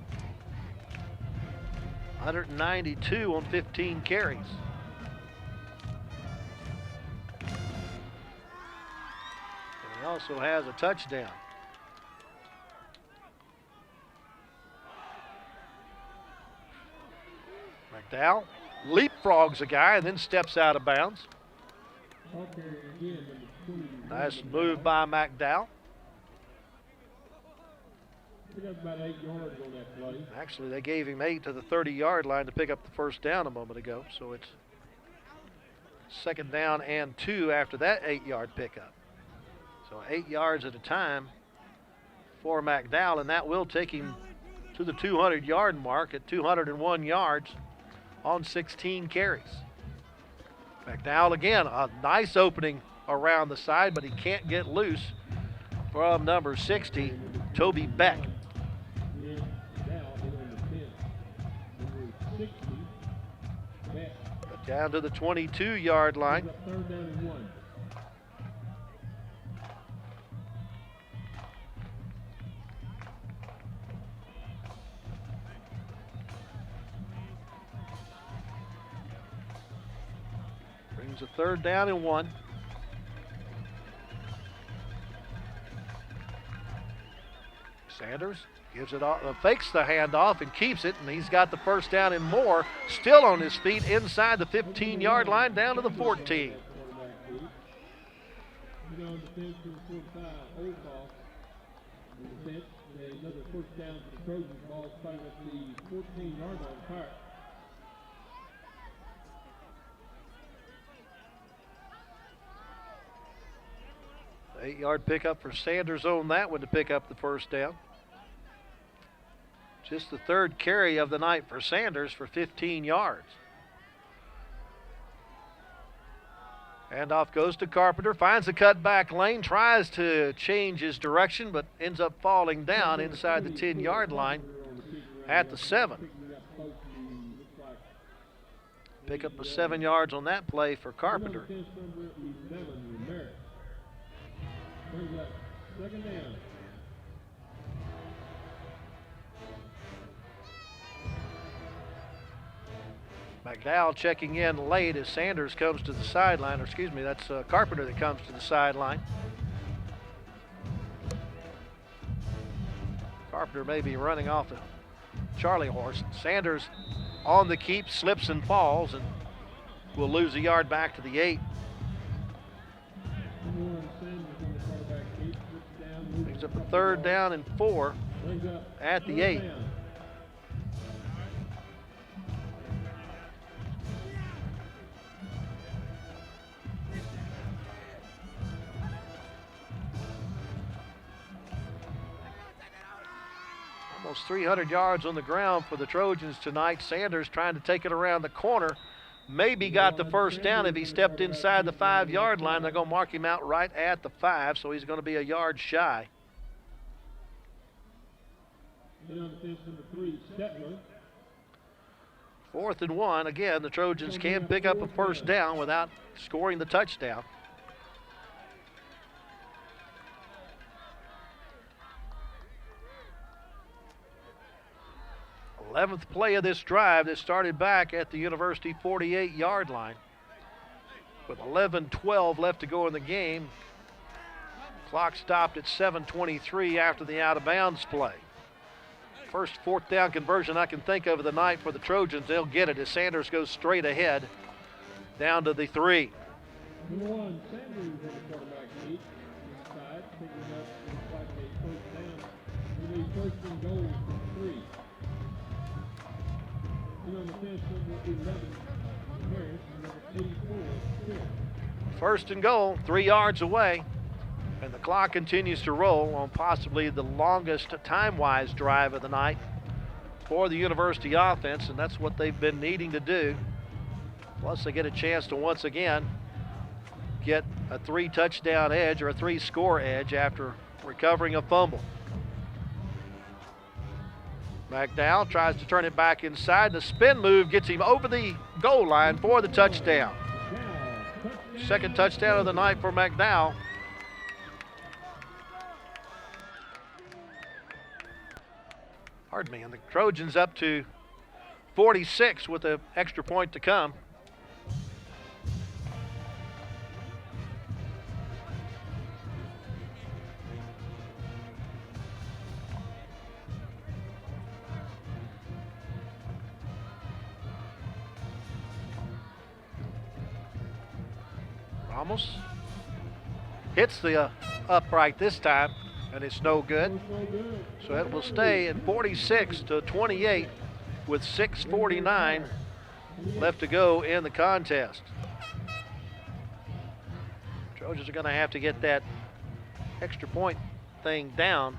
192 on 15 carries. And he also has a touchdown. McDowell leapfrogs a guy and then steps out of bounds. Nice move by McDowell. About 8 yards on that play. Actually, they gave him 8 to the 30-yard line to pick up the first down a moment ago. So it's 2nd down and 2 after that 8-yard pickup. So 8 yards at a time for McDowell, and that will take him to the 200-yard mark at 201 yards on 16 carries. McDowell again, a nice opening around the side, but he can't get loose from number 60, Toby Beck. But down to the 22-yard line. 3rd down and 1. Brings a 3rd down and 1. Sanders gives it off, fakes the handoff and keeps it, and he's got the first down and more. Still on his feet inside the 15-yard line down to the 14. Another first down for the Trojans. Ball starting at the 14-yard line. Pirate. The 8-yard pickup for Sanders on that one to pick up the first down. Just the 3rd carry of the night for Sanders for 15 yards. Handoff goes to Carpenter, finds the cutback lane, tries to change his direction, but ends up falling down inside the 10-yard line at the 7. Pick up a 7 yards on that play for Carpenter. Brings up 2nd down. McDowell checking in late as Sanders comes to the sideline, or excuse me, that's Carpenter that comes to the sideline. Carpenter may be running off the Charlie horse. Sanders on the keep, slips and falls, and will lose a yard back to the 8. Brings up a 3rd down and 4 at the 8. Almost 300 yards on the ground for the Trojans tonight. Sanders trying to take it around the corner. Maybe got the first down if he stepped inside the 5-yard line. They're going to mark him out right at the 5, so he's going to be a yard shy. Fourth and 1. Again, the Trojans can pick up a first down without scoring the touchdown. 11th play of this drive that started back at the University 48-yard line. With 11:12 left to go in the game. Clock stopped at 7:23 after the out-of-bounds play. First 4th down conversion I can think of the night for the Trojans. They'll get it as Sanders goes straight ahead down to the 3. Number 1, Sanders at the quarterback seat. Inside, picking up like a first down. It'll be 1st and goal from 3. On the fence, number 11, Harris, number 84, 1st and goal, 3 yards away. And the clock continues to roll on possibly the longest time-wise drive of the night for the University offense, and that's what they've been needing to do. Plus they get a chance to once again get a 3-touchdown edge or a 3-score edge after recovering a fumble. McDowell tries to turn it back inside. The spin move gets him over the goal line for the touchdown. 2nd touchdown of the night for McDowell. Pardon me, and the Trojans up to 46 with an extra point to come. Ramos hits the upright this time, and it's no good. So it will stay at 46-28 with 6:49 left to go in the contest. Trojans are going to have to get that extra point thing down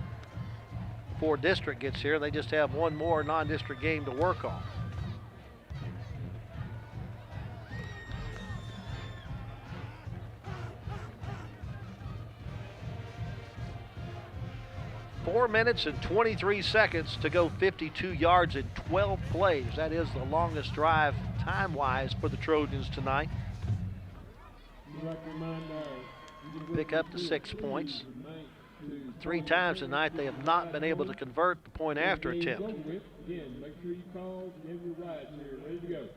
before district gets here. They just have one more non-district game to work on. Four minutes and 23 seconds to go 52 yards in 12 plays. That is the longest drive time-wise for the Trojans tonight. Pick up the 6 points. 3 times tonight they have not been able to convert the point after attempt. Again, make sure you call and have your rides here, ready to go.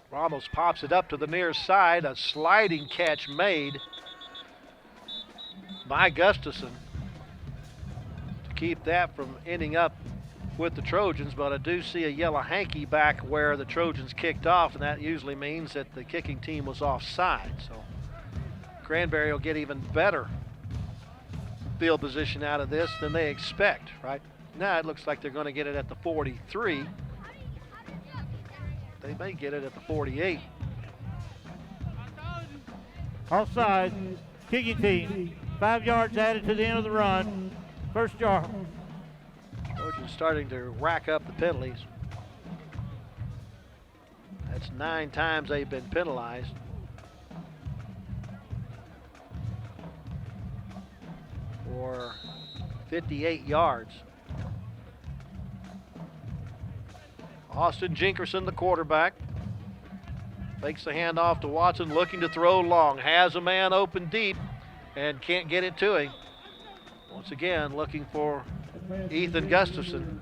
Ramos pops it up to the near side. A sliding catch made by Gustafson to keep that from ending up with the Trojans, but I do see a yellow hanky back where the Trojans kicked off, and that usually means that the kicking team was offside. So Granberry will get even better field position out of this than they expect. Right now it looks like they're going to get it at the 43. They may get it at the 48. Offside, kicking team. 5 yards added to the end of the run. First yard. Trojans starting to rack up the penalties. That's 9 times they've been penalized. For 58 yards. Austin Jinkerson, the quarterback. Fakes the handoff to Watson, looking to throw long. Has a man open deep and can't get it to him. Once again, looking for Ethan Gustafson.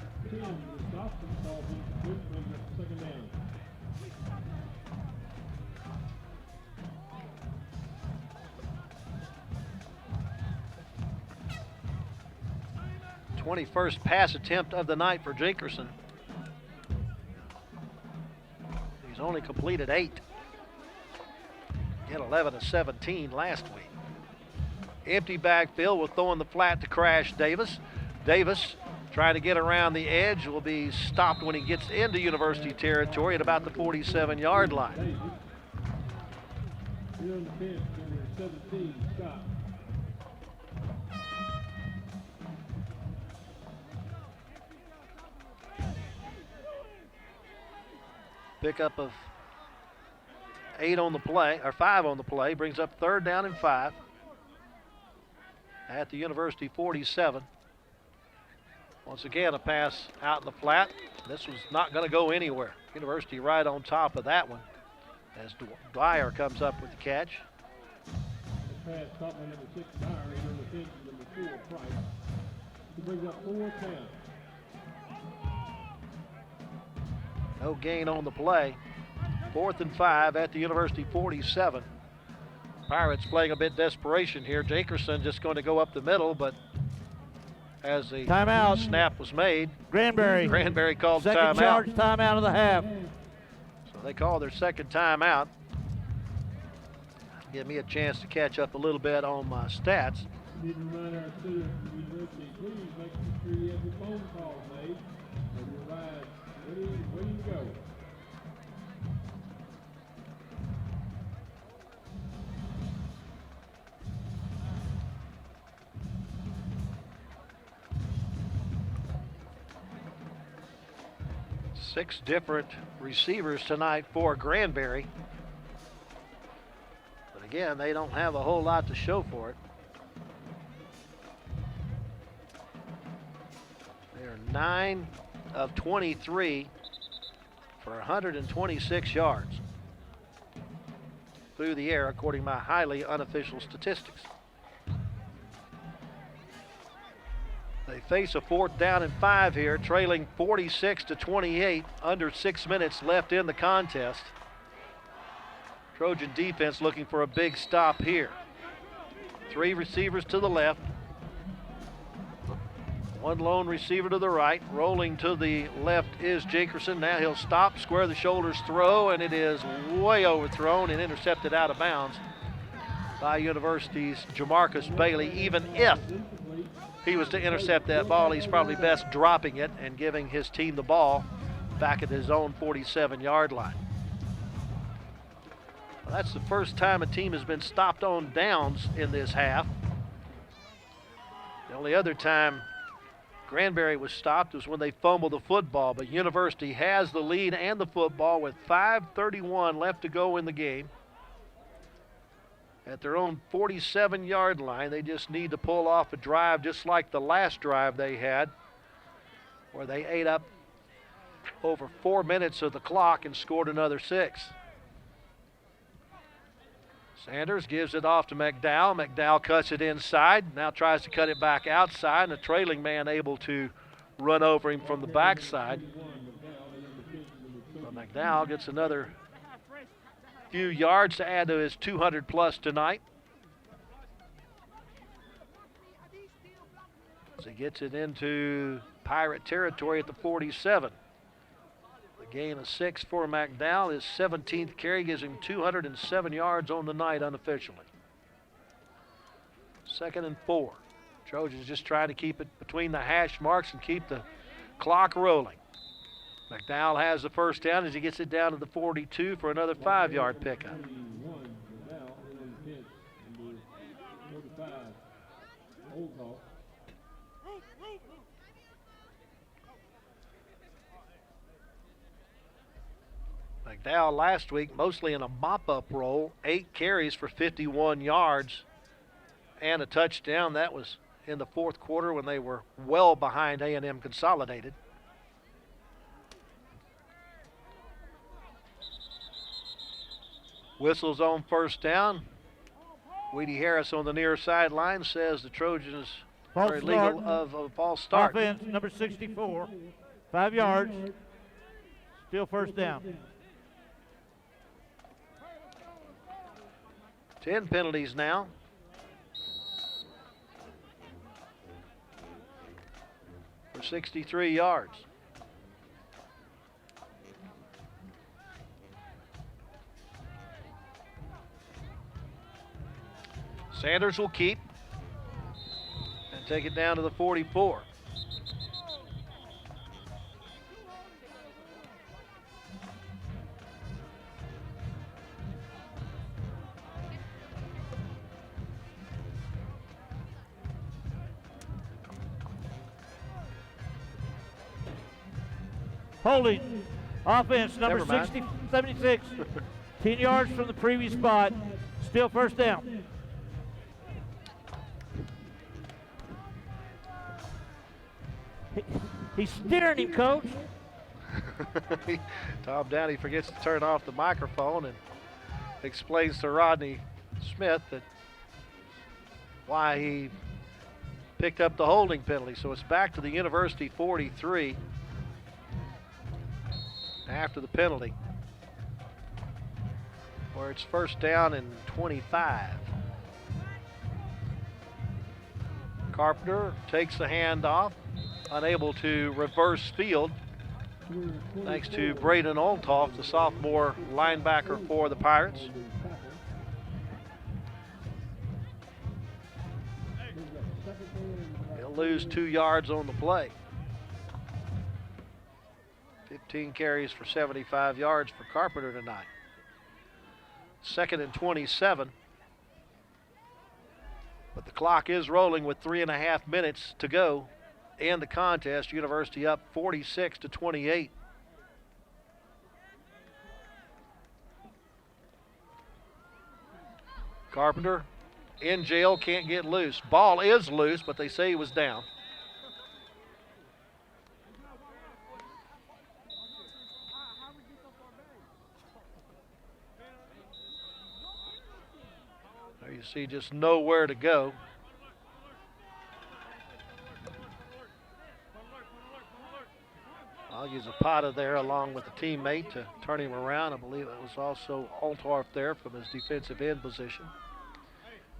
21st pass attempt of the night for Jinkerson. He's only completed 8. Get 11 of 17 last week. Empty backfield with throwing the flat to Crash Davis. Davis trying to get around the edge, will be stopped when he gets into University territory at about the 47-yard line. Here on the bench, number 17, Scott. Pickup of 8 on the play, or 5 on the play, brings up 3rd down and 5 at the University 47. Once again, a pass out in the flat. This was not going to go anywhere. University right on top of that one as Dwyer comes up with the catch. The pass caught by number 6, Dyer, and on the bench, number 4, Price. He brings up 4th down. No gain on the play. 4th and 5 at the University 47. Pirates playing a bit desperation here. Jinkerson just going to go up the middle, but as the timeout snap was made, Granbury called second timeout. charge timeout of the half. So they call their second timeout. Give me a chance to catch up a little bit on my stats. Need to remind our students from University, please make sure you have your phone calls made and your ride ready to go. Six different receivers tonight for Granbury. But again, they don't have a whole lot to show for it. They're 9 of 23 for 126 yards through the air, according to my highly unofficial statistics. They face a 4th down and 5 here, trailing 46-28, under 6 minutes left in the contest. Trojan defense looking for a big stop here. 3 receivers to the left, 1 lone receiver to the right. Rolling to the left is Jinkerson. Now he'll stop, square the shoulders throw, and it is way overthrown and intercepted out of bounds by University's Jamarcus Bailey. Even if he was to intercept that ball, he's probably best dropping it and giving his team the ball back at his own 47-yard line. Well, that's the first time a team has been stopped on downs in this half. The only other time Granbury was stopped was when they fumbled the football, but University has the lead and the football with 5:31 left to go in the game. At their own 47-yard line, they just need to pull off a drive just like the last drive they had, where they ate up over 4 minutes of the clock and scored another 6. Sanders gives it off to McDowell. McDowell cuts it inside, now tries to cut it back outside, and the trailing man able to run over him from the backside. But McDowell gets another few yards to add to his 200 plus tonight. As he gets it into Pirate territory at the 47. The gain of 6 for McDowell. His 17th carry gives him 207 yards on the night unofficially. 2nd and 4. Trojans just trying to keep it between the hash marks and keep the clock rolling. McDowell has the first down as he gets it down to the 42 for another 5-yard pickup. McDowell last week mostly in a mop-up role, 8 carries for 51 yards and a touchdown. That was in the 4th quarter when they were well behind A&M Consolidated. Whistles on first down. Weedy Harris on the near sideline says the Trojans False are illegal start. of a false start. Offense, number 64. 5 yards. Still first down. 10 penalties now. For 63 yards. Sanders will keep and take it down to the 44. Holding. Offense, number Never mind. 76. 10 yards from the previous spot. Still first down. He's steering him, Coach. Tom Downey forgets to turn off the microphone and explains to Rodney Smith that why he picked up the holding penalty. So it's back to the University 43 after the penalty, where it's first down and 25. Carpenter takes the handoff, unable to reverse field thanks to Braden Olthoff, the sophomore linebacker for the Pirates. He'll lose 2 yards on the play. 15 carries for 75 yards for Carpenter tonight. Second and 27. But the clock is rolling with 3.5 minutes to go in the contest. University up 46-28. Carpenter in jail, can't get loose. Ball is loose, but they say he was down. There you see just nowhere to go. Augie's Zapata there along with the teammate to turn him around. I believe it was also Altorf there from his defensive end position.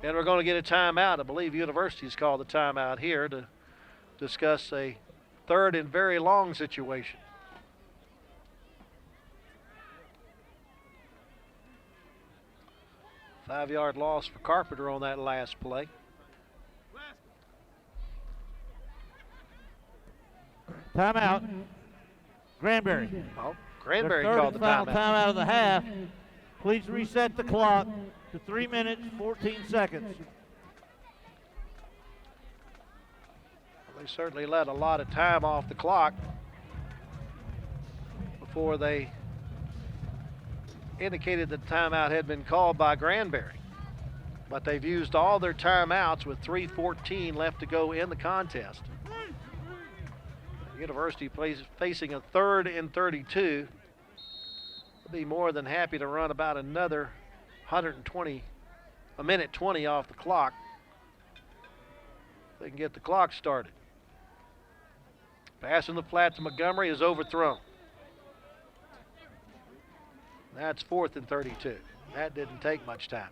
And we're going to get a timeout. I believe University's called the timeout here to discuss a third and very long situation. Five-yard loss for Carpenter on that last play. Timeout. Granbury. Oh, Granberry Their third called and the final timeout. timeout of the half. Please reset the clock to 3 minutes, 14 seconds. They certainly let a lot of time off the clock before they indicated that the timeout had been called by Granberry. But they've used all their timeouts with 3:14 left to go in the contest. University plays facing a third and 32. They'll be more than happy to run about another 120, a minute 20 off the clock. They can get the clock started. Pass in the flat to Montgomery is overthrown. That's 4th and 32. That didn't take much time.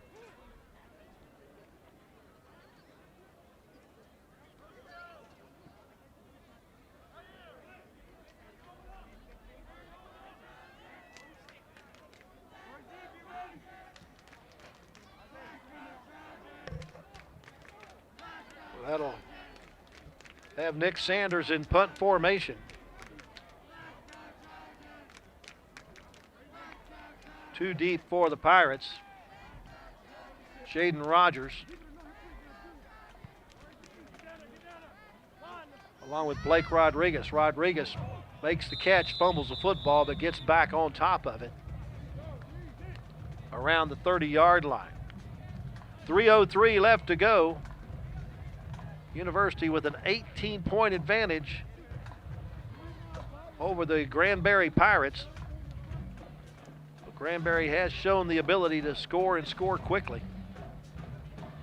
That'll have Nick Sanders in punt formation. Too deep for the Pirates. Jaden Rogers, along with Blake Rodriguez. Rodriguez makes the catch, fumbles the football, but gets back on top of it around the 30-yard line. 3:03 left to go. University with an 18-point advantage over the Granberry Pirates. Granberry has shown the ability to score and score quickly,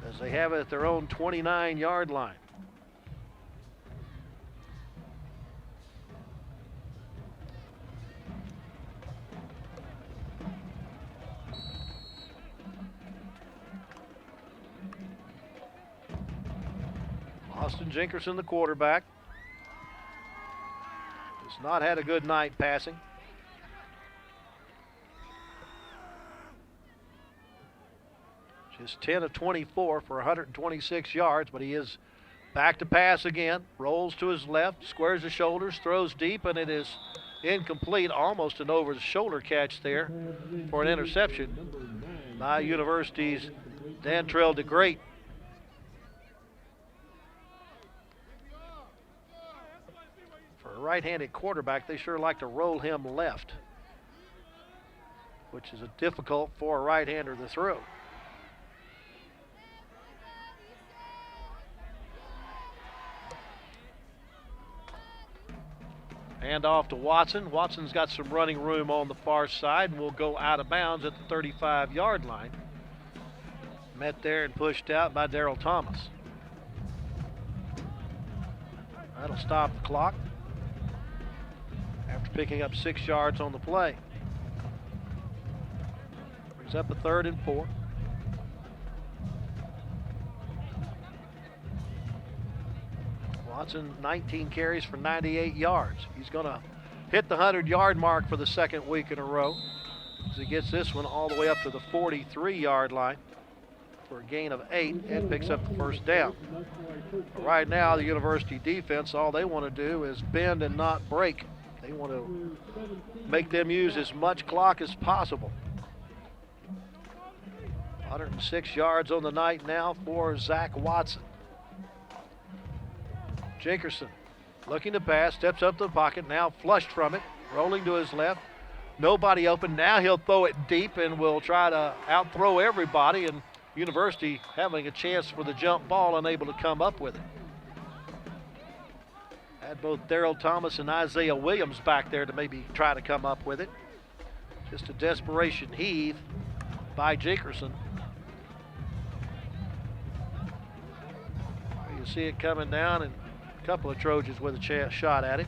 as they have it at their own 29-yard line. Austin Jenkerson, the quarterback, has not had a good night passing. Just 10 of 24 for 126 yards, but he is back to pass again. Rolls to his left, squares the shoulders, throws deep, and it is incomplete. Almost an over-the-shoulder catch there for an interception by University's Dantrell DeGreat. For a right-handed quarterback, they sure like to roll him left, which is difficult for a right-hander to throw. Hand off to Watson. Watson's got some running room on the far side and will go out of bounds at the 35-yard line. Met there and pushed out by Darrell Thomas. That'll stop the clock after picking up 6 yards on the play. Brings up a 3rd and 4. Watson, 19 carries for 98 yards. He's going to hit the 100-yard mark for the second week in a row, as he gets this one all the way up to the 43-yard line for a gain of 8 and picks up the first down. But right now, the University defense, all they want to do is bend and not break. They want to make them use as much clock as possible. 106 yards on the night now for Zach Watson. Jenkerson looking to pass, steps up to the pocket, now flushed from it, rolling to his left. Nobody open. Now he'll throw it deep and will try to outthrow everybody, and University having a chance for the jump ball, unable to come up with it. Had both Darrell Thomas and Isaiah Williams back there to maybe try to come up with it. Just a desperation heave by Jenkerson. You see it coming down, and a couple of Trojans with a shot at it.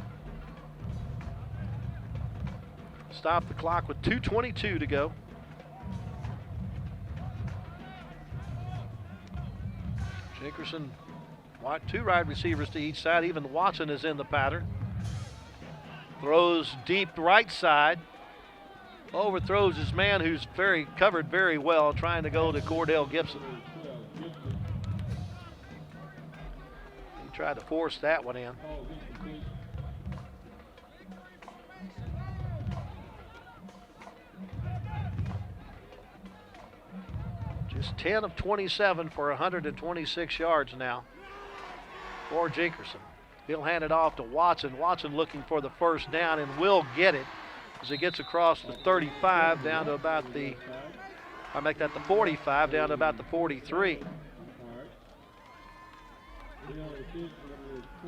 Stop the clock with 2:22 to go. Jenkerson, 2 wide receivers to each side. Even Watson is in the pattern. Throws deep right side. Overthrows his man, who's covered very well, trying to go to Cordell Gibson. Tried to force that one in. Just 10 of 27 for 126 yards now for Jenkerson. He'll hand it off to Watson. Watson looking for the first down and will get it as he gets across the 35 down to about the 45 down to about the 43.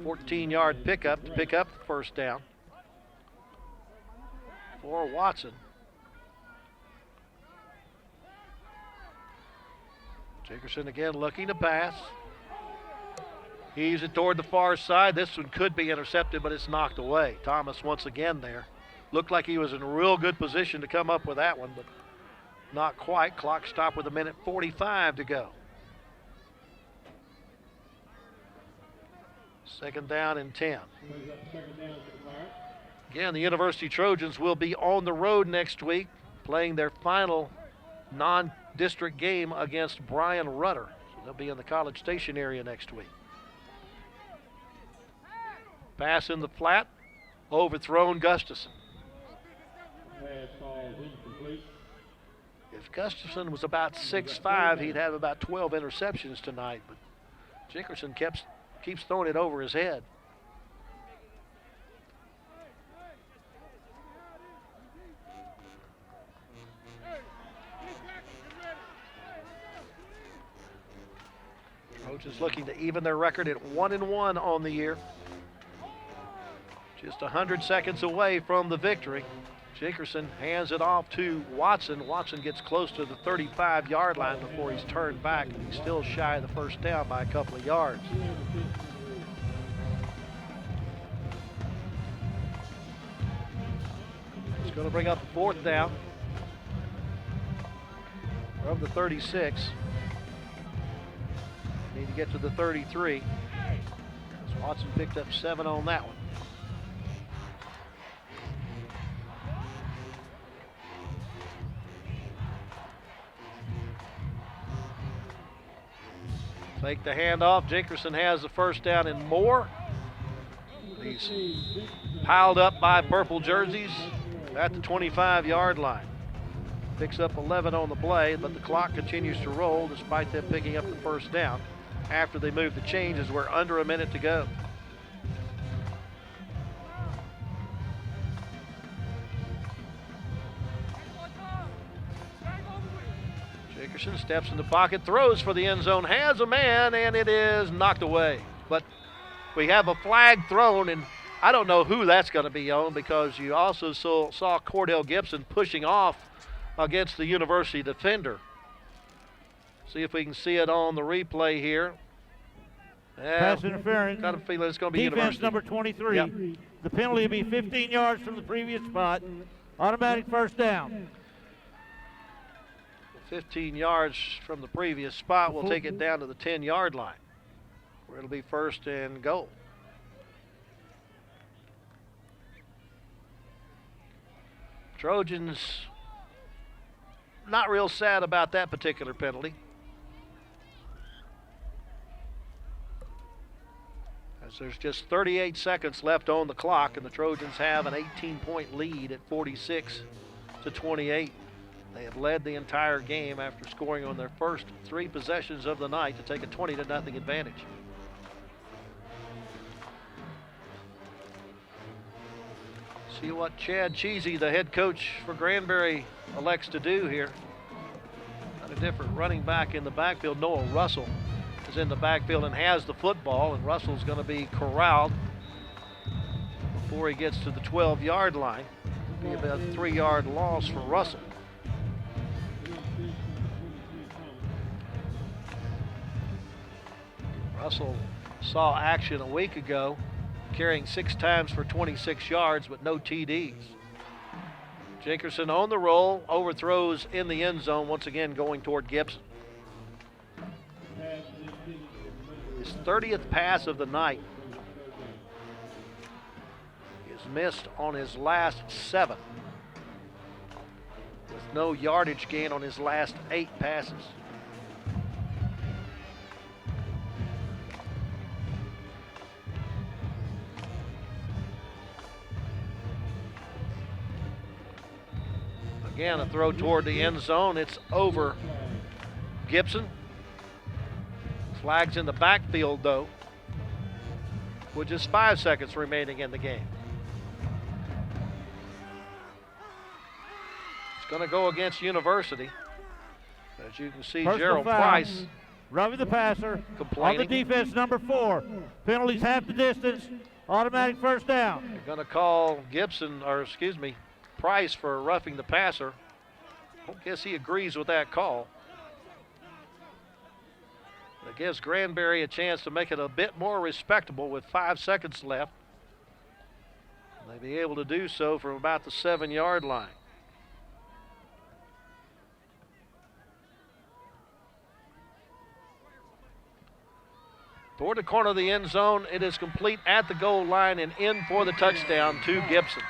14-yard pickup to pick up the first down for Watson. Jenkerson again looking to pass. Heaves it toward the far side. This one could be intercepted, but it's knocked away. Thomas once again there. Looked like he was in a real good position to come up with that one, but not quite. Clock stopped with 1:45 to go. Second down and 10. Again, the University Trojans will be on the road next week, playing their final non-district game against Bryan Rudder. So they'll be in the College Station area next week. Pass in the flat, overthrown Gustafson. If Gustafson was about 6'5", he'd have about 12 interceptions tonight, but Jenkerson keeps throwing it over his head. Trojans looking to even their record at 1-1 on the year. Just 100 seconds away from the victory. Jenkerson hands it off to Watson. Watson gets close to the 35-yard line before he's turned back. He's still shy of the first down by a couple of yards. It's going to bring up a 4th down from the 36. Need to get to the 33. Watson picked up 7 on that one. Take the handoff. Jenkerson has the first down and more. He's piled up by purple jerseys at the 25-yard line. Picks up 11 on the play, but the clock continues to roll despite them picking up the first down after they move the chains as we're under a minute to go. Jenkerson steps in the pocket, throws for the end zone, has a man, and it is knocked away. But we have a flag thrown, and I don't know who that's going to be on, because you also saw Cordell Gibson pushing off against the University defender. See if we can see it on the replay here. Pass interference. Got a feeling it's going to be Defense University. number 23. Yep. The penalty will be 15 yards from the previous spot. Automatic first down. 15 yards from the previous spot. We'll take it down to the 10-yard line, where it'll be first and goal. Trojans not real sad about that particular penalty, as there's just 38 seconds left on the clock, and the Trojans have an 18-point lead at 46-28. They have led the entire game after scoring on their first 3 possessions of the night to take a 20-0 advantage. See what Chad Cheesy, the head coach for Granbury, elects to do here. Got a different running back in the backfield. Noah Russell is in the backfield and has the football, and Russell's going to be corralled before he gets to the 12-yard line. It'll be about a 3-yard loss for Russell. Russell saw action a week ago, carrying 6 times for 26 yards, but no TDs. Jenkerson on the roll, overthrows in the end zone, once again going toward Gibson. His 30th pass of the night is missed on his last 7, with no yardage gain on his last 8 passes. Again, a throw toward the end zone. It's over Gibson. Flags in the backfield, though, with just 5 seconds remaining in the game. It's going to go against University. As you can see, Personal Gerald foul. Price Robbie the passer complaining. on the defense, number 4. Penalties half the distance. Automatic first down. They're going to call Price for roughing the passer. I guess he agrees with that call. It gives Granbury a chance to make it a bit more respectable with 5 seconds left. They'll be able to do so from about the 7-yard line. Toward the corner of the end zone, it is complete at the goal line and in for the touchdown to Gibson.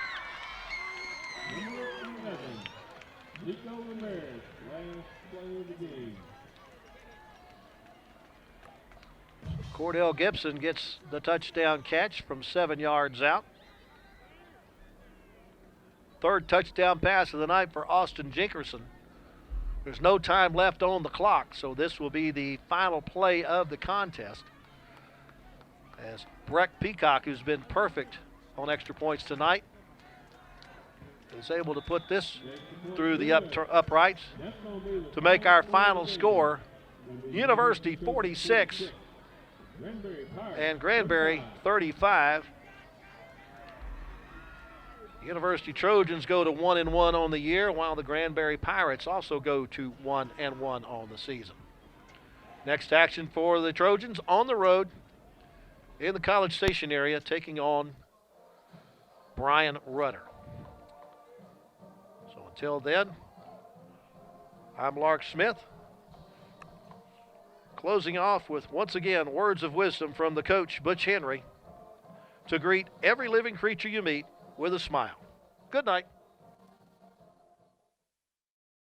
Cordell Gibson gets the touchdown catch from 7 yards out. 3rd touchdown pass of the night for Austin Jenkerson. There's no time left on the clock, so this will be the final play of the contest, as Breck Peacock, who's been perfect on extra points tonight, is able to put this through the uprights to make our final score University 46 and Granbury 35. University Trojans go to 1-1 on the year, while the Granberry Pirates also go to 1-1 on the season. Next action for the Trojans on the road in the College Station area, taking on Brian Rudder. So until then, I'm Lark Smith, closing off with, once again, words of wisdom from the coach, Butch Henry, to greet every living creature you meet with a smile. Good night.